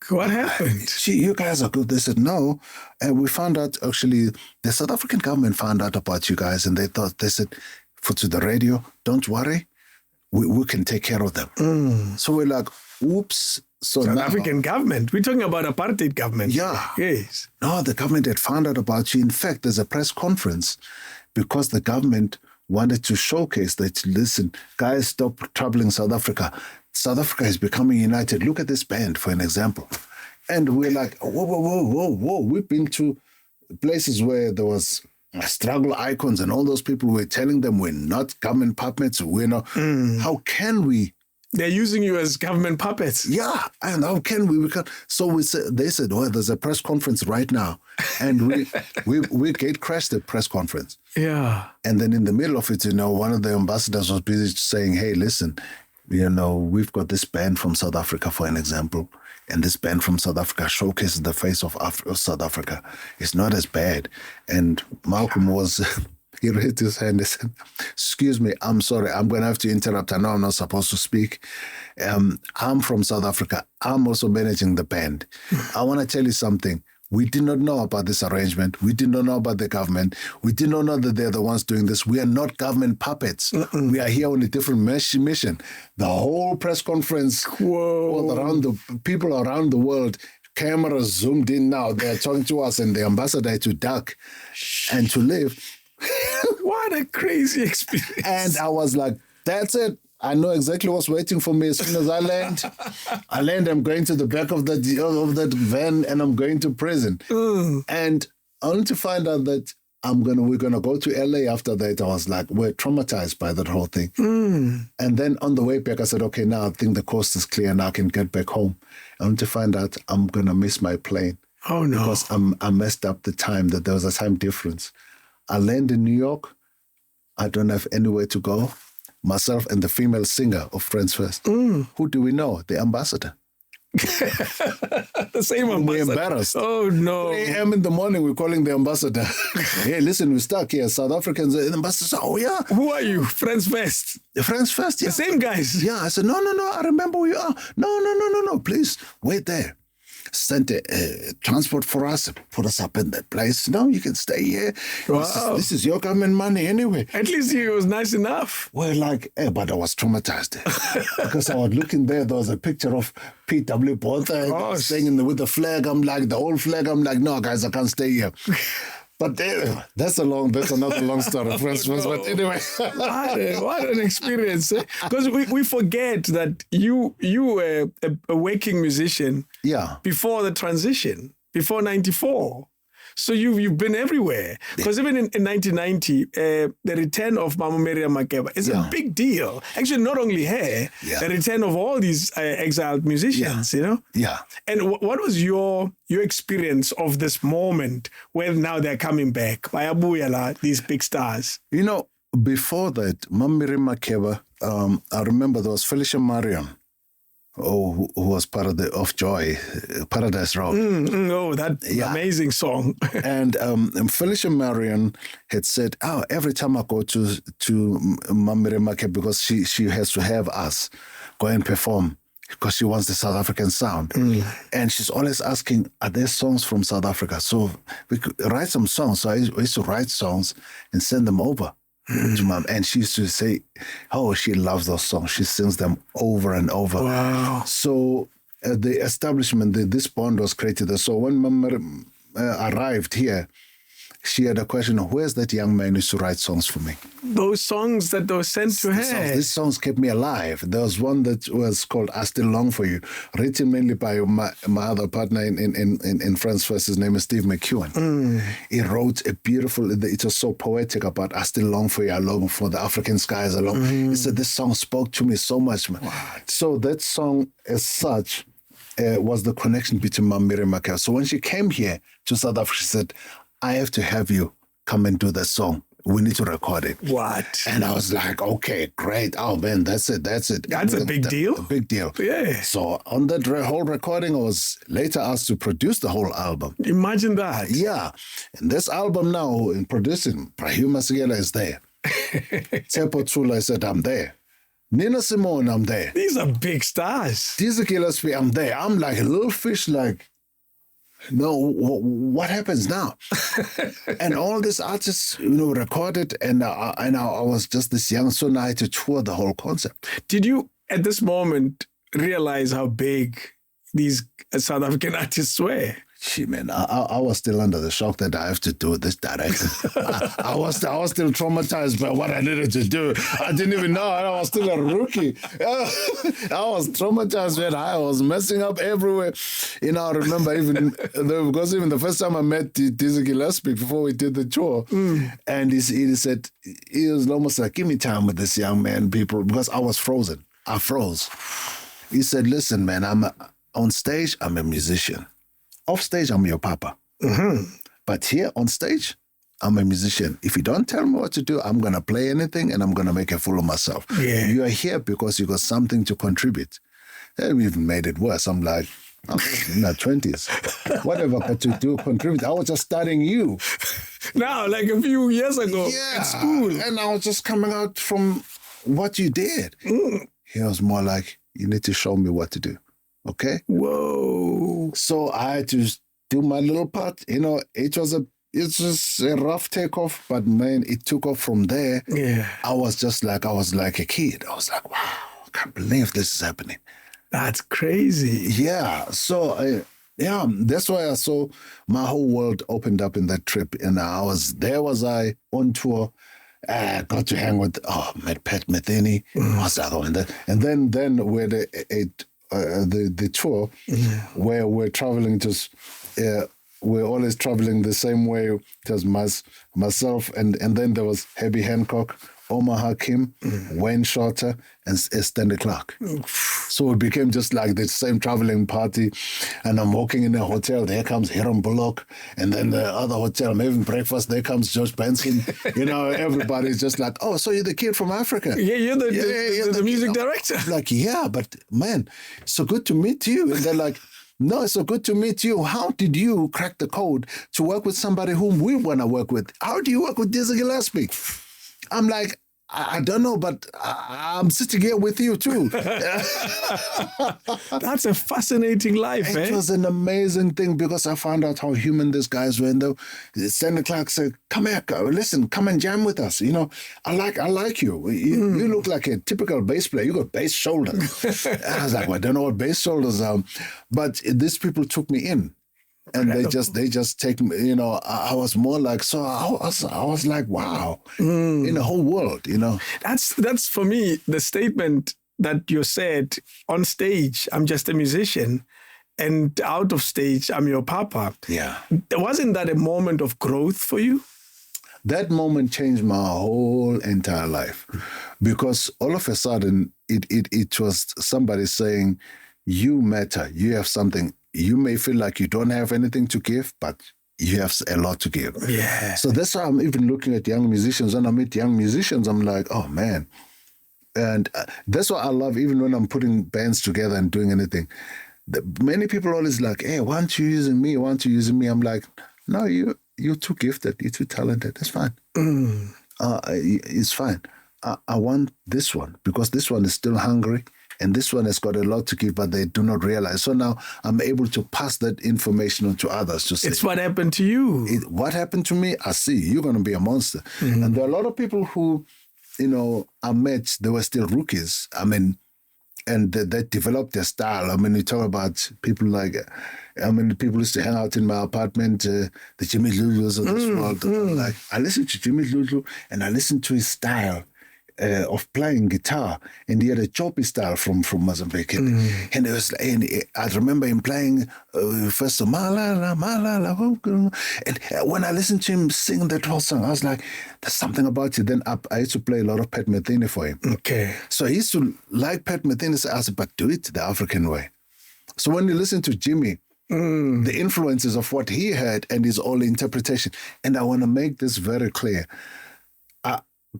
What happened? Gee, you guys are good. They said no. And we found out, actually, the South African government found out about you guys, and they said, to the radio, don't worry, we can take care of them. So we're like, oops. So South African government? We're talking about apartheid government. Yeah. Yes. No, the government had found out about you. In fact, there's a press conference because the government wanted to showcase that, listen, guys, stop troubling South Africa. South Africa is becoming united. Look at this band, for an example. And we're like, whoa. We've been to places where there was struggle icons and all those people were telling them we're not government puppets. We're not. How can we? They're using you as government puppets. Yeah, and how can we? So they said, well, there's a press conference right now. And we gate crashed the press conference. Yeah. And then in the middle of it, one of the ambassadors was busy saying, hey, listen, we've got this band from South Africa, for an example, and this band from South Africa showcases the face of South Africa. It's not as bad. And Malcolm he raised his hand and said, excuse me, I'm sorry, I'm going to have to interrupt. I know I'm not supposed to speak. I'm from South Africa. I'm also managing the band. I want to tell you something. We did not know about this arrangement. We did not know about the government. We did not know that they're the ones doing this. We are not government puppets. We are here on a different mission. The whole press conference, people around the world, cameras zoomed in now. They're talking to us and the ambassador to duck and to live. What a crazy experience. And I was like, that's it. I know exactly what's waiting for me as soon as I land. I'm going to the back of that van and I'm going to prison. And only to find out that we're gonna go to LA after that. I was like, we're traumatized by that whole thing. And then on the way back, I said, okay, now I think the coast is clear and I can get back home. Only to find out I'm gonna miss my plane. Oh no. Because I messed up the time, that there was a time difference. I land in New York. I don't have anywhere to go. Myself and the female singer of Friends First. Who do we know? The ambassador. The same ambassador. We're embarrassed. Oh, no. 3 a.m. in the morning, we're calling the ambassador. Hey, listen, we're stuck here. South Africans. The ambassador said, oh, yeah. Who are you? Friends First. Friends First, yeah. The same guys. Yeah, I said, no, I remember who you are. No, please, wait there. Sent a transport for us, put us up in that place. No, you can stay here. Wow. This is your government money anyway. At least he was nice enough. Well, like, but I was traumatized because I was looking there was a picture of P.W. Botha staying with the flag. I'm like, the old flag. I'm like, no, guys, I can't stay here. But that's another long story. But anyway. What an experience. Because we forget that you were a working musician before the transition, before 94. So you've been everywhere. Because even in 1990, the return of Mama Miriam Makeba is a big deal. Actually, not only her, the return of all these exiled musicians, you know? Yeah. And what was your experience of this moment where now they're coming back? Bayabuyala, these big stars. You know, before that, Mama Miriam Makeba, I remember there was Felicia Marion. Who was part of Joy, Paradise Road. That amazing song. And Felicia Marion had said, every time I go to Mamire Make, because she has to have us go and perform, because she wants the South African sound. And she's always asking, are there songs from South Africa? So we could write some songs. So I used to write songs and send them over. To Mom, and she used to say, she loves those songs. She sings them over and over. Wow. So the establishment, this bond was created. So when Mama arrived here, she had a question of, where's that young man who used to write songs for me? Those songs that were sent to her. These songs kept me alive. There was one that was called I Still Long For You, written mainly by my other partner in Friends First. His name is Steve McEwen. He wrote a beautiful, it was so poetic about I still long for you, I long for the African skies alone. He said this song spoke to me so much. So that song as such was the connection between Mama Miriam Makeba. So when she came here to South Africa, she said, I have to have you come and do that song. We need to record it. What? And I was like, okay, great. Oh, man, that's it. That's a big deal. A big deal. Yeah. So on that whole recording, I was later asked to produce the whole album. Imagine that. Yeah. And this album now, in producing, Brahim Masigela is there. Tsepo Tsula said, I'm there. Nina Simone, I'm there. These are big stars. Dizzy Gillespie, I'm there. I'm like a little fish, like, no, what happens now? And all these artists, recorded, and I was just this young, so now I had to tour the whole concept. Did you, at this moment, realize how big these South African artists were? Gee, man, I was still under the shock that I have to do this direction. I was still traumatized by what I needed to do. I didn't even know. I was still a rookie. I was traumatized, man. I was messing up everywhere. I remember because even the first time I met Dizzy Gillespie before we did the tour, and he said, he was almost like, give me time with this young man, people, because I was frozen. I froze. He said, listen, man, on stage, I'm a musician. Off stage, I'm your papa. But here on stage, I'm a musician. If you don't tell me what to do, I'm going to play anything and I'm going to make a fool of myself. Yeah. You are here because you got something to contribute. And we've made it worse. I'm like, I'm in my 20s. What have I got to do, contribute? I was just studying you. Now, like a few years ago at school. And I was just coming out from what you did. He was more like, you need to show me what to do. Okay? Whoa. So I had to do my little part. It's just a rough takeoff, but man, it took off from there. Yeah. I was like a kid. I was like, wow, I can't believe this is happening. That's crazy. Yeah. So, that's why I saw my whole world opened up in that trip. And I was on tour. I got to hang with, met Pat Metheny. I was like, and then we're the tour where we're traveling we're always traveling the same way. It was myself, and then there was Herbie Hancock, Omar Hakim, Wayne Shorter, and Stanley Clark. So it became just like the same traveling party. And I'm walking in a hotel, there comes Hiram Bullock, and then the other hotel, I'm having breakfast, there comes George Benson. Everybody's just like, oh, so you're the kid from Africa. Yeah, you're the music director. I'm like, yeah, but man, so good to meet you. And they're like, no, it's so good to meet you. How did you crack the code to work with somebody whom we want to work with? How do you work with Dizzy Gillespie? I'm like, I don't know, but I'm sitting here with you too. That's a fascinating life, It was an amazing thing because I found out how human these guys were. And Stanley Clark said, come here, listen, come and jam with us. I like you. You look like a typical bass player. You got bass shoulders. And I was like, well, I don't know what bass shoulders are. But these people took me in. And they just take me, I was more like, so I was like, wow, in the whole world, That's for me, the statement that you said on stage, I'm just a musician, and out of stage, I'm your papa. Yeah. Wasn't that a moment of growth for you? That moment changed my whole entire life because all of a sudden it was somebody saying, you matter, you have something. You may feel like you don't have anything to give, but you have a lot to give. Yeah. So that's why I'm even looking at young musicians. When I meet young musicians, I'm like, oh, man. And that's why I love, even when I'm putting bands together and doing anything, many people are always like, hey, why aren't you using me? Why aren't you using me? I'm like, no, you're too gifted. You're too talented. That's fine. It's fine. I want this one because this one is still hungry. And this one has got a lot to give, but they do not realize. So now I'm able to pass that information on to others to say, it's what happened to you. What happened to me? I see. You're going to be a monster. Mm-hmm. And there are a lot of people who, I met, they were still rookies. I mean, and they developed their style. I mean, we talk about people like, people used to hang out in my apartment, the Jimmy Lulus of this world. Like, I listened to Jimmy Lulu and I listened to his style. Of playing guitar, and he had a choppy style from Mozambique, and it was. And I remember him playing first Malala, and when I listened to him sing that whole song, I was like, "There's something about it." Then I used to play a lot of Pat Metheny for him. Okay. So I used to like Pat Metheny. So I said, "But do it the African way." So when you listen to Jimmy, the influences of what he heard and his own interpretation, and I want to make this very clear.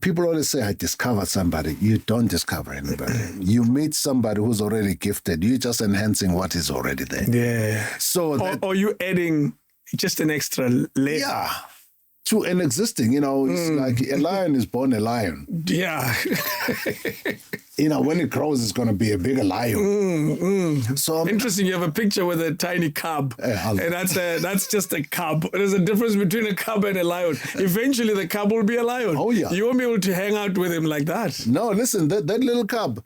People always say, I discovered somebody. You don't discover anybody. You meet somebody who's already gifted. You're just enhancing what is already there. Yeah. So or you adding just an extra layer. Yeah. To an existing, it's like a lion is born a lion. Yeah. When it grows, it's going to be a bigger lion. So interesting. You have a picture with a tiny cub, and that's just a cub. There's a difference between a cub and a lion. Eventually, the cub will be a lion. Oh yeah. You won't be able to hang out with him like that. No, listen, that little cub.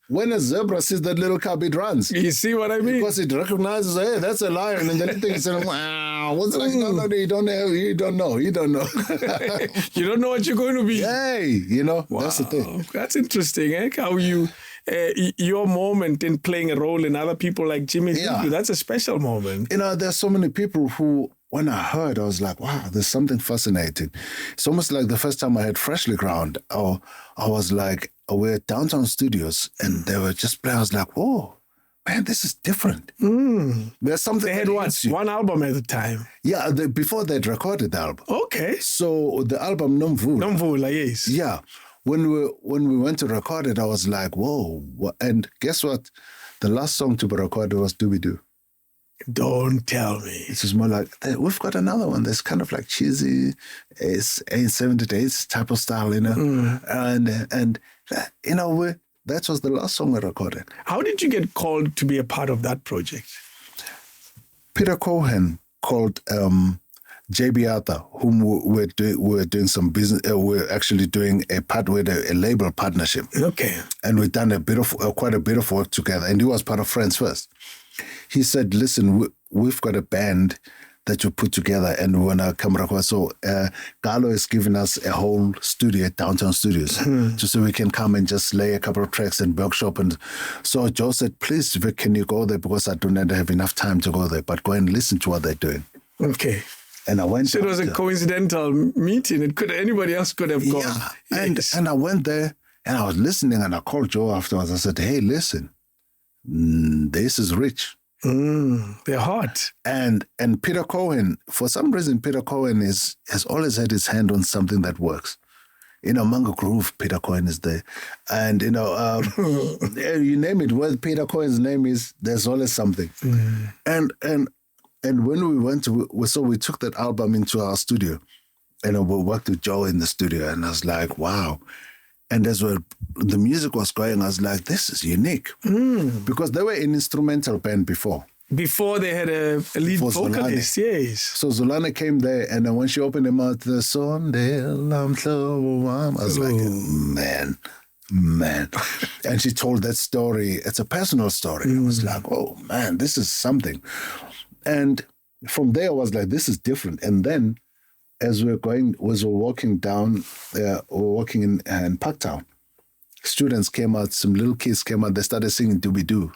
When a zebra sees that little cub, it runs. You see what I mean? Because it recognizes, hey, that's a lion, and then it thinks, wow, what's like? No, you don't know. You don't know. You don't know what you're going to be. Hey, wow, that's the thing. That's interesting, eh? How you, your moment in playing a role in other people like Jimmy Lulu, that's a special moment. There's so many people who, when I heard, I was like, wow, there's something fascinating. It's almost like the first time I heard Freshly Ground, I was like, we're at Downtown Studios, and they were just playing. I was like, whoa, man, this is different. There's something. They had one album at the time. Yeah, before they'd recorded the album. Okay. So the album Nomvula, yes. Yeah. When we went to record it, I was like, whoa. And guess what? The last song to be recorded was Doobie-Doo. Don't tell me. It was more like, we've got another one that's kind of like cheesy, it's 70s type of style, and that was the last song I recorded. How did you get called to be a part of that project? Peter Cohen called JB Arthur, whom we're doing some business. We're actually doing a label partnership. Okay. And we've done quite a bit of work together. And he was part of Friends First. He said, "Listen, we've got a band that you put together, and we want to come record." So Galo is giving us a whole studio, Downtown Studios, just so we can come and just lay a couple of tracks and workshop. And so Joe said, "Please, Vic, can you go there? Because I don't have enough time to go there, but go and listen to what they're doing." Okay. And I went. So it was a coincidental meeting. Anybody else could have gone. Yeah. Yes. And I went there and I was listening, and I called Joe afterwards. I said, "Hey, listen, this is rich." They're hot. And Peter Cohen, for some reason, Peter Cohen has always had his hand on something that works. Manga Groove, Peter Cohen is there. And, you name it, where Peter Cohen's name is, there's always something. And when we went we took that album into our studio, and we worked with Joe in the studio, and I was like, wow. And as well, the music was going, I was like, this is unique. Because they were an instrumental band before. Before they had a lead vocalist, yes. So Zulane came there, and then when she opened her mouth, the Sondel, I was like, man. And she told that story. It's a personal story. I was like, oh, man, this is something. And from there, I was like, this is different. And then, as we were walking down, walking in Parktown, students came out, some little kids came out, they started singing Doobie-Doo.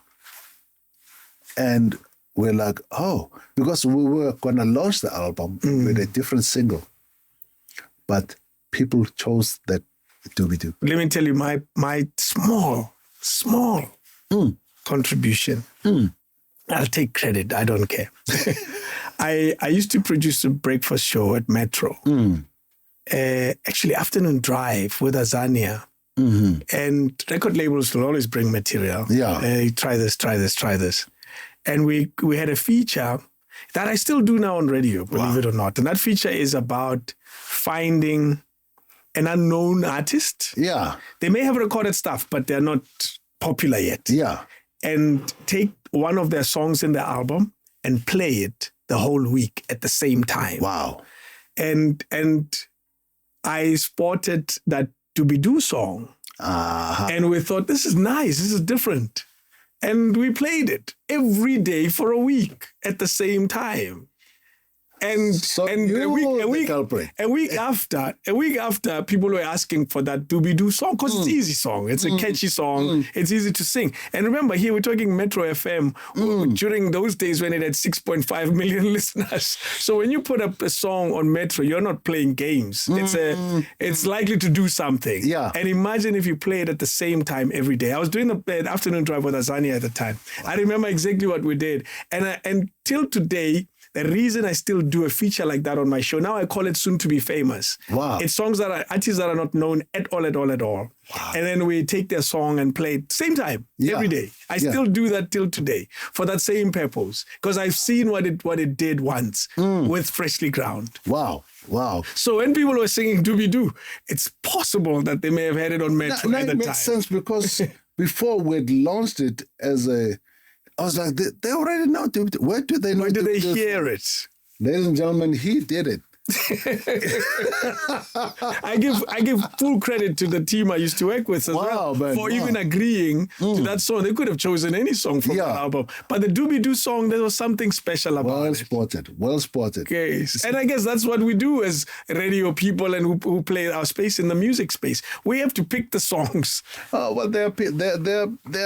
And we're like, oh, because we were going to launch the album with a different single. But people chose that Doobie-Doo. Let me tell you my small contribution. I'll take credit. I don't care. I used to produce a breakfast show at Metro. Actually, afternoon drive with Azania. And record labels will always bring material. Yeah. Try this. And we had a feature that I still do now on radio, believe it or not. And that feature is about finding an unknown artist. Yeah. They may have recorded stuff, but they're not popular yet. Yeah. And take one of their songs in the album and play it the whole week at the same time. Wow. And I spotted that Doobie-Doo song. And we thought, this is nice, this is different. And we played it every day for a week at the same time. And a week after, people were asking for that Doobie-Doo song because it's an easy song. It's a catchy song. It's easy to sing. And remember, here we're talking Metro FM during those days when it had 6.5 million listeners. So when you put up a song on Metro, you're not playing games. It's likely to do something. Yeah. And imagine if you play it at the same time every day. I was doing the afternoon drive with Azania at the time. I remember exactly what we did. And till today, the reason I still do a feature like that on my show, now I call it Soon to Be Famous. Wow. It's songs that are artists that are not known at all. Wow. And then we take their song and play it same time, every day. I still do that till today for that same purpose. Because I've seen what it did once with Freshly Ground. Wow. So when people were singing Doobie-Doo, it's possible that they may have had it on Metro at the time. It makes sense because before we'd launched it as I was like, they already know. Where do they know? Where do they hear it? Ladies and gentlemen, he did it. I give full credit to the team I used to work with as well for even agreeing to that song. They could have chosen any song from that album. But the Doobie-Doo song, there was something special about it. Well spotted. Okay. And I guess that's what we do as radio people and who play our space in the music space. We have to pick the songs. Oh, well, they're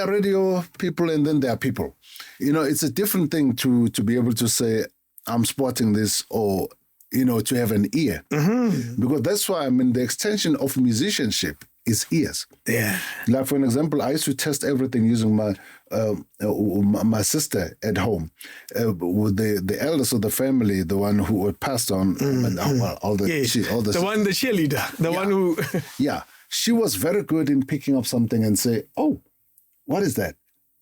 radio people and then they're people. It's a different thing to be able to say, I'm spotting this, or to have an ear. Because that's why, the extension of musicianship is ears. Yeah. Like, for an example, I used to test everything using my sister at home. With the eldest of the family, the one who had passed on, the cheerleader, one who... Yeah. She was very good in picking up something and say, oh, what is that?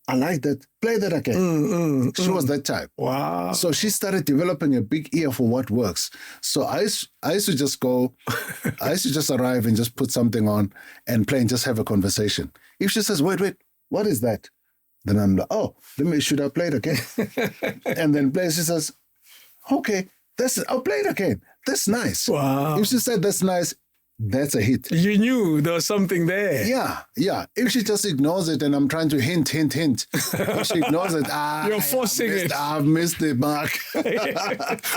I like that. Play that again. She was that type. Wow. So she started developing a big ear for what works. So I used to just arrive and just put something on and play and just have a conversation. If she says, wait, what is that? Then I'm like, should I play it again? And then play, she says, Okay, I'll play it again. That's nice. Wow. If she said that's nice, that's a hit. You knew there was something there. Yeah. If she just ignores it and I'm trying to hint. If she ignores it, you're forcing it. I've missed the mark.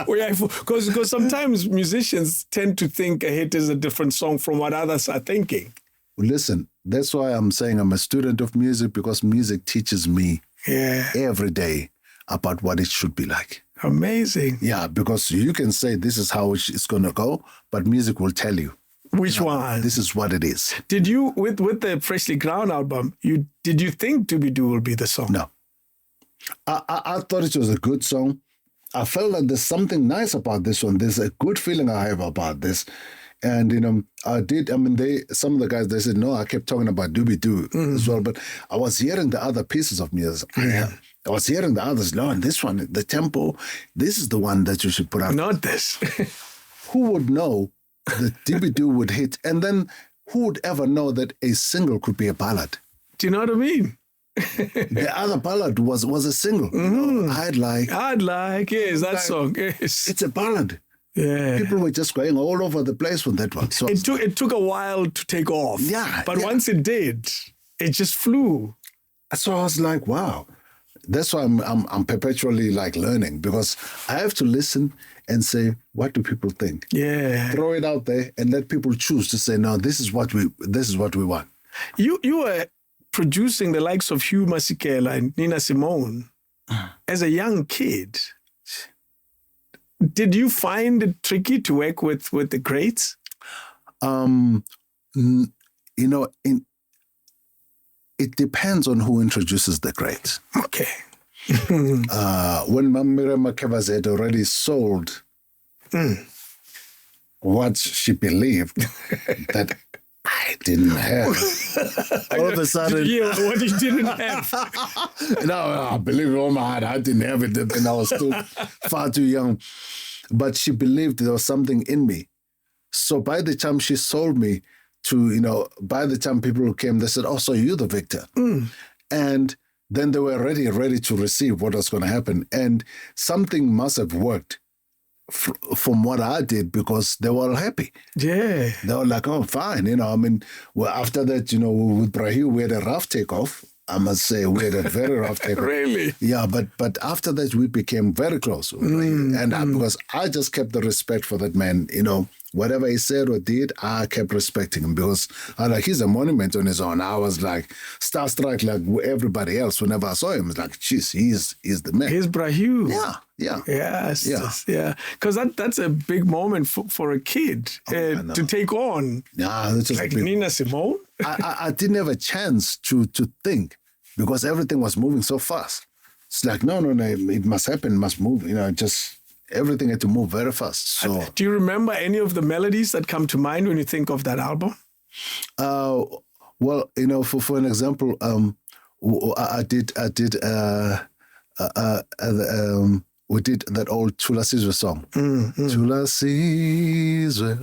Because sometimes musicians tend to think a hit is a different song from what others are thinking. Listen, that's why I'm saying I'm a student of music, because music teaches me every day about what it should be like. Amazing. Yeah, because you can say this is how it's going to go, but music will tell you. Which one? This is what it is. Did you, with the Freshly Ground album, did you think Doobie-Doo will be the song? No. I thought it was a good song. I felt that there's something nice about this one. There's a good feeling I have about this. And, some of the guys, they said, no, I kept talking about Doobie-Doo as well. But I was hearing the other pieces of music. I was hearing the others, no, and this one, the tempo, this is the one that you should put out. Not this. Who would know that Doobie-Doo would hit? And then who would ever know that a single could be a ballad? Do you know what I mean? The other ballad was a single. I'd like, yes, that song. Yes. It's a ballad. Yeah. People were just going all over the place with that one. So it took a while to take off. Yeah. But once it did, it just flew. So I was like, wow. That's why I'm perpetually like learning, because I have to listen and say, what do people think? Yeah. Throw it out there and let people choose to say, no, this is what we want. You were producing the likes of Hugh Masekela and Nina Simone as a young kid. Did you find it tricky to work with the greats? It depends on who introduces the greats. Okay. When Miriam Makeba had already sold what she believed that I didn't have, all of a sudden... what you didn't have. No, I believe it all my heart. I didn't have it, and I was still far too young. But she believed there was something in me. So by the time she sold me to, by the time people came, they said, oh, so you're the victor. And then they were ready to receive what was going to happen. And something must have worked from what I did, because they were all happy. Yeah. They were like, oh, fine. After that, with Brahim, we had a rough takeoff. I must say, we had a very rough takeoff. Really? Yeah, but after that, we became very close. Because I just kept the respect for that man, whatever he said or did, I kept respecting him, because he's a monument on his own. I was like starstruck like everybody else whenever I saw him. It's like, geez, he's the man. He's Brahim. Yeah. Yes. Yeah. Because that's a big moment for a kid to take on. Yeah, that's just like Nina Simone. I didn't have a chance to think, because everything was moving so fast. It's like, no, it must happen, it must move. Everything had to move very fast. So, do you remember any of the melodies that come to mind when you think of that album? Well, for an example, I did we did that old Chula Sizwe song. Chula Sizwe.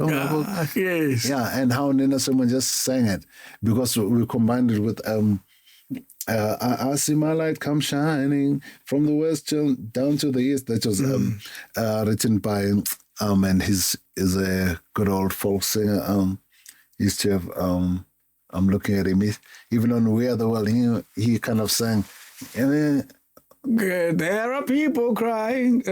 Yes. Yeah, and how Nina Simone just sang it, because we combined it with I see my light come shining from the west down to the east. That was written by and he's a good old folk singer. He used to have I'm looking at him. Even on We Are the World, he kind of sang. There are people crying.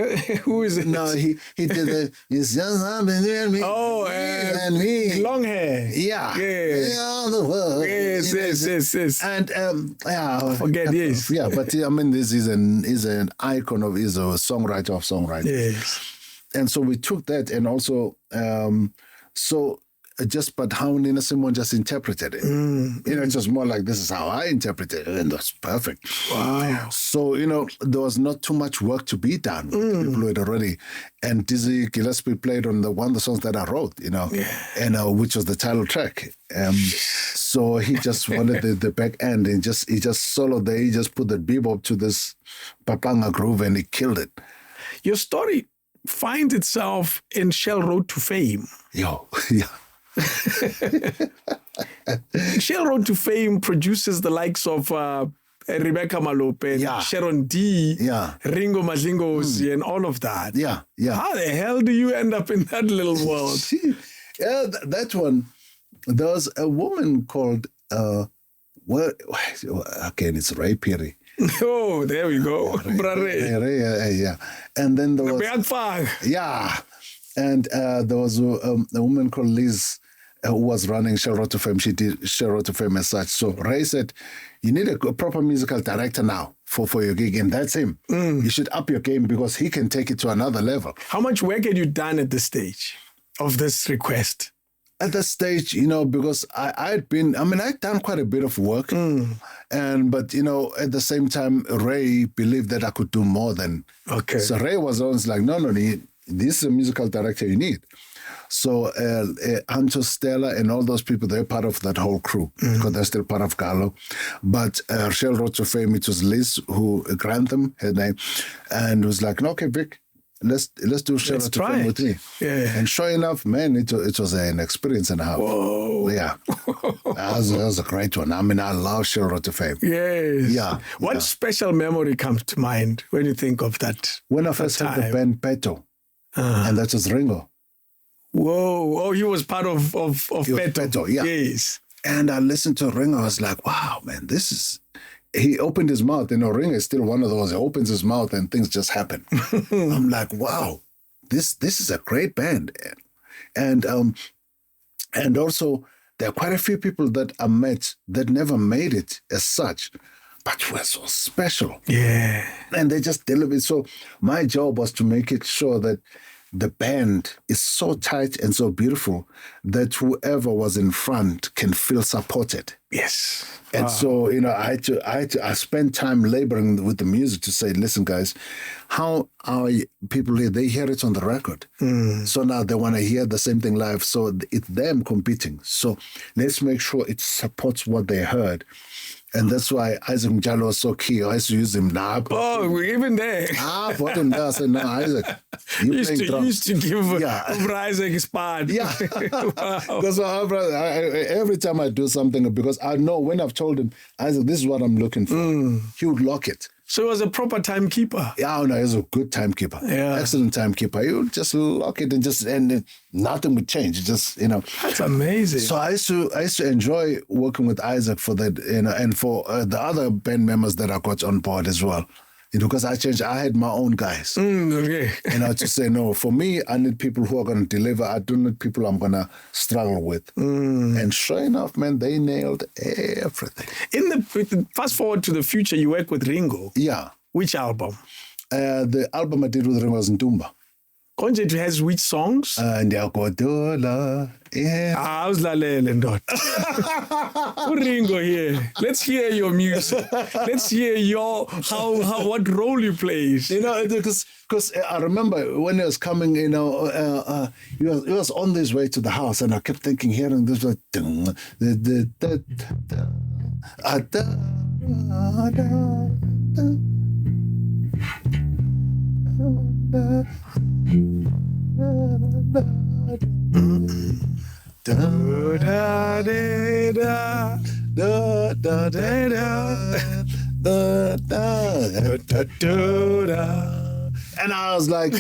Who is it? No, he did it. It's just happening to me. Oh, and me. Long hair. Yeah. Yes. The world. Yes. And I forget. Yes. Yeah, but this is an icon of, is a songwriter of songwriters. Yes. And so we took that, and also but how Nina Simone just interpreted it. It's just more like, this is how I interpreted it, and that's perfect. Wow. So, there was not too much work to be done. People had already, and Dizzy Gillespie played on one of the songs that I wrote, and which was the title track. So he just wanted the back end, and he just soloed there. He just put the bebop to this papanga groove, and he killed it. Your story finds itself in Shell Road to Fame. Yeah. Shell Road to Fame produces the likes of Rebecca Malope, Yeah. Sharon D, Yeah. Ringo Madlingozi, and all of that. Yeah, yeah. How the hell do you end up in that little world? Yeah, that one. There was a woman called, again, it's Ray Perry. Oh, there we go. Brare. Yeah. And then there was, Beakfag. yeah. And there was a woman called Liz who was running Shell Road to Fame. She did Shell Road to Fame as such. So Ray said, you need a proper musical director now for your gig, and that's him. You should up your game because he can take it to another level. How much work had you done at this stage of this request? At that stage, because I'd done quite a bit of work. But, at the same time, Ray believed that I could do more than. Okay. So Ray was always like, no, this is a musical director you need. So Anto, Stella, and all those people, they're part of that whole crew because they're still part of Carlo. But Shell Road to Fame, it was Liz who Grantham, her name, and was like, okay, Vic, let's do Shell Road to Fame with me. Yeah. And sure enough, man, it was an experience and a half. Whoa. Yeah. that was a great one. I love Shell Road to Fame. Yes. Yeah. What special memory comes to mind when you think of that? When I first heard the band Peto, and that was Ringo. Whoa. Oh, he was part of Peto. Yeah. Yes. And I listened to Ringo. I was like, wow, man, he opened his mouth. Ringo is still one of those. He opens his mouth and things just happen. I'm like, wow, this is a great band. And also, there are quite a few people that I met that never made it as such, but were so special. Yeah. And they just delivered. So my job was to make it sure that the band is so tight and so beautiful that whoever was in front can feel supported. Yes. And so, I spent time laboring with the music to say, listen, guys, how are people here? They hear it on the record. So now they want to hear the same thing live. So it's them competing. So let's make sure it supports what they heard. And that's why Isaac Mjalo was so key. I used to use him now. Oh, even there. I bought him there. I said, no, Isaac, you used to give Isaac his part. Yeah. Wow. Because every time I do something, because I know when I've told him, Isaac, this is what I'm looking for, he would lock it. So he was a proper timekeeper. Yeah, no, he was a good timekeeper. Yeah. Excellent timekeeper. He would just lock it and nothing would change. Just, That's amazing. So I used to enjoy working with Isaac for that, and for the other band members that I got on board as well. Because I had my own guys. Okay. To say, no, for me, I need people who are going to deliver. I don't need people I'm going to struggle with. And sure enough, man, they nailed everything. Fast forward to the future, you work with Ringo. Yeah. Which album? The album I did with Ringo was Ntumba. Konje has which songs? Ndiyakodola. Yeah. I was Ringo here. Let's hear your music. Let's hear what role you played. Because I remember when he was coming, he was on his way to the house, and I kept hearing this like, and I was like,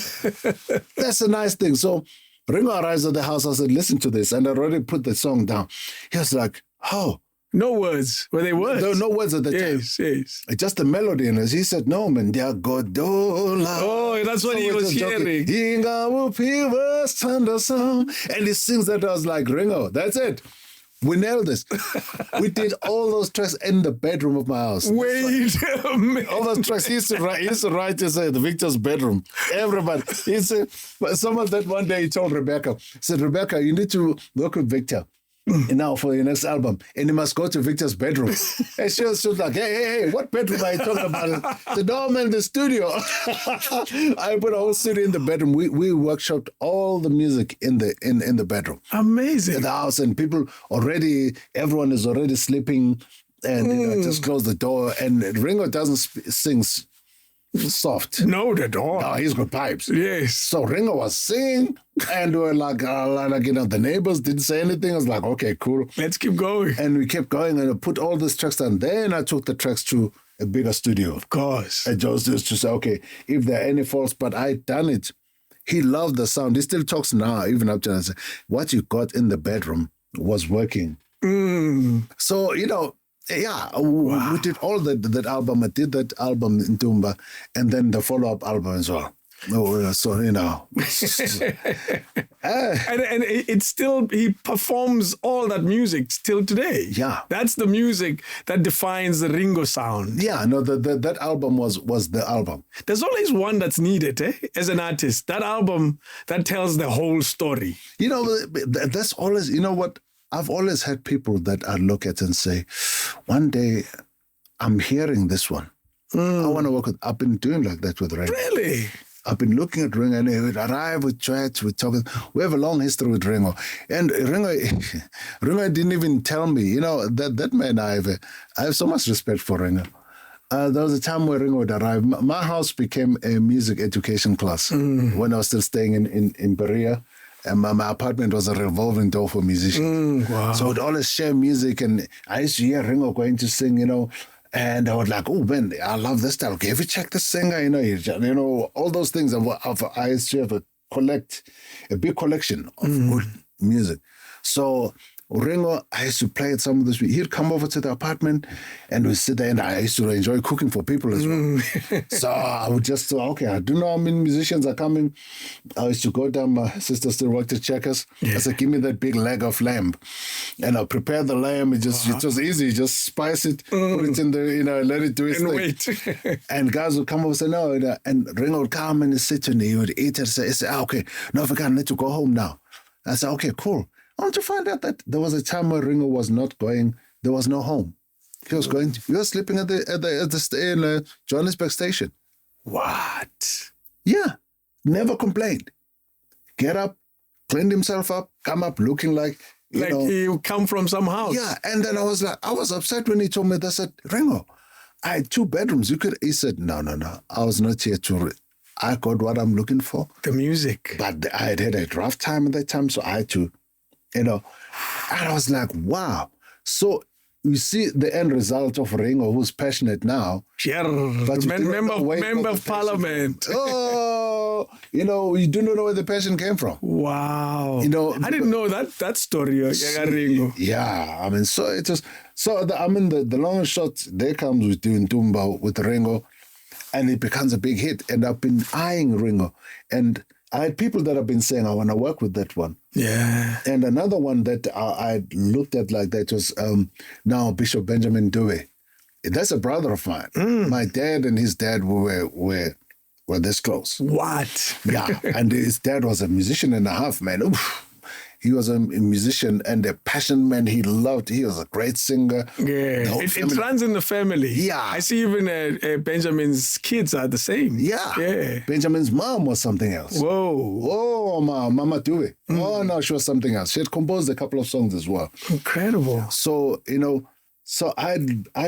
that's a nice thing. So Ringo arrives at the house. I said, listen to this. And I already put the song down. He was like, oh. No words. Were they words? No words at the time. Yes. Just the melody. And he said, no, man, Ndiyakodola. Oh, that's what he was hearing. And he sings that. I was like, Ringo, that's it. We nailed this. We did all those tracks in the bedroom of my house. Wait a minute. All those tracks. He used to write the Victor's bedroom. Everybody. He said, someone that one day he told Rebecca, said, Rebecca, you need to work with Victor now for your next album. And you must go to Victor's bedroom. And she was like, hey, what bedroom are you talking about? I said, no, man, the studio. I put a whole studio in the bedroom. We workshopped all the music in the bedroom. Amazing. In the house, and everyone is already sleeping, and just close the door. And Ringo doesn't sing soft. No, at all. No, he's got pipes. Yes. So Ringo was singing, and we were like, the neighbors didn't say anything. I was like, okay, cool. Let's keep going. And we kept going, and I put all these tracks down. Then I took the tracks to a bigger studio. Of course. And just to say, okay, if there are any faults, but I done it. He loved the sound. He still talks now, even up to say, what you got in the bedroom was working. So, we did all that album. I did that album in Tumba, and then the follow-up album as well. So, and it's still, he performs all that music still today. Yeah. That's the music that defines the Ringo sound. Yeah, no, that album was the album. There's always one that's needed, as an artist. That album that tells the whole story. That's always, what? I've always had people that I look at and say, one day I'm hearing this one. I want to work with, I've been doing like that with Ringo. Really? I've been looking at Ringo, and he would arrive with chats, with talking. We have a long history with Ringo. And Ringo didn't even tell me, that man, I have so much respect for Ringo. There was a time where Ringo would arrive. My house became a music education class when I was still staying in Berea. And my apartment was a revolving door for musicians. Wow. So I would always share music, and I used to hear Ringo going to sing, and I would like, oh, man, I love this style. Okay, have you checked this singer? All those things. I used to have a big collection of good music. So Ringo, I used to play at some of this. He'd come over to the apartment, and we'd sit there, and I used to enjoy cooking for people as well. So I would just say, okay, I do know how many musicians are coming. I used to go down, my sister still worked at Checkers. I said, give me that big leg of lamb. And I'll prepare the lamb. It was easy. Just spice it, put it in the, let it do its thing. Wait. And guys would come over and say, no. And Ringo would come and sit and he would eat and say, okay, no, I need to go home now. I said, okay, cool. I want to find out that there was a time where Ringo was not going. There was no home. He was sleeping at the Johannesburg station. What? Yeah, never complained. Get up, cleaned himself up, come up looking like he come from some house. Yeah, and then I was upset when he told me that. I said, Ringo, I had 2 bedrooms. He said, no. I was not here I got what I'm looking for. The music. But I had a rough time at that time, so I had to. And I was like, wow. So you see the end result of Ringo, who's passionate now. Yeah, member of parliament. Oh, you do not know where the passion came from. Wow. I didn't know that story, Ringo. Yeah, I mean, so it was, the long and short, there comes with doing Tumba with Ringo, and it becomes a big hit. And I've been eyeing Ringo, and I had people that have been saying, I want to work with that one. Yeah. And another one that I looked at like that was now Bishop Benjamin Dube. That's a brother of mine. My dad and his dad were this close. What? Yeah. And his dad was a musician and a half, man. Oof. He was a musician and a passion man. He was a great singer. Yeah, it runs in the family. Yeah. I see even Benjamin's kids are the same. Yeah. Benjamin's mom was something else. Whoa. Oh, Mama Dube. Oh, no, she was something else. She had composed a couple of songs as well. Incredible. So, so I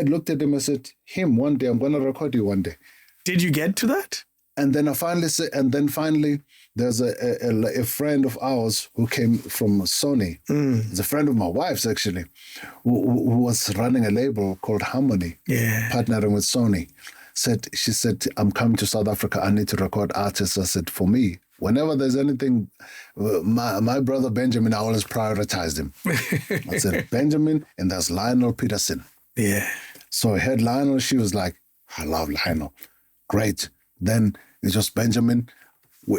looked at him and said, one day, I'm going to record you one day. Did you get to that? And then finally, there's a friend of ours who came from Sony. It's a friend of my wife's, actually, who was running a label called Harmony, partnering with Sony. She said, I'm coming to South Africa. I need to record artists. I said, for me, whenever there's anything, my brother Benjamin, I always prioritized him. I said, Benjamin, and there's Lionel Peterson. Yeah. So I heard Lionel. She was like, I love Lionel. Great. Then it was Benjamin.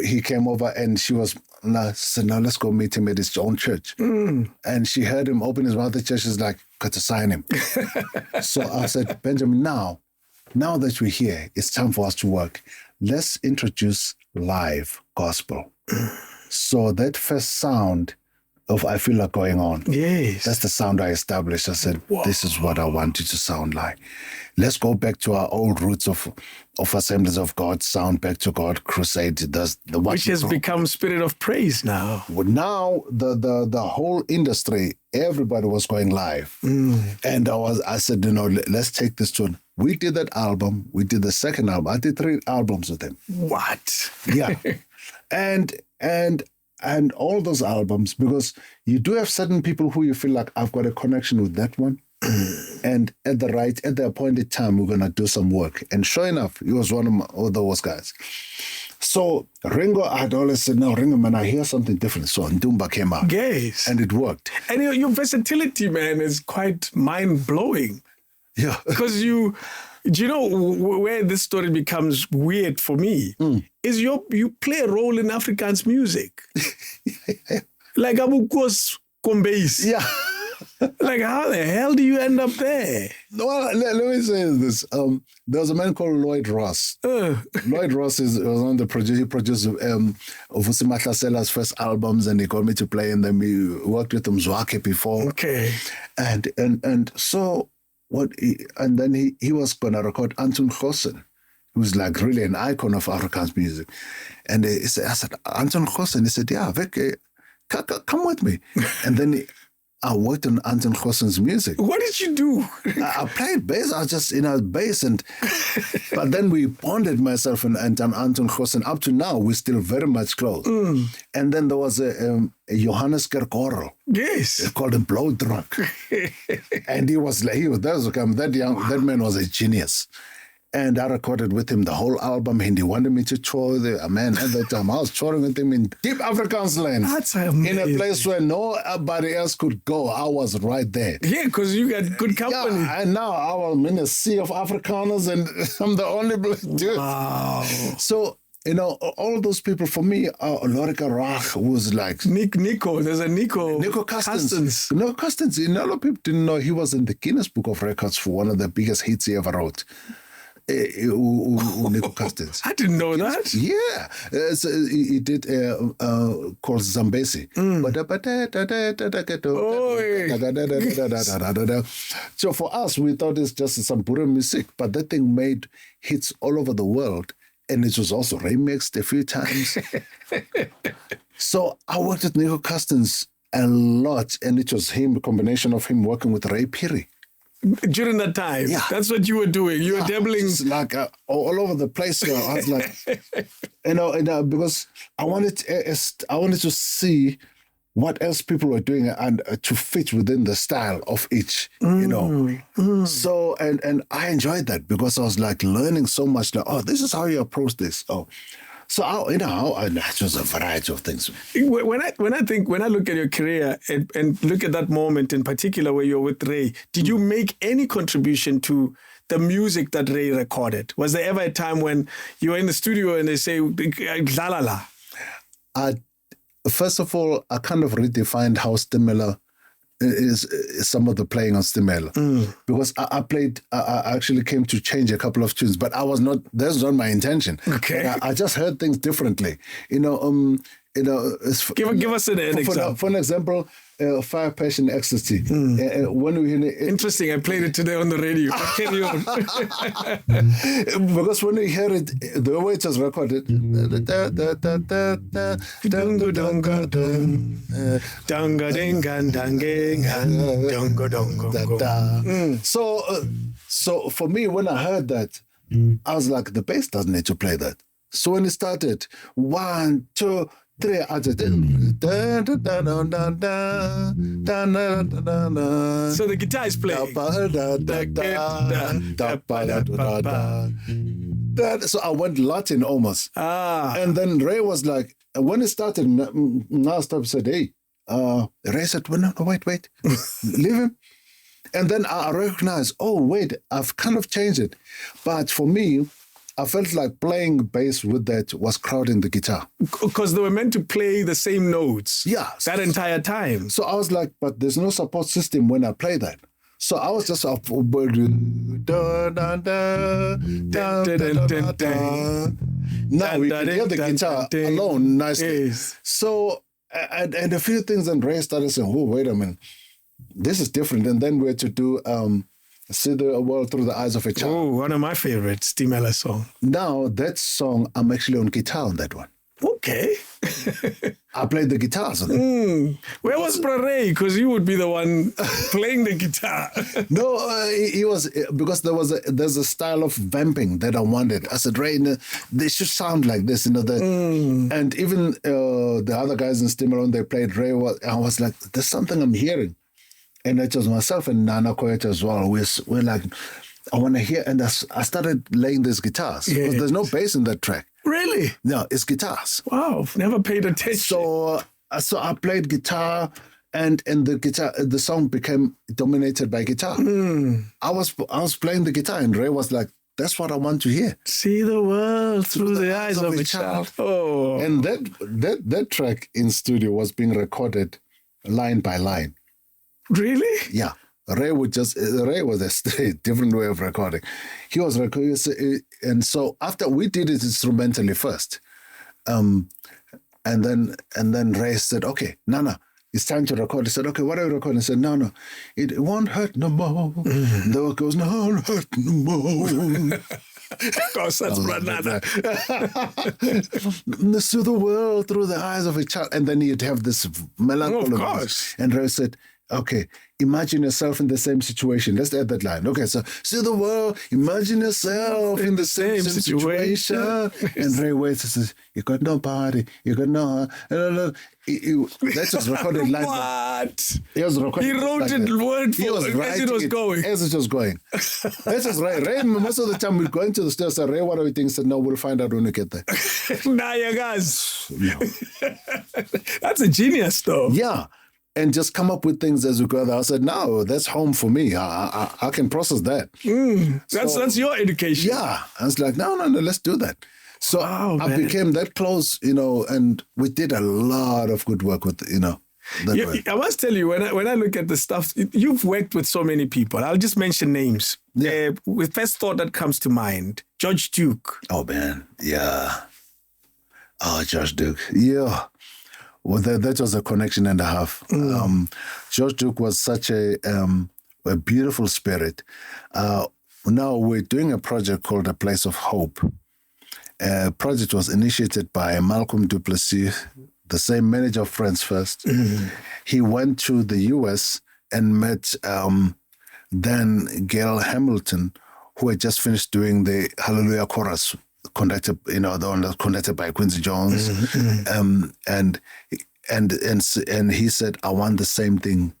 He came over and she said, now let's go meet him at his own church. And she heard him open his mouth at church. She's like, got to sign him. So I said, Benjamin, now that we're here, it's time for us to work. Let's introduce live gospel. So that first sound of I Feel Like Going On. Yes. That's the sound I established. I said, This is what I want you to sound like. Let's go back to our old roots of Assemblies of God, sound back to God, crusade. Which has become Spirit of Praise now. Well, now the whole industry, everybody was going live. And I said, let's take this to We did that album. We did the second album. I did 3 albums with him. What? Yeah. and all those albums, because you do have certain people who you feel like, I've got a connection with that one. And at the appointed time, we're going to do some work. And sure enough, he was one of those guys. So Ringo, I'd always said, no, Ringo, man, I hear something different. So Ndumba came out. Yes. And it worked. And your versatility, man, is quite mind-blowing. Yeah. Because do you know where this story becomes weird for me? Is you play a role in Afrikaans music. Like Abu Kos Kombase. Yeah. Like, how the hell do you end up there? Well, let me say this. There was a man called Lloyd Ross. Lloyd Ross was one of the producers. He produced Vusimatla Sela's first albums, and he got me to play in them. He worked with Mzwake before. Okay. And so and then he was going to record Anton Goosen, who's like really an icon of Afrikaans music. And I said, Anton Goosen? He said, yeah, Vic, come with me. And then I worked on Anton Goosen's music. What did you do? I played bass. I was just bass, but then we bonded, myself and Anton Goosen. Up to now, we're still very much close. And then there was a Johannes Kerkorrel. Yes. Called him Blow Drunk. And that man was a genius. And I recorded with him the whole album, and he wanted me to tour. Man, at that time, I was touring with him in deep Afrikaans land. That's amazing. In a place where nobody else could go. I was right there. Yeah, because you got good company. Yeah, and now I'm in a sea of Afrikaners, and I'm the only black dude. Wow. So, all those people, for me, Lorica Rach was like... Nico. There's a Nico Custins. No, Custins. A lot of people didn't know he was in the Guinness Book of Records for one of the biggest hits he ever wrote. Nico Custins. I didn't know that. Yeah. He did called Zambesi. So for us, we thought it's just some Buddha music, but that thing made hits all over the world. And it was also remixed a few times. So I worked with Nico Custins a lot, and it was a combination of him working with Ray Phiri. During that time, yeah. That's what you were doing. You were dabbling, like all over the place. I was like, because I wanted to see what else people were doing and to fit within the style of each, So and I enjoyed that because I was like learning so much. Like, this is how you approach this. So it was a variety of things. When I look at your career and look at that moment in particular where you're with Ray, did you make any contribution to the music that Ray recorded? Was there ever a time when you were in the studio and they say la la la? First of all, I kind of redefined how Stimela is some of the playing on Stimela. Because I actually came to change a couple of tunes, but that's not my intention. Okay. I just heard things differently. Give us an example. For an example, Fire, Passion, Ecstasy. When we interesting, I played it today on the radio. Carry on. Because when we hear it, the way it was recorded, so for me, when I heard that, I was like, the bass doesn't need to play that. So when it started, 1, 2, 3, I just so the guitar is playing. So I went Latin almost. And then Ray was like, when it started, now said, hey, Ray said, well, no, wait, leave him. And then I recognized, wait, I've kind of changed it. But for me, I felt like playing bass with that was crowding the guitar. Because they were meant to play the same notes. Yeah. That entire time. So I was like, but there's no support system when I play that. So I was just now we can hear the guitar alone nicely. Yes. So, and a few things, and Ray started saying, wait a minute, this is different. And then we had to do See the World Through the Eyes of a Child. Oh, one of my favorites, Stimela song. Now, that song, I'm actually on guitar on that one. Okay. I played the guitars on it. Where was Ray? Because you would be the one playing the guitar. No, he was, because there's a style of vamping that I wanted. I said, Ray, they should sound like this, and even the other guys in Stimulon, they played Ray. I was like, there's something I'm hearing. And it was myself and Nana Koyet as well. We're like, I want to hear. And I started laying these guitars. Because there's no bass in that track. Really? No, it's guitars. Wow, never paid attention. So I played guitar, and the song became dominated by guitar. I was playing the guitar, and Ray was like, that's what I want to hear. See the world through the eyes of a child. Oh. And that track in studio was being recorded line by line. Really? Yeah. Ray was a different way of recording. He was recording, and so after we did it instrumentally first, and then Ray said, "Okay, Nana, it's time to record." He said, "Okay, what are we recording?" I said, "No, it won't hurt no more." And the word goes, "No, it won't hurt no more." Of course, that's Nana. See the world through the eyes of a child, and then you'd have this melancholy. Of course. And Ray said, okay, imagine yourself in the same situation. Let's add that line. Okay, so see the world, imagine yourself in the same situation. And Ray waits and says, you got nobody, you got no. That was recorded line. What? He was recording. He wrote it word for word as it was going. As it was going. This is Ray. Ray, most of the time we're going to the stairs. So Ray, what do we think? Said, no, we'll find out when we get there. Nah, you guys. No. That's a genius, though. Yeah. And just come up with things as we go there. I said, no, that's home for me. I can process that. That's your education. Yeah. I was like, no, let's do that. So I became that close, and we did a lot of good work with, I must tell you, when I look at the stuff, you've worked with so many people. I'll just mention names. Yeah. With first thought that comes to mind, George Duke. Oh, man. Yeah. Oh, George Duke. Yeah. Well, that was a connection and a half. George Duke was such a beautiful spirit. Now we're doing a project called A Place of Hope. A project was initiated by Malcolm Duplessis, the same manager of Friends First. He went to the U.S. and met then Gail Hamilton, who had just finished doing the Hallelujah Chorus, conducted, the one that's conducted by Quincy Jones, and he said, I want the same thing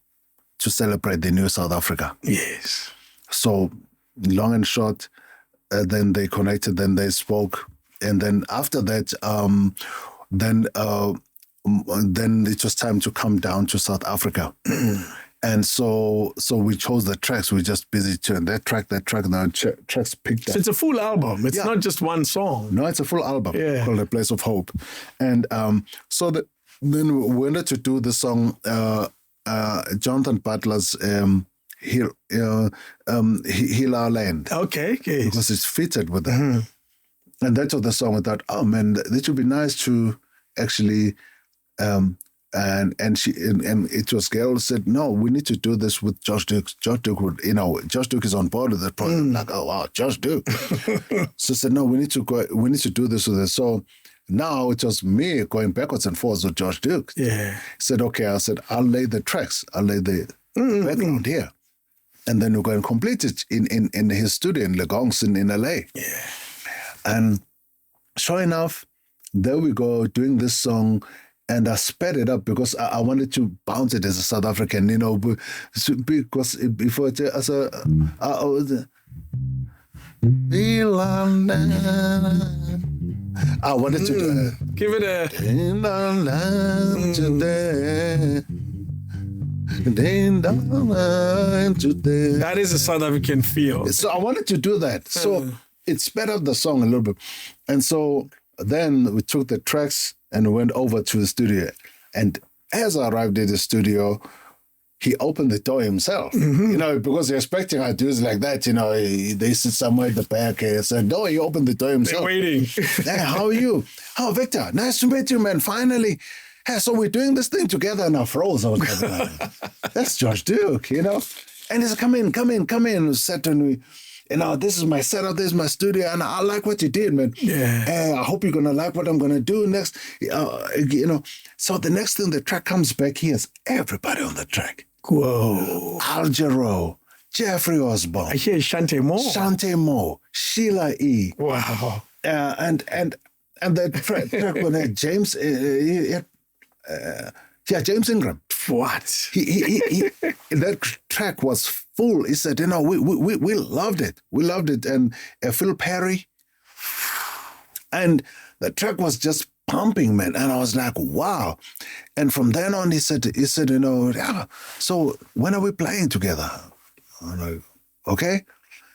to celebrate the new South Africa. Yes. So long and short, then they connected, then they spoke, and then after that, then it was time to come down to South Africa. And so we chose the tracks. We're just busy to that track, and the tracks picked up. So it's a full album. It's not just one song. No, it's a full album called A Place of Hope. And then we wanted to do the song, Jonathan Butler's Heal Our Land. Okay, yes. Because it's fitted with that. And that's what the song, I thought, oh man, it would be nice to actually... And it was Gail who said, no, we need to do this with Josh Duke. Josh Duke would, Josh Duke is on board with that project. Like, oh wow, Josh Duke. So I said, no, we need to do this with this. So now it was me going backwards and forwards with Josh Duke. Yeah. He said, okay, I said, I'll lay the tracks, I'll lay the background here. And then we're going to complete it in his studio in Legongs in LA. Yeah. And sure enough, there we go, doing this song. And I sped it up because I wanted to bounce it as a South African, because before I wanted to give it a that is a South African feel. So I wanted to do that. So it sped up the song a little bit. And so then we took the tracks and went over to the studio. And as I arrived at the studio, he opened the door himself, because you're expecting our dudes like that, they sit somewhere at the back. I said, no, he opened the door himself. They're waiting. Hey, how are you? Oh, Victor, nice to meet you, man. Finally. Hey, so we're doing this thing together, and I froze. I was like, that's Josh Duke, And he said, come in. We sat and this is my setup, this is my studio, and I like what you did, man. Yeah. I hope you're gonna like what I'm gonna do next. So the next thing, the track comes back, here's everybody on the track. Whoa. Al Jarreau, Jeffrey Osborne, I hear Shante Moore. Sheila E. Wow. And the track when James, James Ingram. What? He that track was full. He said, we loved it. We loved it. And Phil Perry. And the track was just pumping, man. And I was like, wow. And from then on, he said, so when are we playing together? I'm like, okay.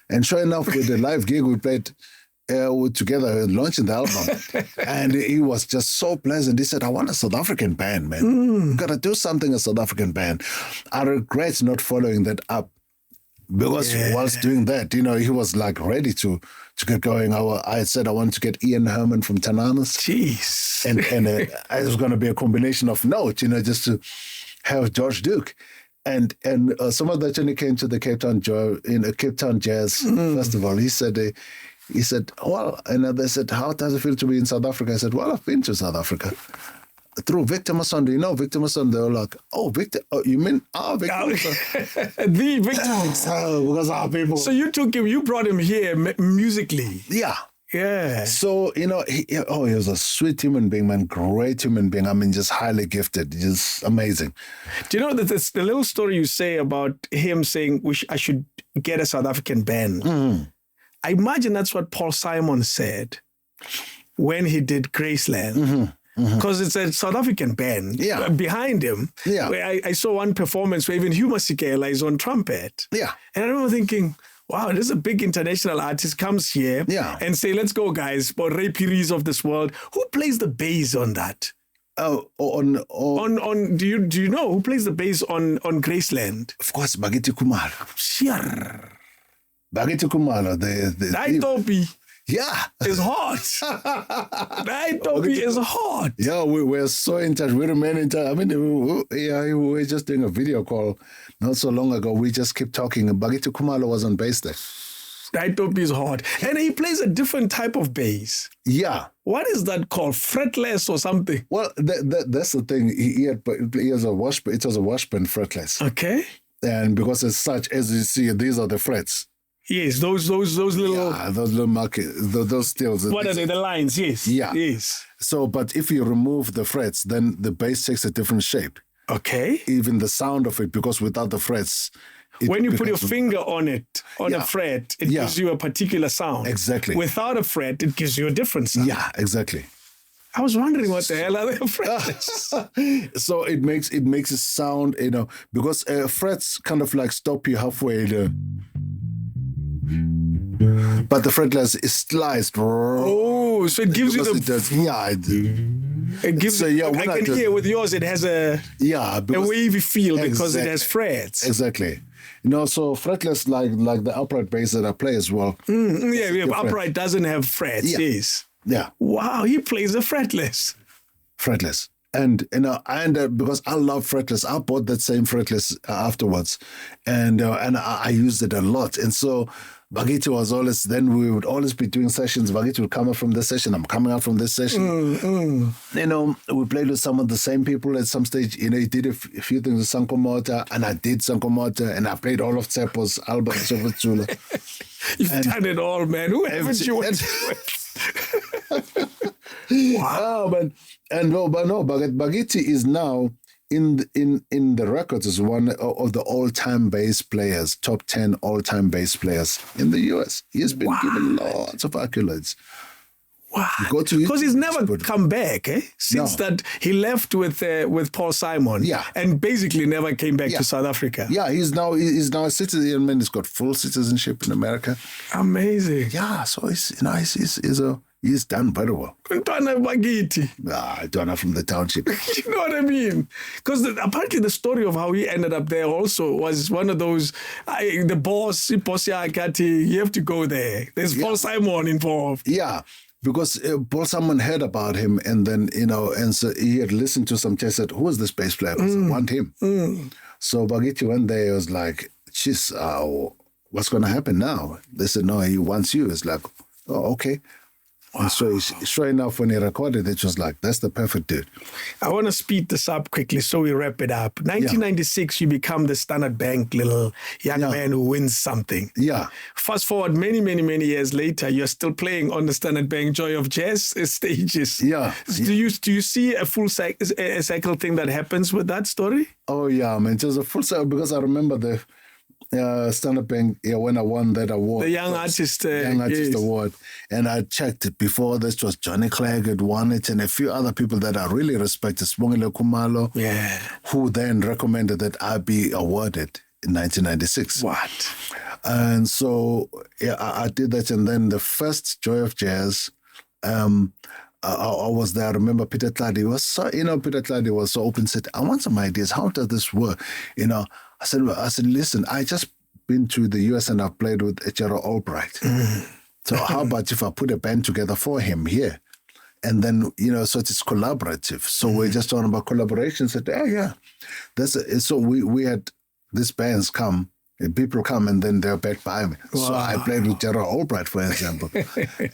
And sure enough, with the live gig, we played together launching the album. And he was just so pleasant. He said, I want a South African band, man. You got to do something, a South African band. I regret not following that up because whilst doing that, he was like ready to get going. I said I wanted to get Ian Herman from Tananas. Jeez. And it was going to be a combination of notes, just to have George Duke. And some of that when he came to the Cape Town Jazz Festival, he said, well, and they said, how does it feel to be in South Africa? I said, well, I've been to South Africa through Victor Masondo. Victor Masondo, they were like, oh, Victor, you mean Victor Masondo? The Victor. Because our people. So you brought him here musically. Yeah. Yeah. So, he was a sweet human being, man, great human being. I mean, just highly gifted, just amazing. Do you know that the little story you say about him saying, I should get a South African band? Mm-hmm. I imagine that's what Paul Simon said when he did Graceland. Because it's a South African band behind him. Yeah. Where I saw one performance where even Hugh Masekela is on trumpet. Yeah. And I remember thinking, wow, this is a big international artist comes here and say, let's go, guys, for Ray Piris of this world. Who plays the bass on that? Oh, do you know who plays the bass on Graceland? Of course, Bageti Kumalo. Sure. Bageti Kumalo, Naitopi. Yeah. It's hot. Naitopi is hot. Yeah, we're so in touch. We remain in touch. I mean, we were just doing a video call not so long ago. We just kept talking. Bageti Kumalo was on bass there. Naitopi is hot. And he plays a different type of bass. Yeah. What is that called? Fretless or something? Well, that's the thing. He has a washburn. It was a washburn fretless. Okay. And because as such, as you see, these are the frets. Yes, those little... Yeah, those little markers, those stills. What are they? The lines, yes. Yeah. Yes. So, but if you remove the frets, then the bass takes a different shape. Okay. Even the sound of it, because without the frets... When you put your finger on it, on a fret, it gives you a particular sound. Exactly. Without a fret, it gives you a different sound. Yeah, exactly. I was wondering what the hell are they frets? So it makes it sound, because frets kind of like stop you halfway there. But the fretless is sliced. Oh, so it gives you the... It gives. So, I can hear with yours, it has a wavy feel because it has frets. Exactly. So fretless, like the upright bass that I play as well. Upright doesn't have frets. Yes. Yeah. Wow, he plays a fretless. Fretless. And because I love fretless, I bought that same fretless afterwards, and I used it a lot. And so Bageti was always, then we would always be doing sessions. Bageti would come out from this session. I'm coming out from this session. We played with some of the same people at some stage. He did a few things with Sanko Mota, and I did Sanko Mota, and I played all of Tsepo's albums over Zula. You've done it all, man. Who haven't you went Wow. Bageti is now in the records as one of the all-time bass players, top 10 all-time bass players in the US. He has been given lots of accolades. Wow. Because he's never come back, since that he left with Paul Simon. Yeah. And basically never came back to South Africa. Yeah, he's now a citizen, man. He's got full citizenship in America. Amazing. Yeah, so he's done very well. Ntwana Bageti. Ntwana from the township. You know what I mean? Because apparently the story of how he ended up there also was one of those, the boss, you have to go there. There's Paul Simon involved. Yeah. Because Paul Simon heard about him, and then, and so he had listened to some test, said, who is this bass player? I want him. So Bageti one day was like, geez, what's going to happen now? They said, no, he wants you. It's like, oh, okay. Wow. And so sure enough, when he recorded it, was like, that's the perfect dude. I want to speed this up quickly so we wrap it up. 1996, you become the Standard Bank little young man who wins something. Yeah. Fast forward many, many, many years later, you're still playing on the Standard Bank Joy of Jazz stages. Yeah. Do you see a full cycle thing that happens with that story? Oh, yeah, man. Just a full cycle, because I remember the Standard Bank, when I won that award. The Young Artist Award. And I checked it before. This was Johnny Clegg had won it, and a few other people that I really respected, Sibongile Khumalo, who then recommended that I be awarded in 1996. What? And so I did that, and then the first Joy of Jazz, I was there. I remember Peter Tladi was so, Peter Tladi was so open, said, I want some ideas. How does this work? I said, listen, I just been to the US and I've played with Ejero Albright. So how about if I put a band together for him here? And then, so it's collaborative. So we're just talking about collaboration. Said, oh, yeah. So we had these bands come, people come, and then they're back by me. Wow. So I played with Gerald Albright, for example.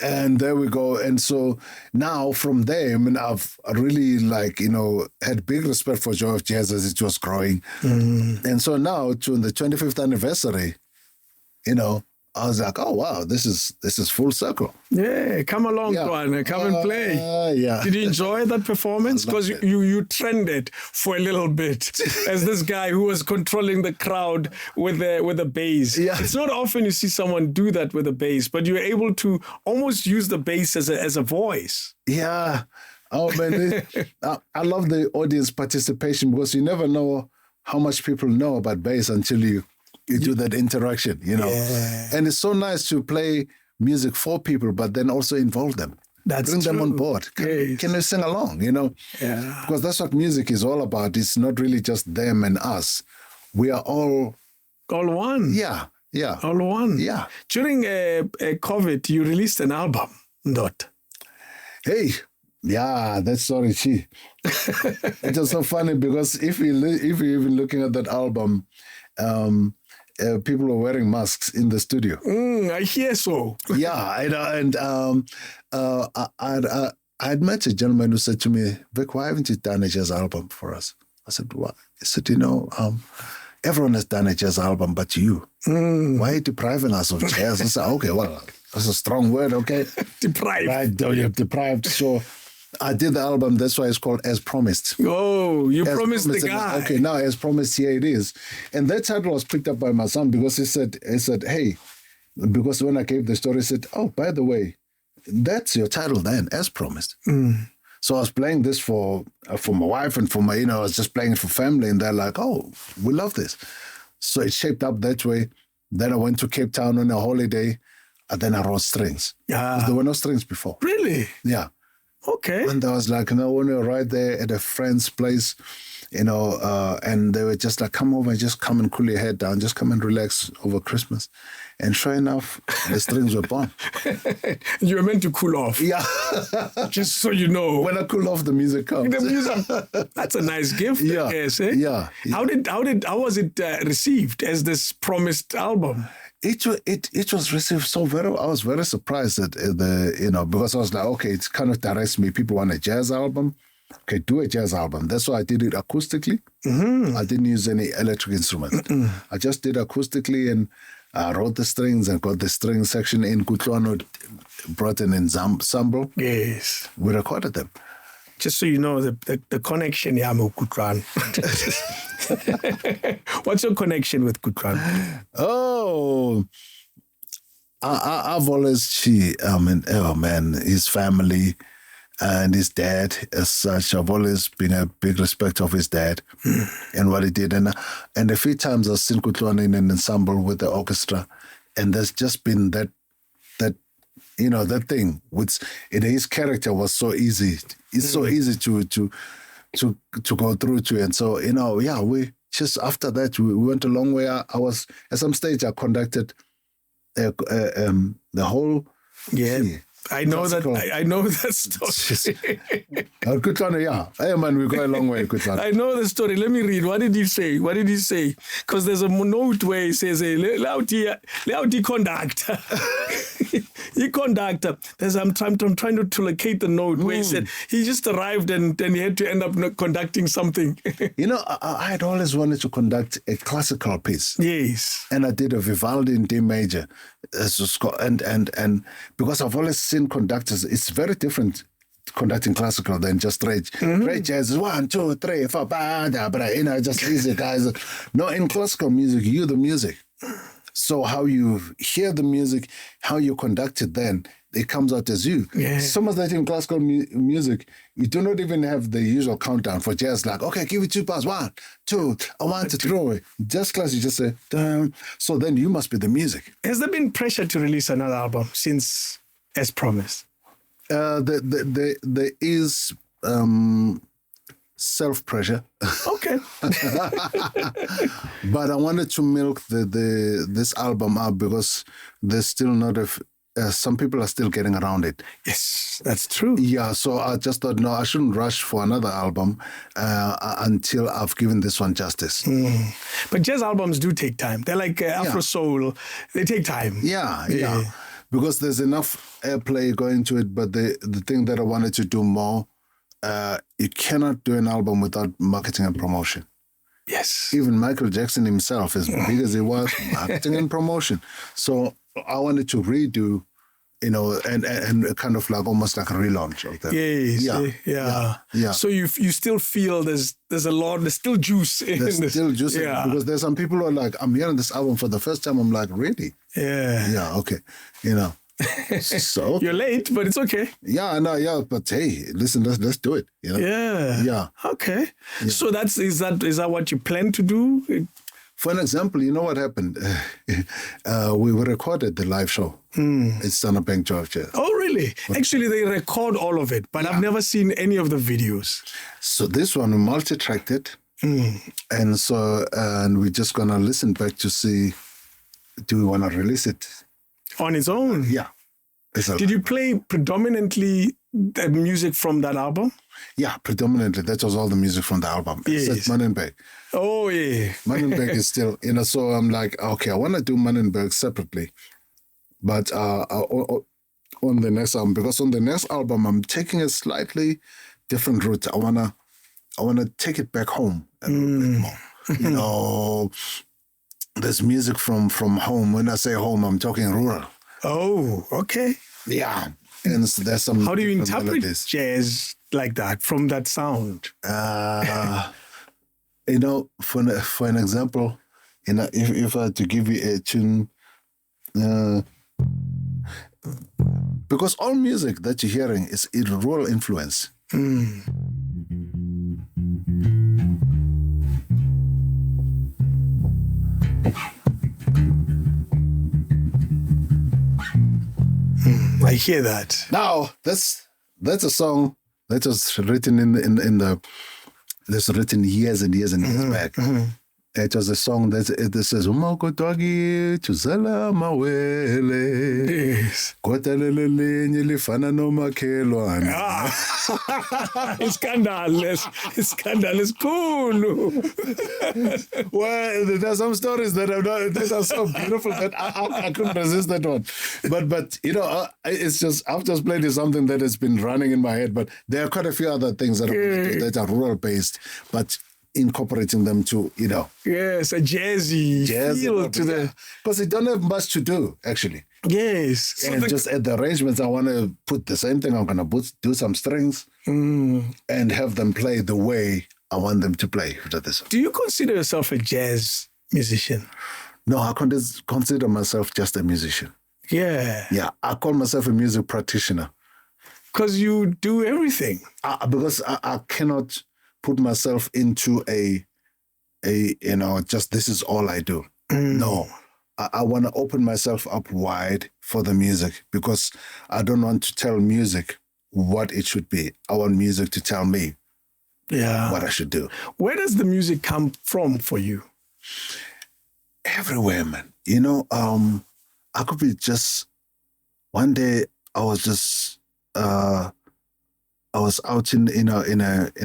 And there we go. And so now from there, I've really had big respect for Joy of Jazz as it was growing. And so now, to the 25th anniversary, I was like, oh, wow, this is full circle. Yeah, come along, Kwan, come and play. Yeah. Did you enjoy that performance? Because you trended for a little bit as this guy who was controlling the crowd with the bass. Yeah. It's not often you see someone do that with a bass, but you're able to almost use the bass as a voice. Yeah. Oh, man, I love the audience participation, because you never know how much people know about bass until you do that interaction, Yeah. And it's so nice to play music for people, but then also involve them. Bring them on board. Can they sing along, Yeah. Because that's what music is all about. It's not really just them and us. We are all one. Yeah. All one. Yeah. During COVID, you released an album, Ndot. Hey. Yeah, that story, it was so funny, because if you're even looking at that album, people were wearing masks in the studio. I hear so. Yeah, and I had met a gentleman who said to me, Vic, why haven't you done a jazz album for us? I said, what? He said, everyone has done a jazz album but you. Why are you depriving us of jazz? I said, okay, well, that's a strong word, okay? Deprived. Right, you're deprived. So I did the album. That's why it's called As Promised. Oh, you promised the guy. Okay, now As Promised, here it is. And that title was picked up by my son, because he said, hey, because when I gave the story, he said, oh, by the way, that's your title then, As Promised. So I was playing this for my wife and for my, I was just playing it for family, and they're like, oh, we love this. So it shaped up that way. Then I went to Cape Town on a holiday, and then I wrote strings. Yeah. There were no strings before. Really? Yeah. Okay. And I was like, when we were right there at a friend's place, and they were just like, come over and just come and cool your head down, just come and relax over Christmas. And sure enough, the strings were born. You were meant to cool off. Yeah. Just so you know. When I cool off, the music comes. The music. That's a nice gift, yeah. I guess, eh? Yeah. How was it received as this promised album? It was received so very. I was very surprised at because I was like, okay, it kind of directs me. People want a jazz album. Okay, do a jazz album. That's why I did it acoustically. I didn't use any electric instrument. I just did acoustically, and I wrote the strings and got the string section in. Kutlwano brought in ensemble. Yes. We recorded them. Just so you know, the connection, Yamo Kutran. What's your connection with Kutran? Oh, I've always, his family and his dad as such. I've always been a big respect of his dad and what he did. And a few times I've seen Kutlan in an ensemble with the orchestra, and there's just been that thing which his character was so easy. It's so easy to go through to. And so, we just after that, we went a long way. I was, at some stage, I conducted the whole I know that. I know that story. Good one, yeah. Hey man, we go a long way. Good one. I know the story. Let me read. What did he say? Because there's a note where he says, "Lauti conductor." He conductor. I'm trying to locate the note where he said he just arrived and then he had to end up conducting something. I had always wanted to conduct a classical piece. Yes. And I did a Vivaldi in D major. And because I've always seen conductors, it's very different conducting classical than just straight. Straight jazz is 1, 2, 3, 4, just easy guys. No, in classical music, you're the music. So how you hear the music, how you conduct it then, it comes out as you. Yeah. Some of that in classical music, you do not even have the usual countdown for jazz, like, okay, give it 2 bars, 1, 2, I want to throw it. Just class, you just say, dun. So then you must be the music. Has there been pressure to release another album since As Promised? There is self-pressure. Okay. But I wanted to milk this album up because there's still not some people are still getting around it. Yes, that's true. Yeah, so I just thought, no, I shouldn't rush for another album until I've given this one justice. But jazz albums do take time. They're like Afro Soul. They take time. Yeah. Because there's enough airplay going to it, but the thing that I wanted to do more, you cannot do an album without marketing and promotion. Yes. Even Michael Jackson himself, as big as he was, marketing and promotion. So I wanted to redo, and kind of like almost like a relaunch of that. Yes. Yeah. So you still feel there's still juice in this. There's still juice in it, because there's some people who are like, I'm hearing this album for the first time. I'm like, really? Yeah. Yeah, okay. So you're late, but it's okay. Yeah, no, yeah, but hey, listen, let's do it. Yeah. Okay. Yeah. So is that what you plan to do? For an example, you know what happened? We recorded the live show. It's Standard Bank Georgia. Oh, really? Actually, they record all of it, but I've never seen any of the videos. So this one, we multi-tracked it. And we're just going to listen back to see, do we want to release it? On its own? Yeah. Did you play predominantly the music from that album? Yeah, predominantly. That was all the music from the album. Yes. Except Manenberg. Oh, yeah. Manenberg is still, so I'm like, okay, I want to do Manenberg separately. But on the next album, because on the next album, I'm taking a slightly different route. I wanna take it back home a little bit more. There's music from home. When I say home, I'm talking rural. Oh, okay. Yeah. And there's some. How do you interpret jazz like that, from that sound? For an example, if I had to give you a tune, because all music that you're hearing is a rural influence. I hear that. Now that's a song that was written that's written years and years and years back. It was a song that says Umakotwagi tuzala mawele. Yes. Kotalele lifana no makelwane. It's scandalous. Cool. Well, there's some stories that are so beautiful that I couldn't resist that one. But it's just, I've just played something that has been running in my head. But there are quite a few other things that are rural based, but incorporating them to, Yes, a jazzy feel to the... Because they don't have much to do, actually. Yes. And just at the arrangements, I want to put the same thing. I'm going to do some strings and have them play the way I want them to play. Do you consider yourself a jazz musician? No, I consider myself just a musician. Yeah. Yeah, I call myself a music practitioner. Because you do everything. Because I cannot put myself into just this is all I do. No, I want to open myself up wide for the music, because I don't want to tell music what it should be. I want music to tell me what I should do. Where does the music come from for you? Everywhere, man. I could be just, one day I was just I was out in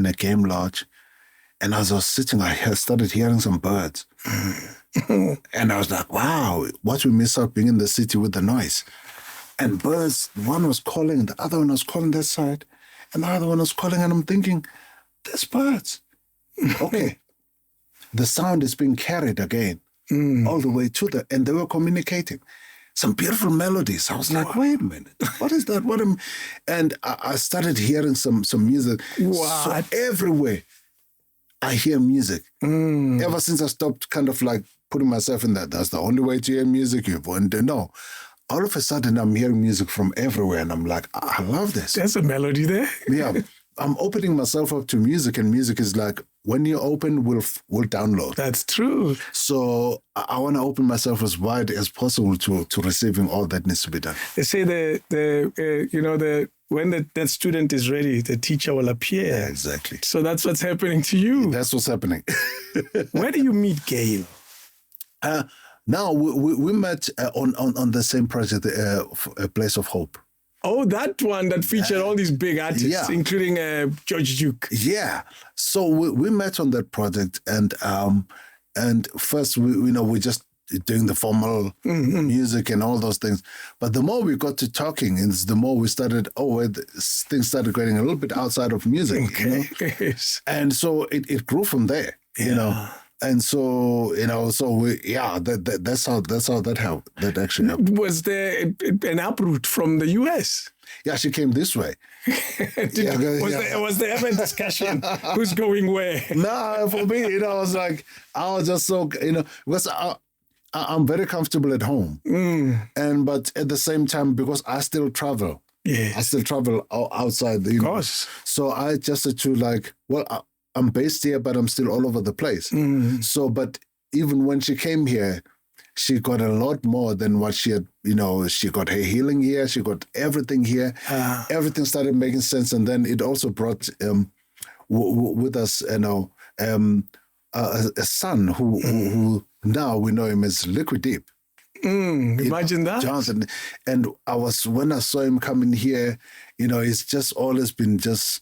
a game lodge, and as I was sitting, I started hearing some birds, and I was like, "Wow, what we miss out being in the city with the noise." And birds, one was calling, the other one was calling that side, and the other one was calling, and I'm thinking, "There's birds." Okay, the sound is being carried again all the way to and they were communicating. Some beautiful melodies. I was like, wait a minute, what is that? And I started hearing some music. Wow. So everywhere I hear music. Ever since I stopped kind of like putting myself in that's the only way to hear music. You want to know. All of a sudden I'm hearing music from everywhere and I'm like, I love this. There's a melody there. Yeah. I'm opening myself up to music, and music is like, when you open, we'll download. That's true. So I want to open myself as wide as possible to receiving all that needs to be done. They say when that student is ready, the teacher will appear. Yeah, exactly. So that's what's happening to you. That's what's happening. Where do you meet Gail? Now we met on the same project, A Place of Hope. Oh, that one that featured all these big artists, including George Duke. Yeah. So we met on that project, and first we just doing the formal music and all those things. But the more we got to talking, is the more we started. Things started getting a little bit outside of music. Okay. Yes. And so it grew from there. And so, that's how that actually happened. Was there an uproot from the US? Yeah, she came this way. Was there ever a discussion who's going where? No, for me, I was just so, because I'm very comfortable at home. But at the same time, because I still travel. Yeah. I still travel outside. Of course. So I just had to I'm based here, but I'm still all over the place. So, but even when she came here, she got a lot more than what she had, she got her healing here, she got everything here. Everything started making sense. And then it also brought with us, a son who now we know him as Liquid Deep. Imagine that. Johnson. And when I saw him coming here, it's just always been just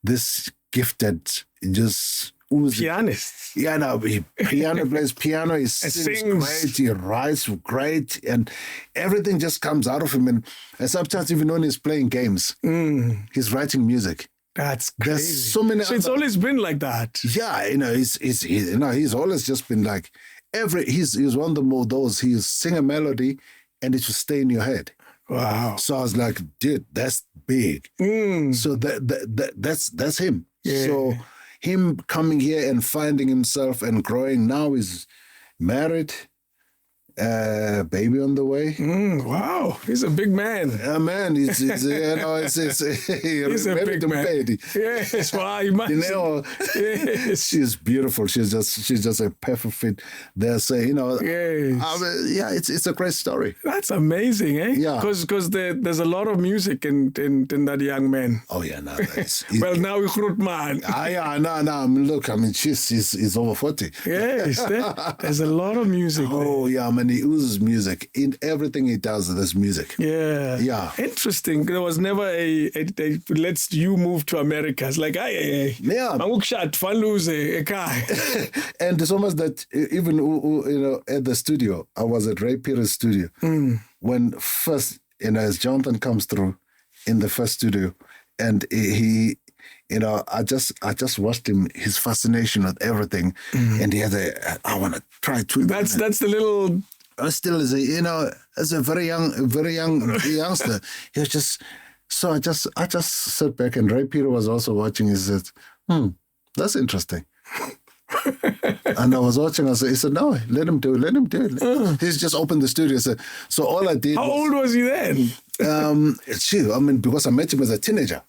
this gifted, just pianist. Yeah, no, he plays piano, he sings great, he writes great, and everything just comes out of him. And sometimes even when he's playing games, he's writing music. That's crazy. There's so many. So it's always been like that. Yeah, he's always just been like he's one of those. He'll sing a melody, and it will stay in your head. Wow. So I was like, dude, that's big. So that's him. Yeah. So him coming here and finding himself and growing. Now he's married, baby on the way. Wow, he's a big man. Yeah, man, he's he's a big man. Baby. Yes, wow, imagine. Yes. She's beautiful. She's just a perfect fit. There, say, yes. It's a great story. That's amazing, eh? Yeah, because there's a lot of music in that young man. Oh yeah, no. Well, now we groot man. No. Look, he's over 40. Yes, there's a lot of music. Oh there. yeah, man. He oozes music. In everything he does, there's music. Yeah. Yeah. Interesting. There was never a let's you move to America. It's like, yeah. A car. And it's almost that even, at the studio, I was at Ray Peter's studio. When first, as Jonathan comes through in the first studio, and he, I just watched him, his fascination with everything. And he had I want to try to. That's the little. Still as a very young youngster, he was just. So I just sat back, and Ray Peter was also watching. He said, that's interesting. And I was watching. He said, no, let him do it. He's just opened the studio. So all I did. How old was he then? Because I met him as a teenager.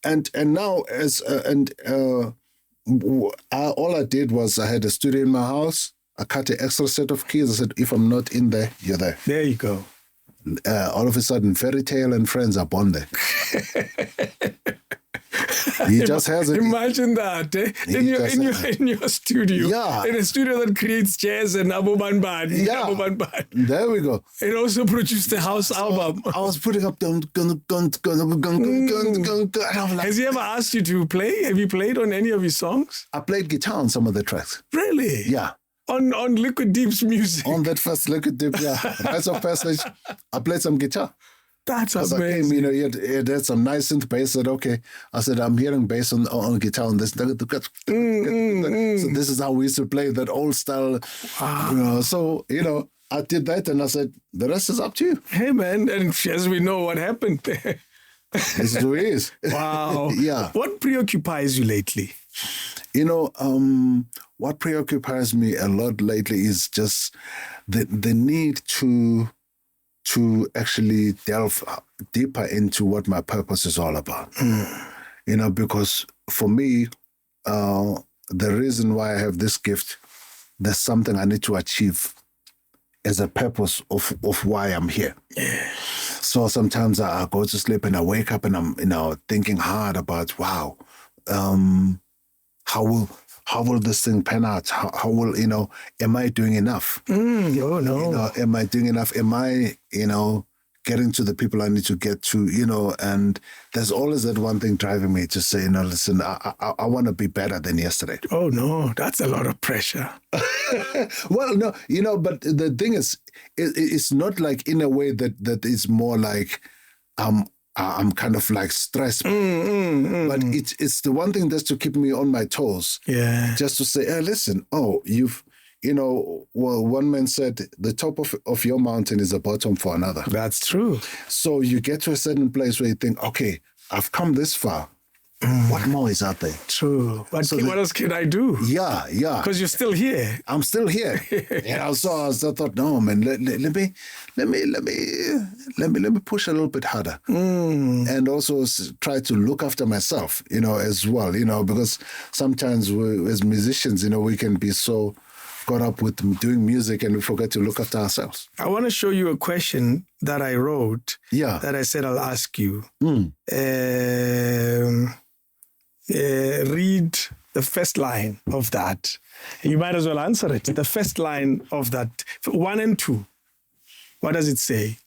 And now all I did was I had a studio in my house. I cut an extra set of keys. I said, if I'm not in there, you're there. There you go. All of a sudden, Fairy Tale and Friends are born there. He just has it. Imagine that in your studio. Yeah. In a studio that creates jazz and Abu Banban. Yeah. Abu Banban. There we go. It also produced the house album. I was putting up and I'm like, Has he ever asked you to play? Have you played on any of his songs? I played guitar on some of the tracks. Really? Yeah. On Liquid Deep's music. On that first Liquid Deep, yeah. Rites of Passage, I played some guitar. That's As I came, amazing. you know, he had some nice synth bass. I said, okay. I said, I'm hearing bass on guitar on this. So this is how we used to play that old style. You know, so, you know, I did that and I said, the rest is up to you. Hey, man. And as we know what happened. This is who he is. Wow. Yeah. What preoccupies you lately? You know, what preoccupies me a lot lately is just the need to actually delve deeper into what my purpose is all about. You know, because for me, the reason why I have this gift, there's something I need to achieve as a purpose of why I'm here. Yeah. So sometimes I go to sleep and I wake up and I'm, you know, thinking hard about, wow, how will this thing pan out? How will, you know, am I doing enough? Oh, no. You know, am I doing enough? Am I, you know, getting to the people I need to get to, you know? And there's always that one thing driving me to say, you know, listen, I want to be better than yesterday. Oh, no. That's a lot of pressure. Well, no, you know, but the thing is, it's not like in a way that it's more like, I'm kind of like stressed, but it's the one thing that's to keep me on my toes. Yeah. Just to say, hey, listen, you know, well, one man said, the top of your mountain is the bottom for another. That's true. So you get to a certain place where you think, okay, I've come this far. What more is out there? True. But So what else can I do? Yeah. Because you're still here. I'm still here. You know, so I thought, no, man, let me push a little bit harder, and also try to look after myself, you know, as well, you know, because sometimes as musicians, you know, we can be so caught up with doing music and we forget to look after ourselves. I want to show you a question that I wrote. Yeah. That I said I'll ask you. Read the first line of that. You might as well answer it. The first line of that, 1 and 2. What does it say?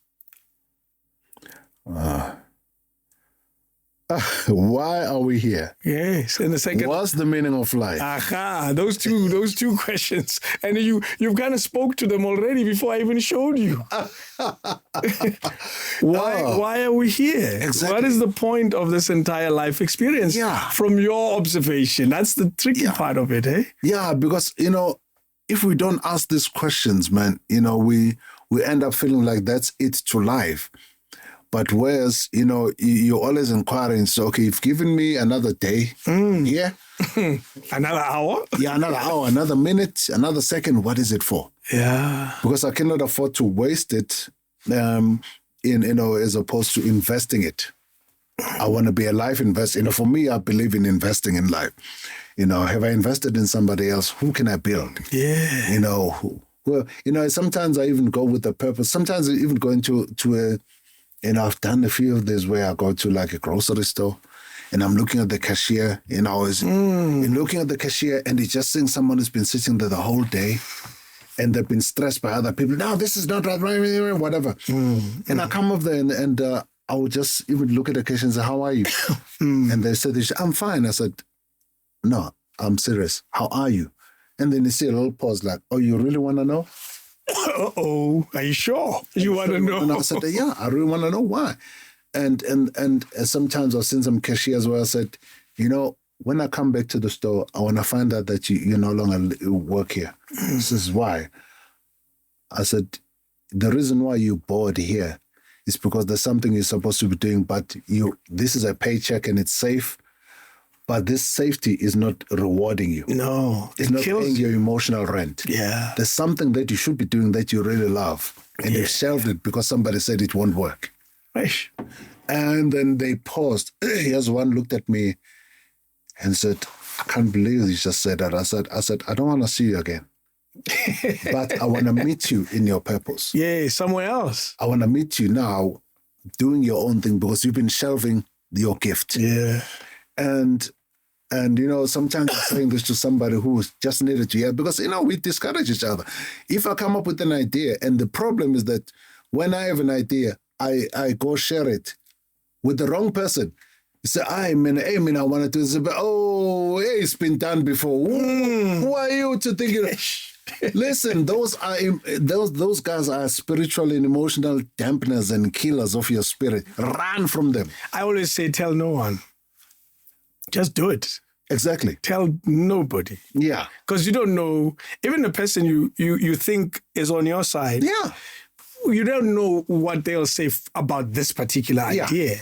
Why are we here? Yes. And the second. What's the meaning of life? Aha, those two questions. And you've kind of spoke to them already before I even showed you. Why are we here? Exactly. What is the point of this entire life experience? Yeah. From your observation. That's the tricky part of it, eh? Yeah, because, you know, if we don't ask these questions, man, you know, we end up feeling like that's it to life. But whereas, you know, you're always inquiring, so, okay, you've given me another day, yeah? Another hour? Yeah, another hour, another minute, another second, what is it for? Yeah. Because I cannot afford to waste it, in, you know, as opposed to investing it. I want to be a life investor. You know, for me, I believe in investing in life. You know, have I invested in somebody else? Who can I build? Yeah. You know, well, you know, sometimes I even go with a purpose. Sometimes I even go into a, you know, I've done a few of these where I go to like a grocery store and I'm looking at the cashier, you know, looking at the cashier and it's just seeing someone who's been sitting there the whole day and they've been stressed by other people. No, this is not right, whatever. And I come up there and I would just even look at the cashier and say, how are you? And they said, I'm fine. I said, no, I'm serious. How are you? And then you see a little pause like, oh, you really want to know? Uh-oh, are you sure? You want to know? And I said, yeah, I really want to know why. And sometimes I've seen some cashiers where I said, you know, when I come back to the store, I want to find out that you no longer work here. This is why. I said, the reason why you're bored here is because there's something you're supposed to be doing, but this is a paycheck and it's safe. But this safety is not rewarding you. No. It's not paying your emotional rent. Yeah. There's something that you should be doing that you really love. And you shelved it because somebody said it won't work. Right. And then they paused. Here's one looked at me and said, I can't believe you just said that. I said, I don't want to see you again. But I want to meet you in your purpose. Yeah, somewhere else. I want to meet you now doing your own thing because you've been shelving your gift. Yeah. And sometimes I'm saying this to somebody who just needed to hear, because we discourage each other. If I come up with an idea, and the problem is that when I have an idea, I go share it with the wrong person. You say, I wanted to say, it's been done before. Who are you to think? Listen, those guys are spiritual and emotional dampeners and killers of your spirit. Run from them. I always say, tell no one. Just do it. Exactly. Tell nobody. Yeah. Because you don't know, even the person you think is on your side. Yeah. You don't know what they'll say about this particular idea.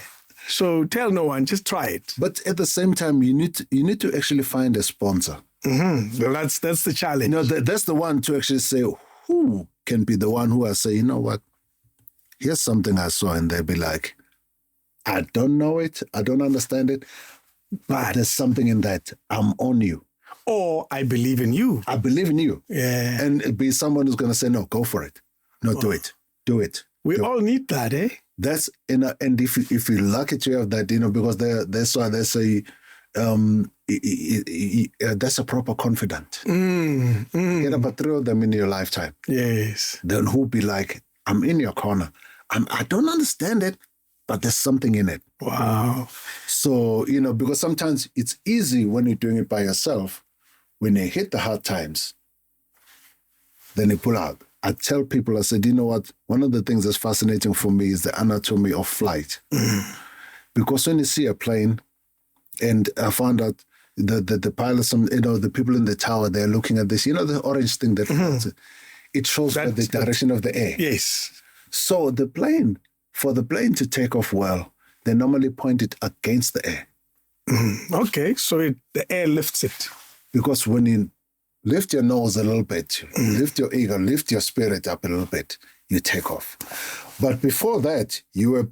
So tell no one, just try it. But at the same time, you need to actually find a sponsor. Mm-hmm. Well, that's the challenge. That's the one to actually say, who can be the one who I say, you know what, here's something I saw, and they'll be like, I don't know it, I don't understand it, but there's something in that. I'm on you. Or I believe in you. I believe in you. Yeah. And it'll be someone who's going to say, no, go for it. No, do it. Do it. We all need that, eh? That's and if you're lucky to have that, because that's why they say that's a proper confidant. Get about 3 of them in your lifetime. Yes. Then who'll be like, I'm in your corner. I don't understand it, but there's something in it. Wow. So, because sometimes it's easy when you're doing it by yourself. When you hit the hard times, then you pull out. I tell people, I said, you know what? One of the things that's fascinating for me is the anatomy of flight. Because when you see a plane, and I found out that the pilots, the people in the tower, they're looking at this, the orange thing that it shows the direction of the air. Yes. So for the plane to take off well, they normally point it against the air. Okay, so the air lifts it. Because when you lift your nose a little bit, lift your ego, lift your spirit up a little bit, you take off. But before that, you were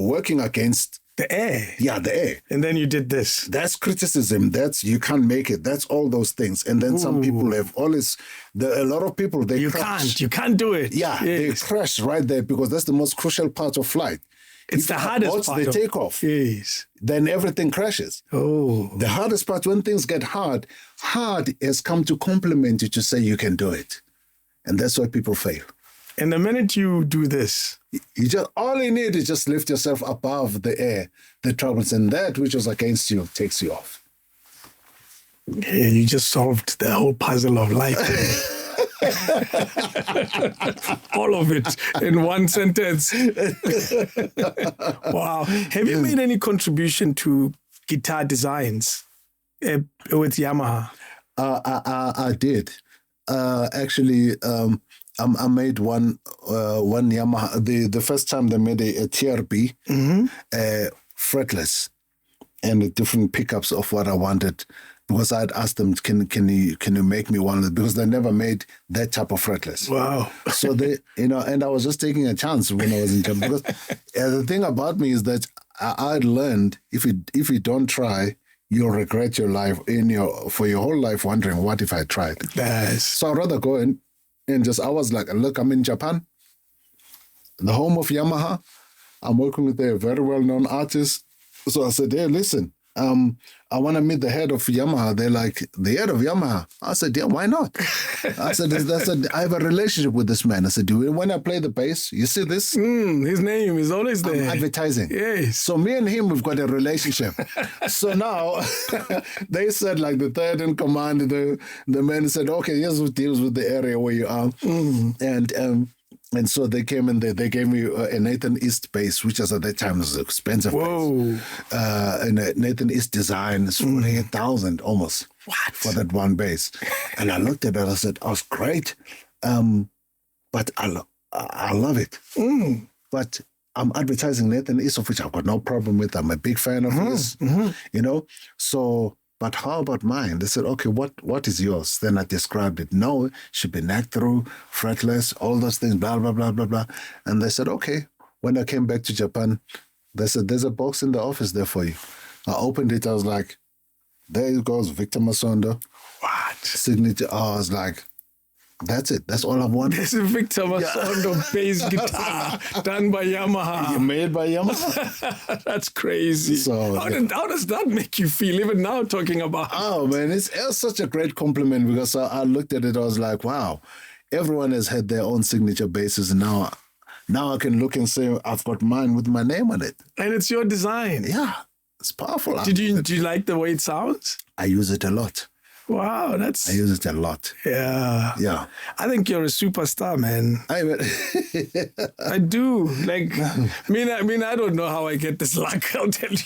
working against the air. Yeah, the air. And then you did this. That's criticism. That's you can't make it. That's all those things. And then some people have always, a lot of people, they crash. You can't do it. Yeah, yes. They crash right there because that's the most crucial part of flight. It's the hardest part. Once they take off, yes, then everything crashes. Oh. The hardest part, when things get hard has come to compliment you to say you can do it. And that's why people fail. And the minute you do this, all you need is just lift yourself above the air, the troubles, and that which was against you takes you off. Yeah, you just solved the whole puzzle of life. All of it in one sentence. Wow. Have you made any contribution to guitar designs with Yamaha? I did. Actually, I made one Yamaha. The first time they made a TRB, fretless, and with different pickups of what I wanted. Because I'd asked them, can you make me one? Because they never made that type of fretless. Wow. So they, and I was just taking a chance when I was in Japan. Because the thing about me is that I'd learned if you don't try, you'll regret your life for your whole life wondering, what if I tried? Yes. So I'd rather go and I was like, look, I'm in Japan, the home of Yamaha. I'm working with a very well-known artist. So I said, hey, listen, I want to meet the head of Yamaha. They're like, the head of Yamaha? I said, yeah, why not? I said, I have a relationship with this man. I said, when I play the bass, you see this? His name is always there. I'm advertising. Yes. So me and him, we've got a relationship. So now they said, like the third in command, the man said, okay, here's what deals with the area where you are. And so they came and they gave me a Nathan East bass, which at that time was an expensive bass. And a Nathan East design is 48,000 almost. What? For that one bass. And I looked at it, I said, oh, it's great. But I love it. But I'm advertising Nathan East, of which I've got no problem with. I'm a big fan of his, So, but how about mine? They said, okay, what is yours? Then I described it. No, it should be neck through, fretless, all those things, blah, blah, blah, blah, blah. And they said, okay. When I came back to Japan, they said, there's a box in the office there for you. I opened it. I was like, there it goes, Victor Masondo. What? Signature. I was like, That's it. That's all I want. There's a Victor Masondo bass guitar done by Yamaha. Made by Yamaha. That's crazy. So, how does that make you feel, even now talking about it? Oh, man, it's such a great compliment because I looked at it, I was like, wow, everyone has had their own signature basses, and now I can look and say, I've got mine with my name on it. And it's your design. Yeah, it's powerful. Do you like the way it sounds? I use it a lot. Wow, I use it a lot. Yeah. Yeah. I think you're a superstar, man. I do. Like, I mean, I don't know how I get this luck, I'll tell you.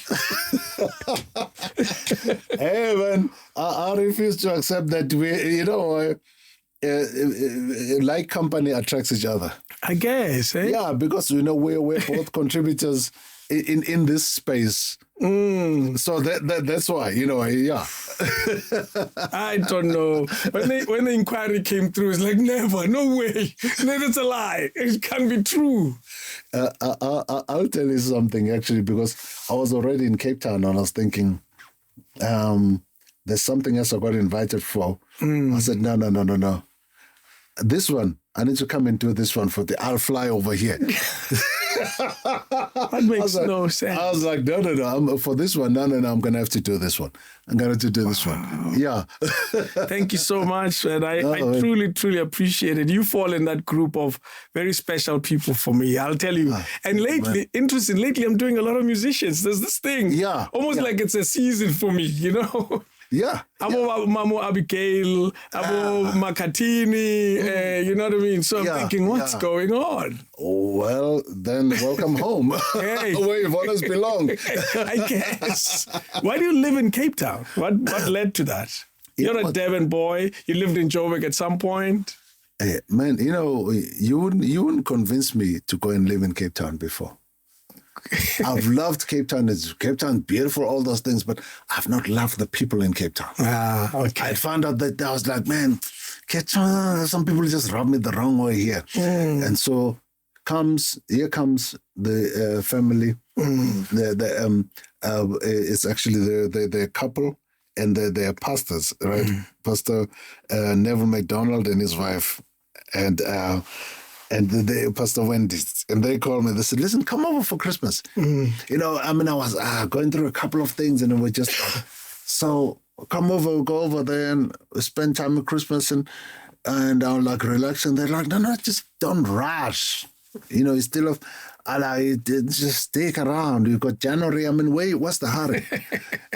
Hey, man, I refuse to accept that like company attracts each other. I guess, eh? Yeah, because, we're both contributors in this space. So that's why, yeah. I don't know. When the inquiry came through, it's like, never, no way. That's a lie. It can't be true. I'll tell you something, actually, because I was already in Cape Town and I was thinking, there's something else I got invited for. I said, no. This one, I need to come and do this one I'll fly over here. That makes no sense. I was like, no. For this one, no. I'm going to have to do this one. I'm going to do this one. Yeah. Thank you so much. And I truly, truly appreciate it. You fall in that group of very special people for me, I'll tell you. And lately, I'm doing a lot of musicians. There's this thing. Yeah. Almost like it's a season for me, Yeah. Abo Mamo Abigail, Abo Makatini, you know what I mean? So I'm thinking, what's going on? Oh, well, then welcome home. Hey. Where you've always belonged. I guess. Why do you live in Cape Town? What led to that? You're a Devon boy. You lived in Joburg at some point. Hey, man, you wouldn't convince me to go and live in Cape Town before. I've loved Cape Town. Cape Town, beautiful, all those things, but I've not loved the people in Cape Town. Okay. I found out that I was like, man, Cape Town, some people just rub me the wrong way here. And so here comes the family. It's actually the couple and they're pastors, right? Pastor Neville McDonald and his wife. And the Pastor Wendy's, and they called me. They said, "Listen, come over for Christmas." I was going through a couple of things, and we just so come over, we'll go over there and spend time at Christmas, and I'm like relaxing. They're like, "No, just don't rush. You still have." Just stick around. You got January. Wait, what's the hurry?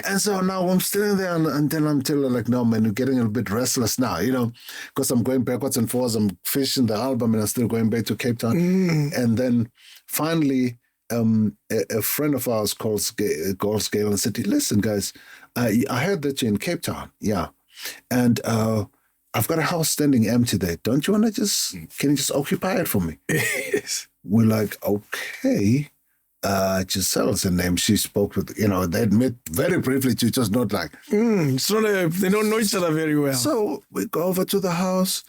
And so now I'm still there until like, no, man, you're getting a bit restless now, because I'm going backwards and forwards. I'm finishing the album and I'm still going back to Cape Town. And then finally, a friend of ours calls Gail and said, "Listen, guys, I heard that you're in Cape Town. Yeah. And I've got a house standing empty there. Don't you want to can you just occupy it for me?" Yes. We're like, okay. Giselle's her name. She spoke with, they'd met very briefly, just not like. It's not they don't know each other very well. So we go over to the house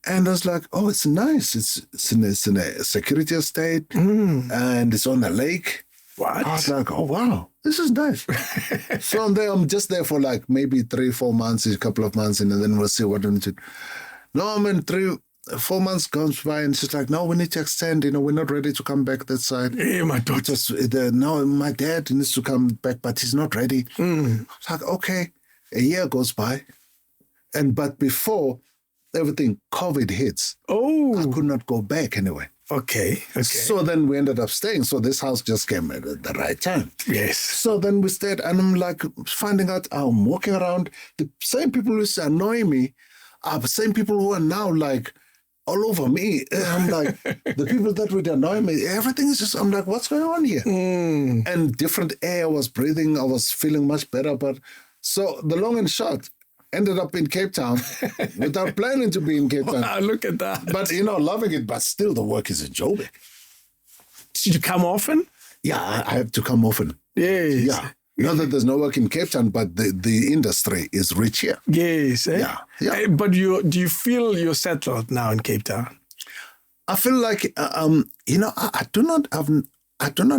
and I was like, oh, it's nice. It's in a security estate and it's on a lake. What? I was like, oh, wow, this is nice. So I'm just there for like maybe 3-4 months, a couple of months, and then we'll see what we need to. No, 4 months goes by and she's like, no, we need to extend, we're not ready to come back that side. Hey, my daughter. No, my dad needs to come back, but he's not ready. It's like, okay, a year goes by. But before everything, COVID hits. Oh. I could not go back anyway. Okay. So then we ended up staying. So this house just came at the right time. Yes. So then we stayed and I'm like finding out, I'm walking around, the same people who used to annoy me are the same people who are now like, all over me. I'm like, the people that would annoy me, everything is just, I'm like, what's going on here? And different air I was breathing. I was feeling much better. But so the long and short, ended up in Cape Town without planning to be in Cape Town. Wow, look at that. But, loving it, but still the work is in Joburg. Did you come often? Yeah, I have to come often. Yes. Yeah. Not that there's no work in Cape Town, but the industry is rich here. Yes. Yeah. But do you feel you're settled now in Cape Town? I feel like, I do not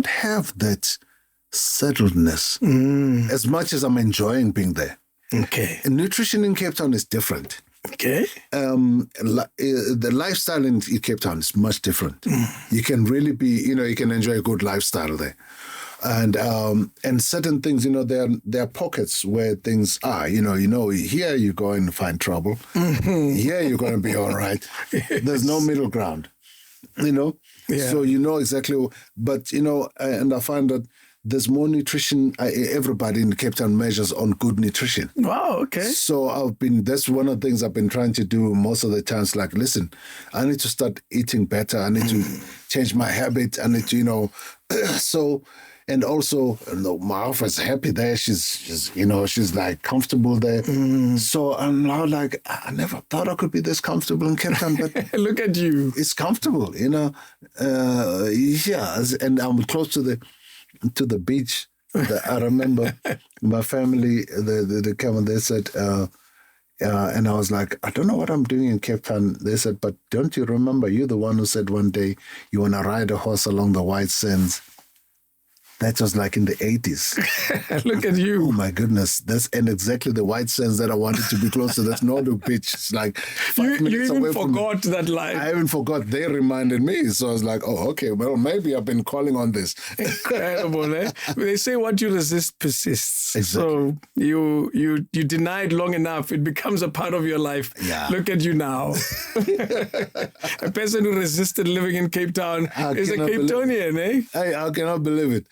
have that settledness as much as I'm enjoying being there. Okay. And nutrition in Cape Town is different. Okay. The lifestyle in Cape Town is much different. You can really be, you can enjoy a good lifestyle there. And certain things, there are pockets where things are, here you go and find trouble. Here you're going to be all right. There's no middle ground, Yeah. So exactly. But, and I find that there's more nutrition. Everybody in Cape Town measures on good nutrition. Wow, okay. So that's one of the things I've been trying to do most of the times. Like, listen, I need to start eating better. I need to change my habit. I need to, so... And also, my wife is happy there. She's like comfortable there. So I'm now like, I never thought I could be this comfortable in Cape Town, but look at you. It's comfortable, yeah. And I'm close to the beach. I remember my family, they came and they said, and I was like, I don't know what I'm doing in Cape Town. They said, but don't you remember? You're the one who said one day you want to ride a horse along the white sands. That was like in the 80s. Look at you. Oh, my goodness. And exactly the white sands that I wanted to be close to. That's Nordic beach. It's like 5 minutes away from me. You even forgot that line. I even forgot. They reminded me. So I was like, oh, okay, well, maybe I've been calling on this. Incredible, eh? They say what you resist persists. Exactly. So you deny it long enough, it becomes a part of your life. Yeah. Look at you now. A person who resisted living in Cape Town is a Cape Townian, eh? Hey, I cannot believe it.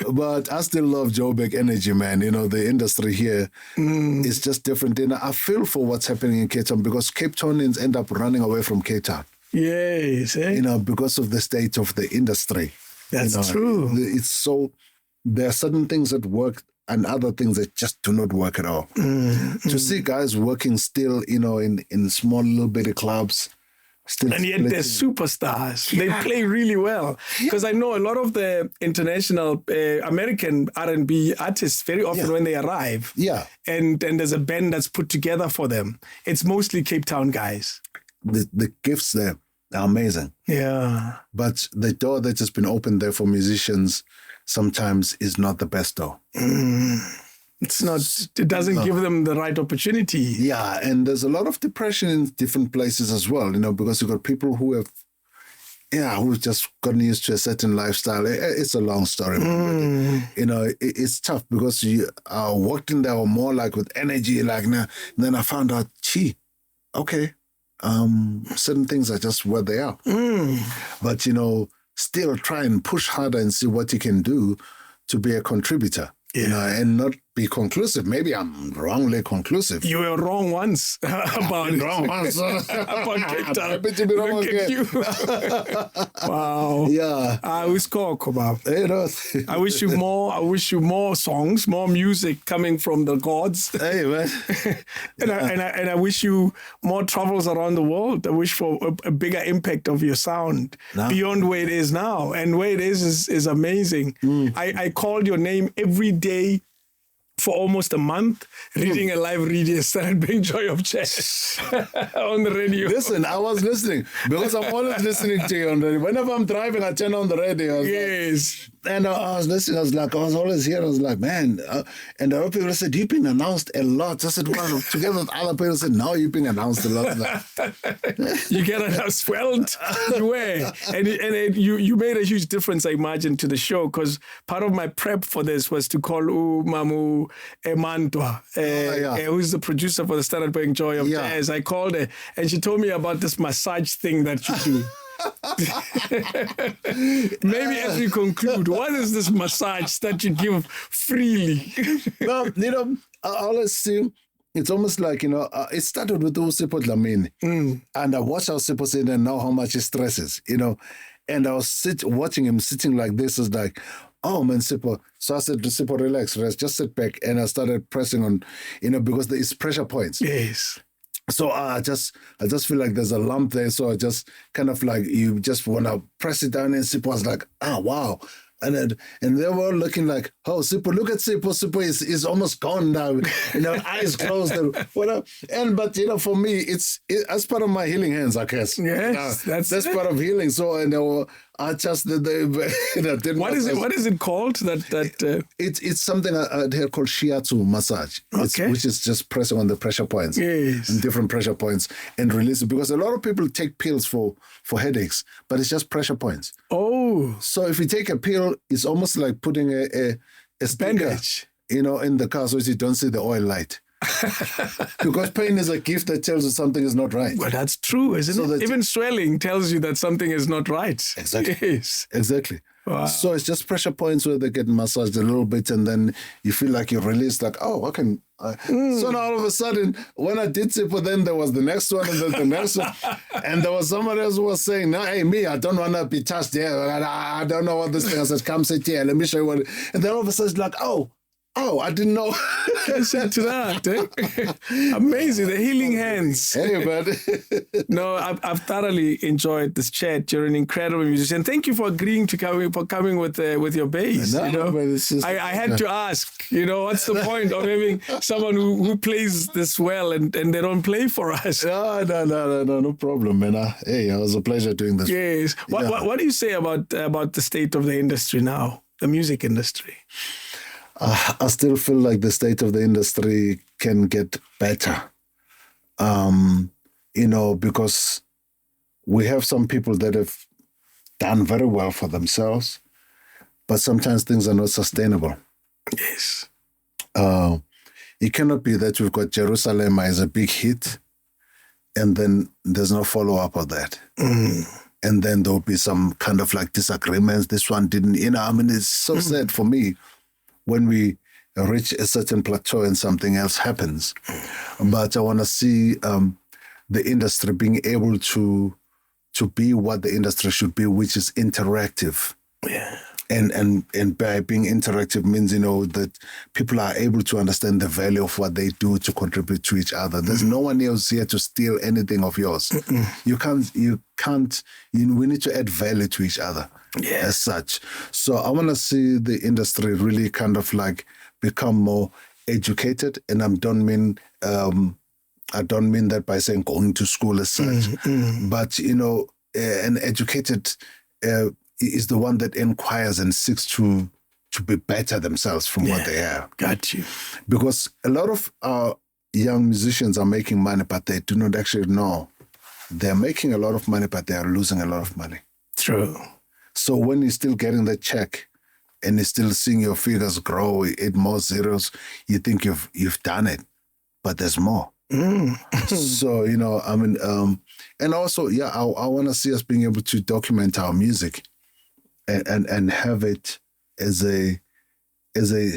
But I still love Joburg energy, man. The industry here is just different. I feel for what's happening in Cape Town because Cape Townians end up running away from Cape Town. Yes, eh? Because of the state of the industry. That's true. It's so, there are certain things that work and other things that just do not work at all. To see guys working still, in small little bitty clubs, and yet they're superstars. Yeah. They play really well. Because I know a lot of the international American R&B artists, very often when they arrive, and there's a band that's put together for them, it's mostly Cape Town guys. The gifts there are amazing. Yeah. But the door that's just been opened there for musicians sometimes is not the best door. It's not, it doesn't give them the right opportunity. Yeah, and there's a lot of depression in different places as well, because you've got people who who've just gotten used to a certain lifestyle. It's a long story. It's tough because you walked in there more like with energy, then I found out, okay, certain things are just where they are. But, still try and push harder and see what you can do to be a contributor. And not be conclusive. Maybe I'm wrongly conclusive. You were wrong once about it. Wrong once. About Cape Town. Happy to be wrong again. You. Wow. Yeah. I wish I wish you more songs, more music coming from the gods. Hey, man. and I wish you more travels around the world. I wish for a bigger impact of your sound beyond where it is now. And where it is amazing. I called your name every day for almost a month, reading a live radio, started being Joy of Jazz on the radio. Listen, I was listening because I'm always listening to you on the radio. Whenever I'm driving, I turn on the radio. Yes. And I was listening. I was always here. I was like, man. And the other people said, you've been announced a lot. I said, well, together with other people said, no, you've been announced a lot. You get announced. Well, you were. And you made a huge difference, I imagine, to the show, because part of my prep for this was to call Mamu Mantwa, who's the producer for the Standard Bank Joy of Jazz. I called her, and she told me about this massage thing that you do. Maybe as we conclude, what is this massage that you give freely? Well, I always see it's almost like, it started with Usipho Dlamini. And I watched how Usipho said and know how much he stresses, And I was watching him sitting like this, is like, oh man, Sipho. So I said to Sipho, relax, just sit back. And I started pressing on, because there is pressure points. Yes. So I just feel like there's a lump there. So I just kind of like, you just want to press it down, and Sipho was like, wow. And they were looking like, oh, Sipho, look at Sipho. Sipho is almost gone now. Eyes closed. But for me, it's as part of my healing hands, I guess. Yes, that's part of healing. So I just didn't. What is it? What is it called? It's something here called shiatsu massage, which is just pressing on the pressure points, and different pressure points, and release it. Because a lot of people take pills for headaches, but it's just pressure points. Oh, so if you take a pill, it's almost like putting a bandage, in the car, so you don't see the oil light. Because pain is a gift that tells you something is not right. Well, that's true, isn't it? Even swelling tells you that something is not right. Exactly. Yes. Exactly. Wow. So it's just pressure points where they get massaged a little bit, and then you feel like you're released, like, oh, I can. So now all of a sudden, when I did Sipo, then there was the next one, and then the next one. And there was somebody else who was saying, no, hey, me, I don't want to be touched here. I don't know what this thing is. I said, come sit here, let me show you what. And then all of a sudden, it's like, oh, I didn't know. Listen to that. Amazing. The healing hands. Hey, but no, I've thoroughly enjoyed this chat. You're an incredible musician. Thank you for agreeing to coming with your bass. No, but it's just, I had to ask, what's the point of having someone who plays this well and they don't play for us? No problem, man. Hey, it was a pleasure doing this. Yes. What do you say about the state of the industry now, the music industry? I still feel like the state of the industry can get better, because we have some people that have done very well for themselves, but sometimes things are not sustainable. Yes. It cannot be that we've got Jerusalem as a big hit, and then there's no follow-up of that. And then there'll be some kind of like disagreements. This one didn't, it's so sad for me when we reach a certain plateau and something else happens. But I want to see the industry being able to be what the industry should be, which is interactive. Yeah. And by being interactive means, that people are able to understand the value of what they do to contribute to each other. There's no one else here to steal anything of yours. You can't, we need to add value to each other as such. So I want to see the industry really kind of like become more educated. And I don't mean that by saying going to school as such, but, an educated is the one that inquires and seeks to be better themselves from what they are. Got you. Because a lot of young musicians are making money, but they do not actually know. They're making a lot of money, but they are losing a lot of money. True. So when you're still getting the check and you're still seeing your figures grow, add more zeros, you think you've done it, but there's more. So, and also, I want to see us being able to document our music and have it as a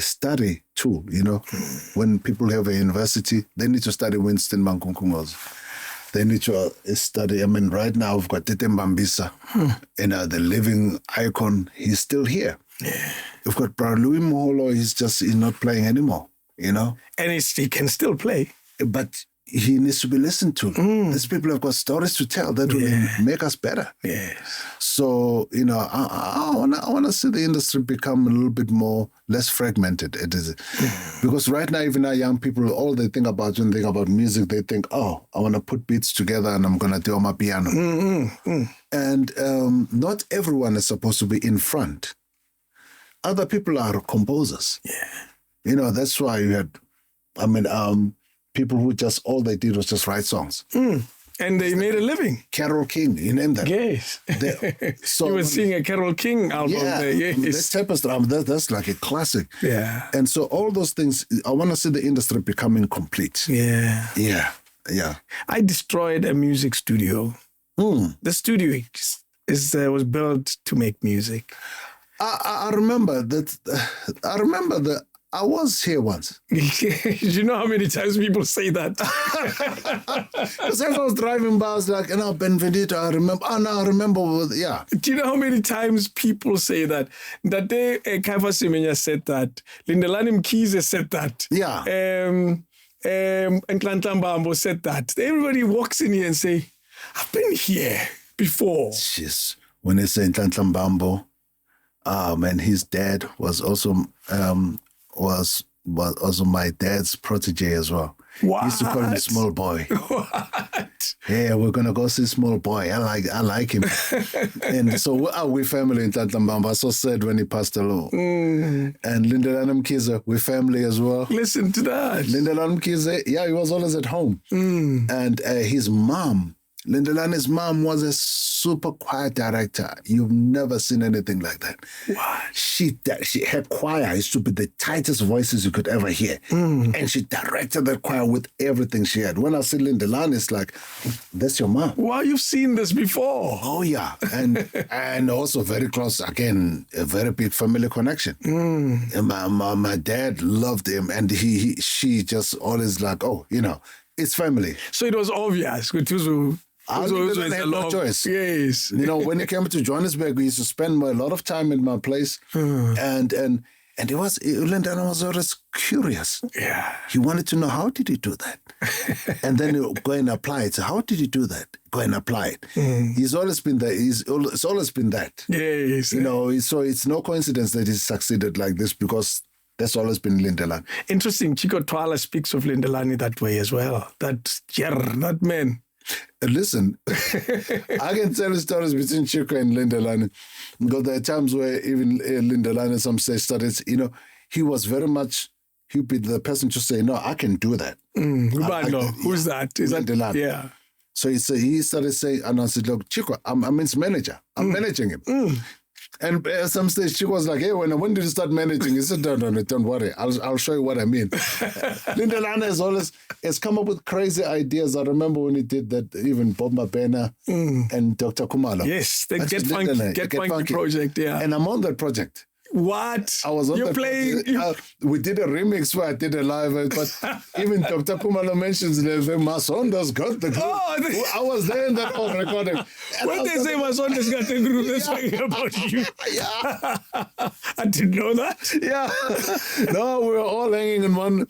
study tool, When people have a university, they need to study Winston Mankunkungo's. They need to study. Right now we've got Tete Mbambisa, the living icon. He's still here. Yeah. We've got Bra Louis Moholo. He's not playing anymore, And he can still play. But he needs to be listened to. These people have got stories to tell that will make us better. Yes. So, I want to see the industry become a little bit less fragmented. It is because right now, even our young people, all they think about when they think about music, they think, oh, I want to put beats together and I'm going to do on my piano. And not everyone is supposed to be in front. Other people are composers. Yeah. That's why you had, people who just, all they did was just write songs. And they made a living. Carole King, you name that. Yes. You were seeing a Carole King album there. Yes. That type of stuff, that's like a classic. Yeah. And so all those things, I want to see the industry becoming complete. Yeah. Yeah. I destroyed a music studio. The studio was built to make music. I remember that. I was here once. Do you know how many times people say that? Because as I was driving by, I was like, Benvedito, I remember. Yeah. Do you know how many times people say that? That day, Kaifa Semenya said that. Lindelani Mkhize said that. Yeah. And Ntlantla said that. Everybody walks in here and say, I've been here before. Jeez. When they say Ntlantla and his dad was also... was also my dad's protege as well. What? He used to call him small boy. What? "Hey, we're gonna go see Small Boy. I like him." And so we family in Tatlambamba. So sad when he passed along. And Lindelani Mkhize, we family as well. Listen to that. Lindelani Mkhize, yeah, he was always at home. And his mom, Lindelani's mom, was a super quiet director. You've never seen anything like that. What? Her choir used to be the tightest voices you could ever hear. And she directed that choir with everything she had. When I see Lindelani, it's like, that's your mom. Wow, you've seen this before. Oh, yeah. And also very close, again, a very big family connection. And my dad loved him, and she just always like, oh, it's family. So it was obvious. I had no choice. Yes. When he came to Johannesburg, we used to spend a lot of time in my place. And Lindelani was always curious. Yeah. He wanted to know, how did he do that? And then he'll go and apply it. So how did he do that? Go and apply it. He's always been there. It's always been that. Yes. So it's no coincidence that he's succeeded like this, because that's always been Lindelani. Interesting. Chico Twala speaks of Lindelani that way as well. That man. Listen, I can tell stories between Chico and Lindelani, because there are times where even Lindelani, some say, started, he was very much, he'd be the person to say, no, I can do that. Who's that? Is Lindelani. That? Yeah. So he started saying, and I said, look, Chico, I'm his manager. I'm managing him. And at some stage, she was like, hey, when did you start managing? He said, no, don't worry. I'll show you what I mean. Lindelani has come up with crazy ideas. I remember when he did that, even Bob Mabena and Dr. Kumalo. Yes, the Get Funky project, yeah. And I'm on that project. What? I was on You're playing. We did a remix where I did a live, but even Dr. Kumalo mentions Masondo's got the group. I was there in that whole recording. When they say Masondo's got the group, they're talking about you. Yeah. I didn't know that. Yeah. No, we were all hanging in one.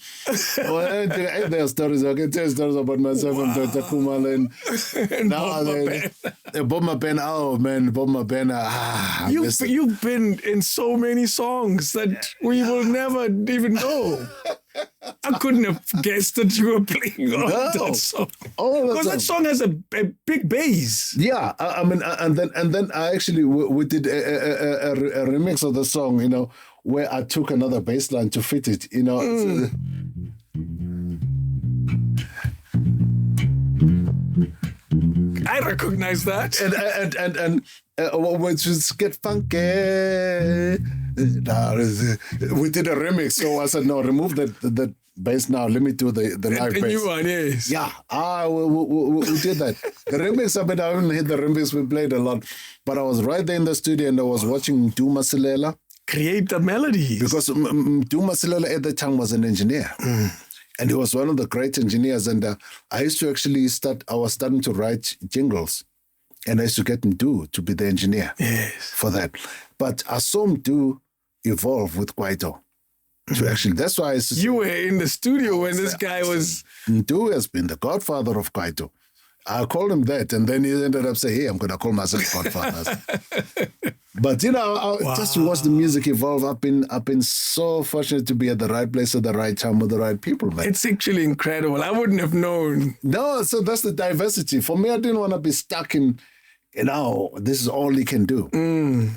There are stories. I can tell stories about myself and Dr. Kumalo and Bob Mabena. Oh, man, Bob Mabena. You've been in so many songs that we will never even know. I couldn't have guessed that you were playing on that song. Because that song has a big bass. Yeah, I mean, and then I actually we did a remix of the song, where I took another bass line to fit it, I recognize that. And which is Get Funky. We did a remix, so I said, no, remove that bass now. Let me do the live bass. The new one, yes. Yeah, we did that. The remix, I haven't hit the remix. We played a lot, but I was right there in the studio and I was watching Duma Silela create the melodies, because Duma Silela at the time was an engineer. And he was one of the great engineers. And I used to actually I was starting to write jingles. And I used to get Mdu to be the engineer for that. But I saw Mdu evolve with Kwaito. That's why you were in the studio when this guy was... Mdu has been the godfather of Kwaito. I called him that, and then he ended up saying, hey, I'm going to call myself godfather. But, just to watch the music evolve, I've been so fortunate to be at the right place at the right time with the right people, man. It's actually incredible. I wouldn't have known. No, so that's the diversity. For me, I didn't want to be stuck in, this is all he can do.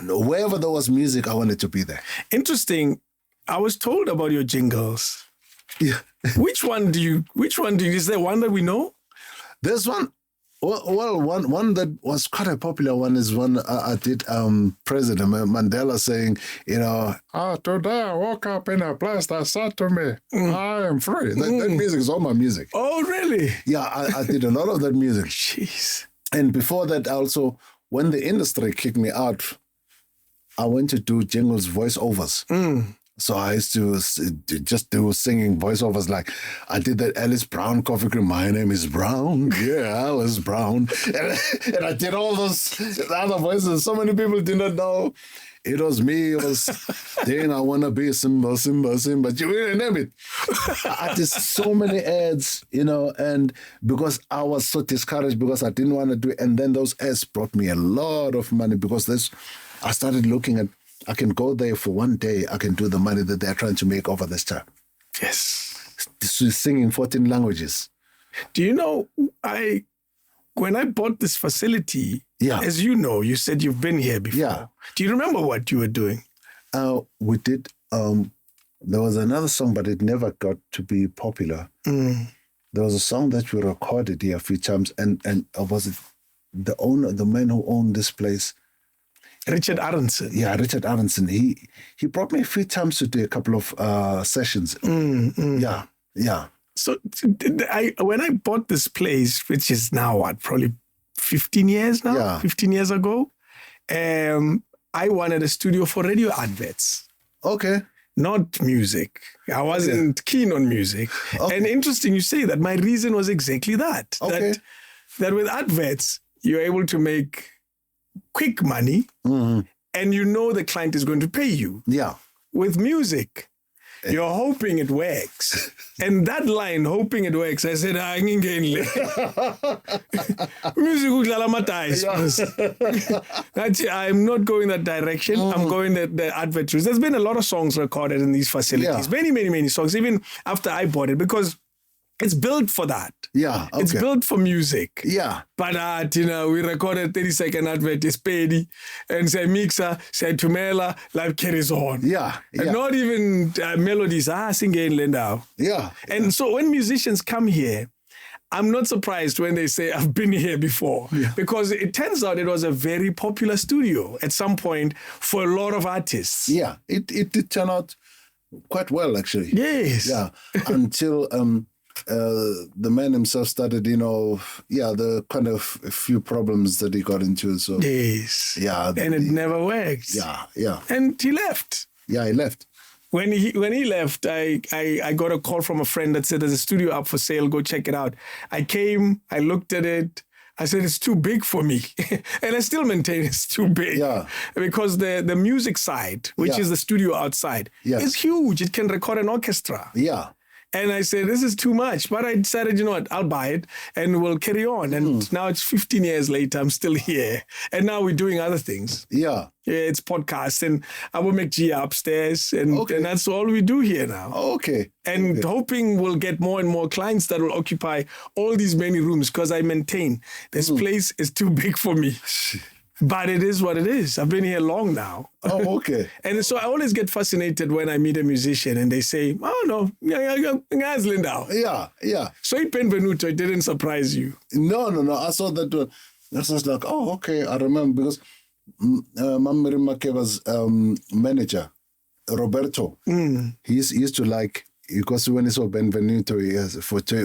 Wherever there was music, I wanted to be there. Interesting. I was told about your jingles. Yeah. Which one is there one that we know? There's one. Well, one that was quite a popular one is one I did. President Mandela saying, today I woke up in a place that said to me, I am free. That music is all my music. Oh, really? Yeah, I did a lot of that music. Jeez. And before that, also, when the industry kicked me out, I went to do jingles voiceovers. So I used to just do singing voiceovers, like I did that Alice Brown coffee cream. My name is Brown. Yeah, Alice Brown. And I did all those other voices. So many people did not know it was me. It was saying, I want to be Simba. You really name it. I did so many ads, and because I was so discouraged because I didn't want to do it. And then those ads brought me a lot of money because I started looking at, I can go there for one day. I can do the money that they're trying to make over this time. Yes. Singing 14 languages. Do you know, I when I bought this facility, as you know, you said you've been here before. Yeah. Do you remember what you were doing? We did. There was another song, but it never got to be popular. There was a song that we recorded here a few times, and was it the man who owned this place? Richard Aronson. Yeah, Richard Aronson. He brought me a few times to do a couple of sessions. Yeah. So when I bought this place, which is now probably 15 years now? Yeah. 15 years ago, I wanted a studio for radio adverts. Okay. Not music. I wasn't keen on music. Okay. And interesting you say that. My reason was exactly that. Okay. That with adverts, you're able to make quick money and you know the client is going to pay you. Yeah. With music, you're hoping it works. And that line, hoping it works, I said, music I'm not going that direction. I'm going the advert route. There's been a lot of songs recorded in these facilities. Many, many, many songs, even after I bought it, because it's built for that. Yeah, okay. It's built for music. Yeah. But, we recorded 30-second advert, it's Pedi, and say mixer, say Tumela, life carries on. Yeah. And not even melodies, sing now. Yeah. And so when musicians come here, I'm not surprised when they say, I've been here before. Yeah. Because it turns out it was a very popular studio at some point for a lot of artists. Yeah, it did turn out quite well, actually. Yes. Yeah, until... the man himself started, the kind of a few problems that he got into. So yes, yeah, and it never worked. Yeah, and he left. Yeah, he left. When he left, I got a call from a friend that said there's a studio up for sale. Go check it out. I came, I looked at it. I said it's too big for me, and I still maintain it's too big. Yeah, because the music side, which is the studio outside, is huge. It can record an orchestra. Yeah. And I said, this is too much. But I decided, you know what, I'll buy it and we'll carry on. And now it's 15 years later, I'm still here. And now we're doing other things. Yeah. It's podcasts and I will make Gia upstairs. And that's all we do here now. Okay. And hoping we'll get more and more clients that will occupy all these many rooms because I maintain this place is too big for me. But it is what it is. I've been here long now. Oh, okay. And so I always get fascinated when I meet a musician and they say, oh, no, guys, Lindau. Yeah. So it Benvenuto, it didn't surprise you? No. I saw that one. I was like, oh, okay. I remember because Mamiri Makeva's manager, Roberto, he used to like, because when he saw Benvenuto,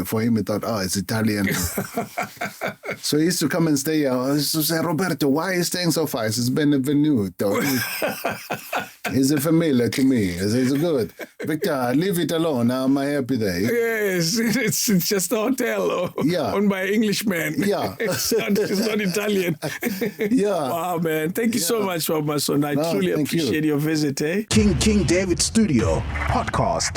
for him, he thought, it's Italian. So he used to come and stay here. I used to say, Roberto, why are you staying so far? It's Benvenuto. He's a familiar to me. It's good. Victor, leave it alone. I'm happy there. Yes, it's just a hotel owned by Englishmen. Yeah. It's not Italian. Yeah. Wow, man. Thank you so much, Masondo. I truly appreciate your visit. King David Studio Podcast.